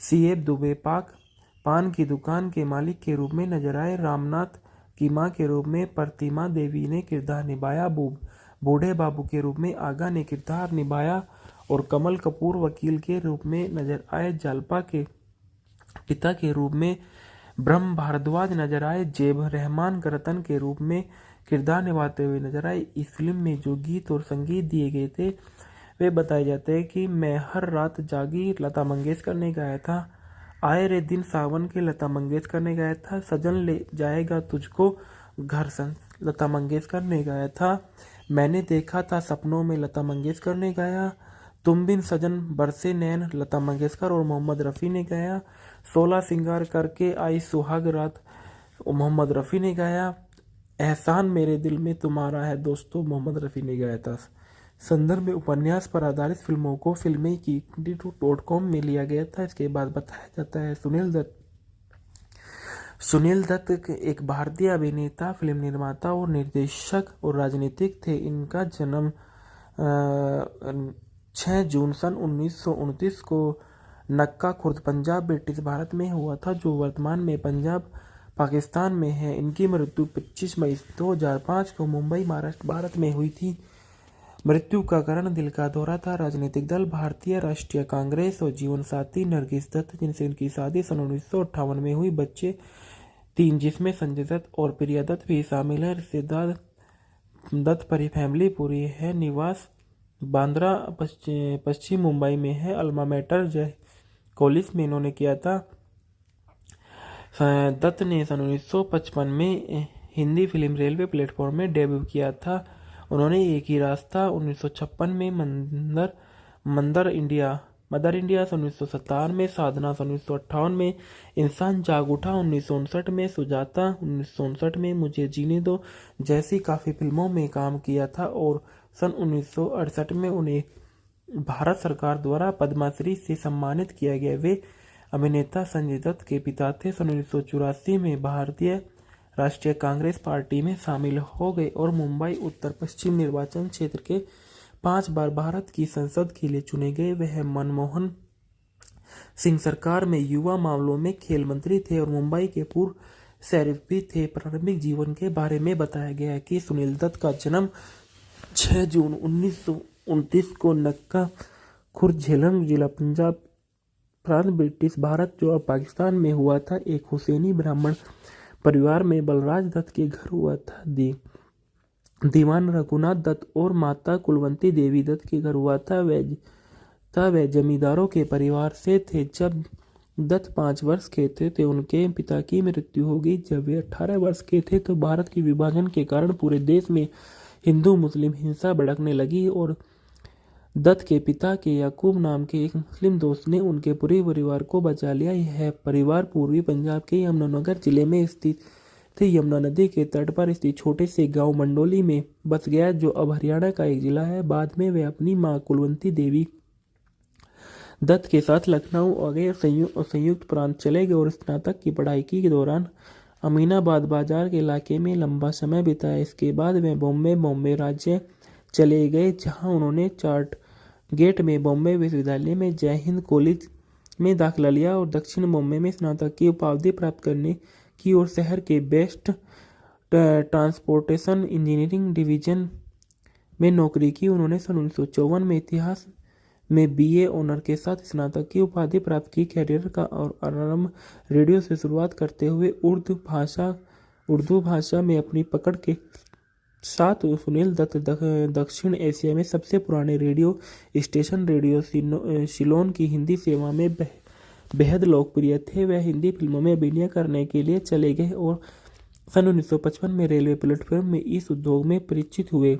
सीएब दुबे पान की दुकान के मालिक के रूप में नजर आए। रामनाथ की मां के रूप में प्रतिमा देवी ने किरदार निभाया। बूढ़े बाबू के रूप में आगा ने किरदार निभाया और कमल कपूर वकील के रूप में नजर आए। जालपा के पिता के रूप में ब्रह्म भारद्वाज नजर आए। जेब रहमान रतन के रूप में किरदार निभाते हुए नजर आए। इस फिल्म में जो गीत और संगीत दिए गए थे वे बताए जाते हैं कि मैं हर रात जागी लता मंगेशकर ने गाया था। आए रे दिन सावन के लता मंगेशकर ने गाया था। सजन ले जाएगा तुझको घर लता मंगेशकर ने गाया था। मैंने देखा था सपनों में लता मंगेशकर ने गाया। तुम बिन सजन बरसे नैन लता मंगेशकर और मोहम्मद रफ़ी ने गाया। 16 सिंगार करके आई सुहाग रात मोहम्मद रफ़ी ने गाया। एहसान मेरे दिल में तुम्हारा है दोस्तों, मोहम्मद रफ़ी ने गाया था। संदर्भ में उपन्यास पर आधारित फिल्मों को फिल्में की .com में लिया गया था। इसके बाद बताया जाता है सुनील दत्त एक भारतीय अभिनेता, फिल्म निर्माता और निर्देशक और राजनीतिक थे। इनका जन्म 6 जून सन 1929 को नक्का खुर्द, पंजाब, ब्रिटिश भारत में हुआ था, जो वर्तमान में पंजाब, पाकिस्तान में है। इनकी मृत्यु 25 मई 2005 को मुंबई, महाराष्ट्र, भारत में हुई थी। मृत्यु का कारण दिल का दौरा था। राजनीतिक दल भारतीय राष्ट्रीय कांग्रेस और जीवन साथी नरगिस दत्त, जिनसे उनकी शादी सन 1958 में हुई। बच्चे 3, जिसमें संजय दत्त और प्रिया दत्त भी शामिल है। रिश्तेदार दत्त फैमिली पूरी है। निवास बांद्रा पश्चिम मुंबई में है। अल्मा मैटर जय कॉलेज में इन्होंने किया था। दत्त ने सन 1955 में हिंदी फिल्म रेलवे प्लेटफॉर्म में डेब्यू किया था। उन्होंने एक ही रास्ता 1956 में मदर इंडिया सन 1957 में, साधना सन 1958 में, इंसान जाग उठा 1959 में, सुजाता 1959 में, मुझे जीने दो जैसी काफ़ी फिल्मों में काम किया था और सन 1968 में उन्हें भारत सरकार द्वारा पद्मश्री से सम्मानित किया गया। वे अभिनेता संजय दत्त के पिता थे। सन 1984 में भारतीय राष्ट्रीय कांग्रेस पार्टी में शामिल हो गए और मुंबई उत्तर पश्चिम निर्वाचन क्षेत्र के 5 बार भारत की संसद के लिए चुने गए। वह मनमोहन सिंह सरकार में युवा मामलों में खेल मंत्री थे और मुंबई के पूर्व शरीफ भी थे। प्रारंभिक जीवन के बारे में बताया गया है कि सुनील दत्त का जन्म 6 जून 1929 को नक्का खुर्द, झेलम जिला, पंजाब प्रांत, ब्रिटिश भारत, जो अब पाकिस्तान में हुआ था। एक हुसैनी ब्राह्मण परिवार में बलराज दत्त के घर हुआ था। दीवान रघुनाथ दत्त और माता कुलवंती देवी दत्त के घर हुआ था। वे जमींदारों के परिवार से थे। जब दत्त 5 वर्ष के थे उनके पिता की मृत्यु हो गई। जब वे 18 वर्ष के थे तो भारत के विभाजन के कारण पूरे देश में हिंदू मुस्लिम हिंसा भड़कने लगी और दत्त के पिता के याकूब नाम के एक मुस्लिम दोस्त ने उनके पूरे परिवार को बचा लिया। यह परिवार पूर्वी पंजाब के यमुनानगर जिले में स्थित थे। यमुना नदी के तट पर स्थित छोटे से गांव मंडोली में बस गया, जो अब हरियाणा का एक जिला है। बाद में वे अपनी मां कुलवंती देवी दत्त के साथ लखनऊ आ गए और संयुक्त प्रांत चले गए और स्नातक की पढ़ाई के दौरान अमीनाबाद बाजार के इलाके में लंबा समय बिताया। इसके बाद वे बॉम्बे राज्य चले गए, जहां उन्होंने चार्ट गेट में बॉम्बे विश्वविद्यालय में जय हिंद कॉलेज में दाखिला लिया और दक्षिण बॉम्बे में स्नातक की उपाधि प्राप्त करने की और शहर के बेस्ट ट्रांसपोर्टेशन इंजीनियरिंग डिवीजन में नौकरी की। उन्होंने सन 1954 में इतिहास में BA ऑनर के साथ स्नातक की उपाधि प्राप्त की। कैरियर का और आरंभ रेडियो से शुरुआत करते हुए उर्दू भाषा में अपनी पकड़ के साथ सुनील दत्त दक्षिण एशिया में सबसे पुराने रेडियो स्टेशन रेडियो सिलोन की हिंदी सेवा में बेहद लोकप्रिय थे। वह हिंदी फिल्मों में अभिनय करने के लिए चले गए और सन 1955 में रेलवे प्लेटफॉर्म में इस उद्योग में परिचित हुए।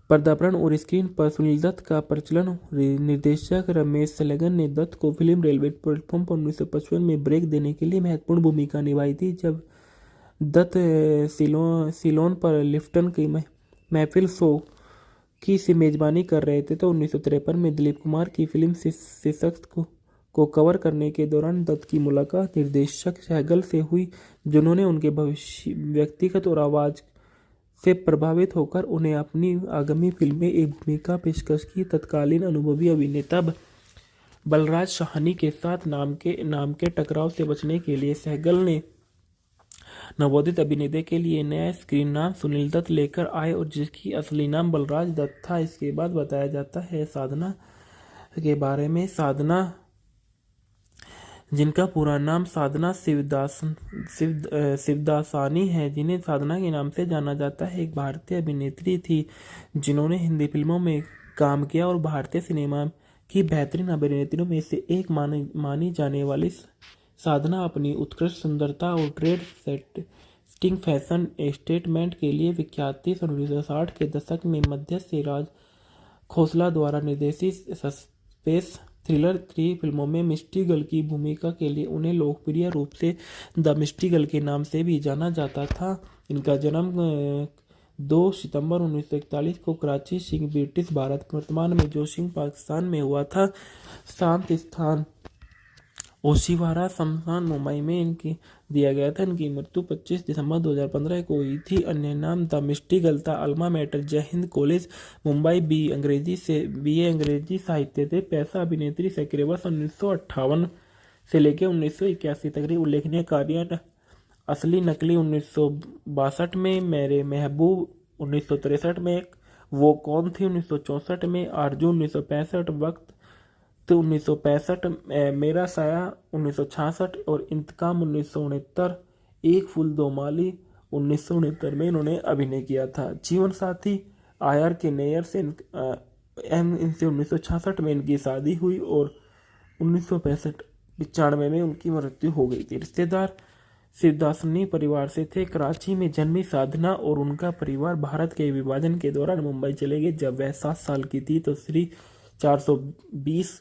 पर्दापण और स्क्रीन पर सुनील दत्त का प्रचलन। निर्देशक रमेश सलेगन ने दत्त को फिल्म रेलवे प्लेटफॉर्म पर 1955 में ब्रेक देने के लिए महत्वपूर्ण भूमिका निभाई थी। जब दत्त सिलोन पर लिफ्टन की महफिल शो की से मेजबानी कर रहे थे तो 1953 में दिलीप कुमार की फिल्म शीर्षक को कवर करने के दौरान दत्त की मुलाकात निर्देशक सहगल से हुई, जिन्होंने उनके व्यक्तिगत और आवाज़ से प्रभावित होकर उन्हें अपनी आगामी फिल्म में एक भूमिका पेशकश की। तत्कालीन अनुभवी अभिनेता बलराज साहनी के साथ नाम के टकराव से बचने के लिए सहगल ने नवोदित अभिनेता के लिए नया स्क्रीन नाम सुनील दत्त लेकर आए और जिसकी असली नाम बलराज दत्त था। इसके बाद बताया जाता है साधना के बारे में। साधना, जिनका पूरा नाम साधना शिवदासानी है, जिन्हें साधना के नाम से जाना जाता है, एक भारतीय अभिनेत्री थी जिन्होंने हिंदी फिल्मों में काम किया और भारतीय सिनेमा की बेहतरीन अभिनेत्रियों में से एक मानी जाने वाली साधना अपनी उत्कृष्ट सुंदरता और ट्रेड सेटिंग फैशन स्टेटमेंट के लिए विख्यात थी। 1960 के दशक में मध्य से राज खोसला द्वारा निर्देशित सस्पेंस थ्रिलर 3 फिल्मों में मिस्टी गर्ल की भूमिका के लिए उन्हें लोकप्रिय रूप से द मिस्टी गर्ल के नाम से भी जाना जाता था। इनका जन्म 2 सितंबर 1941 को कराची सिंह ब्रिटिश भारत वर्तमान में जो सिंह पाकिस्तान में हुआ था। शांत स्थान ओशिवारा शमशान मुंबई में इनकी दिया गया था। इनकी मृत्यु 25 दिसंबर 2015 को हुई थी। अन्य नाम the Misty Galta alma mater जय हिंद कॉलेज मुंबई BA अंग्रेजी साहित्य थे। पैसा अभिनेत्री सक्रिय वर्ष 1958 से लेकर 1981 तक रही। उल्लेखनीय कार्य असली नकली 1962 में, मेरे महबूब 1963 में, वो कौन थी 1964 में, आरजू 1965, वक्त 1965, मेरा साया 1966 और इंतकाम 1969, एक फूल दो माली 1969 में इन्होंने अभिनय किया था। जीवन साथी आर के नैयर से इनसे 1966 में इनकी शादी हुई और 1995 में उनकी मृत्यु हो गई थी। रिश्तेदार शिवदासनी परिवार से थे। कराची में जन्मी साधना और उनका परिवार भारत के विभाजन के दौरान मुंबई चले गए। जब वह 7 साल की थी तो श्री 420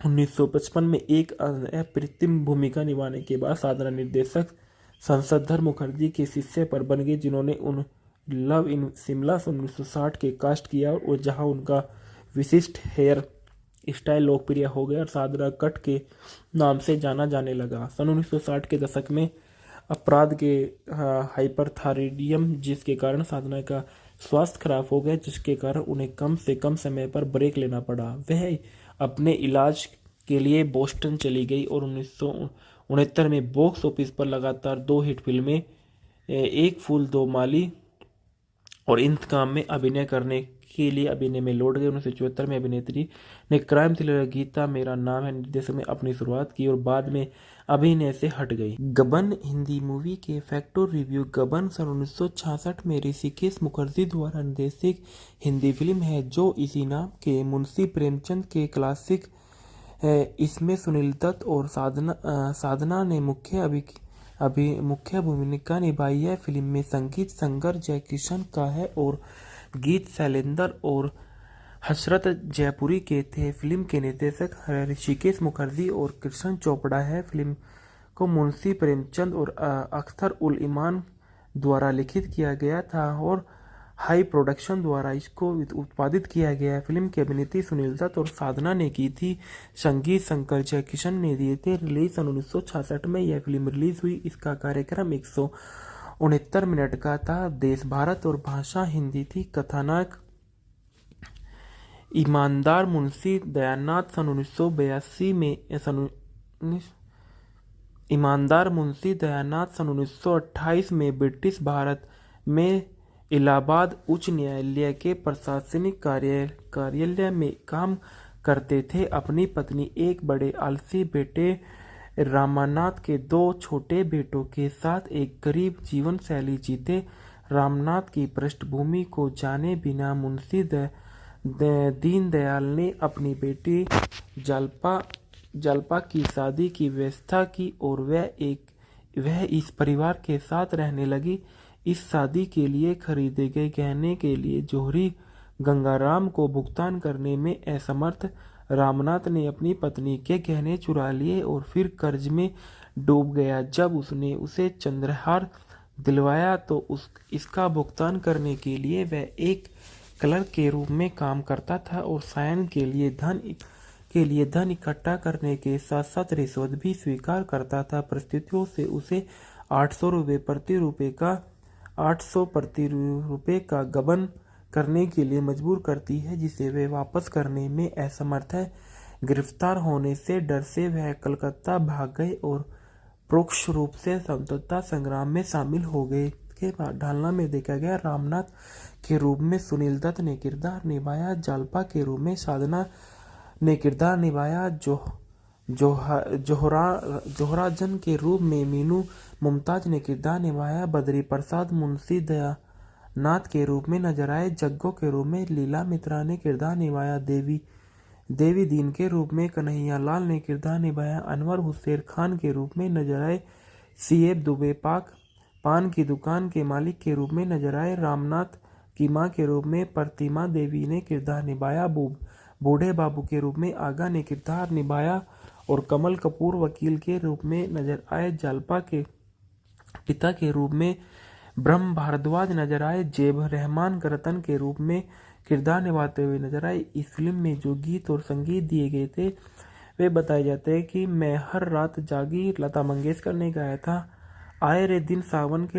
1955 में एक अप्रतिम भूमिका निभाने के बाद साधना निर्देशक संसदधर मुखर्जी के शिष्य पर बन गए, जिन्होंने उन लव इन शिमला 1960 के कास्ट किया और जहां उनका विशिष्ट हेयर स्टाइल लोकप्रिय हो गया और साधना कट के नाम से जाना जाने लगा। सन 1960 के दशक में अपराध के हाइपरथायराइडिज्म जिसके कारण साधना का स्वास्थ्य खराब हो गया, जिसके कारण उन्हें कम से कम समय पर ब्रेक लेना पड़ा। वह अपने इलाज के लिए बोस्टन चली गई और 1969 में बॉक्स ऑफिस पर लगातार 2 हिट फिल्में एक फूल दो माली और इंतकाम में अभिनय करने के लिए अभिनय में लौट गए। 1974 में अभिनेत्री ने क्राइम थ्रिलर गीता मेरा नाम है निर्देशन में अपनी शुरुआत की और बाद में अभिनय से हट गई। गबन हिंदी मूवी के फैक्टर रिव्यू। गबन सन 1966 में ऋषिकेश मुखर्जी द्वारा निर्देशित हिंदी फिल्म है जो इसी नाम के मुंशी प्रेमचंद के क्लासिक है। इसमें सुनील दत्त और साधना ने मुख्य भूमिका निभाई है। फिल्म में संगीत संगर जयकिशन का है और गीत शैलेंद्र और हसरत जयपुरी के थे। फिल्म के निर्देशक ऋषिकेश मुखर्जी और कृष्ण चोपड़ा है। फिल्म को मुंशी प्रेमचंद और अख्तर उल इमान द्वारा लिखित किया गया था और हाई प्रोडक्शन द्वारा इसको उत्पादित किया गया। फिल्म की अभिनेत्री सुनील दत्त और साधना ने की थी। संगीत शंकर जयकिशन ने दिए थे। रिलीज सन 1966 में यह फिल्म रिलीज हुई। इसका कार्यक्रम 169 मिनट का था। देश भारत और भाषा हिंदी थी। कथानक ईमानदार मुंशी दयानाथ सन 1982 में ईमानदार मुंशी दयानाथ सन 1928 में ब्रिटिश भारत में इलाहाबाद उच्च न्यायालय के प्रशासनिक कार्यालय में काम करते थे। अपनी पत्नी एक बड़े आलसी बेटे रामनाथ के 2 छोटे बेटों के साथ एक गरीब जीवन शैली जीते। रामनाथ की पृष्ठभूमि को जाने बिना मुंशी दीनदयाल ने अपनी बेटी जल्पा की शादी की व्यवस्था की और वह इस परिवार के साथ रहने लगी। इस शादी के लिए खरीदे गए गहने के लिए जौहरी गंगाराम को भुगतान करने में असमर्थ रामनाथ ने अपनी पत्नी के गहने चुरा लिए और फिर कर्ज में डूब गया। जब उसने उसे चंद्रहार दिलवाया तो इसका भुगतान करने के लिए वह एक क्लर्क के रूप में काम करता था और सायन के लिए धन इकट्ठा करने के साथ साथ रिश्वत भी स्वीकार करता था। परिस्थितियों से उसे 800 प्रति रुपये का गबन करने के लिए मजबूर करती है, जिसे वे वापस करने में असमर्थ है। गिरफ्तार होने से डर से वह कलकत्ता भाग गए और परोक्ष रूप से स्वतंत्रता संग्राम में शामिल हो गए। के बाद ढालना में देखा गया। रामनाथ के रूप में सुनील दत्त ने किरदार निभाया। जालपा के रूप में साधना ने किरदार निभाया। जोहराजन के रूप में मीनू मुमताज ने किरदार निभाया। बद्री प्रसाद मुंशी दयानाथ के रूप में नजर आए। जग्गो के रूप में लीला मित्रा ने किरदार निभाया। देवी दीन के रूप में कन्हैया लाल ने किरदार निभाया। अनवर हुसैन खान के रूप में नजर आए। सीएब दुबे पान की दुकान के मालिक के रूप में नजर आए। रामनाथ की मां के रूप में प्रतिमा देवी ने किरदार निभाया। बूढ़े बाबू के रूप में आगा ने किरदार निभाया और कमल कपूर वकील के रूप में नजर आए। जालपा के पिता के रूप में ब्रह्म भारद्वाज नजर आए, जेब रहमान रतन के रूप में किरदार निभाते हुए नजर आए। इस फिल्म में जो गीत और संगीत दिए गए थे वे बताए जाते हैं कि मैं हर रात जागी लता मंगेशकर ने गाया था। आए रे दिन सावन के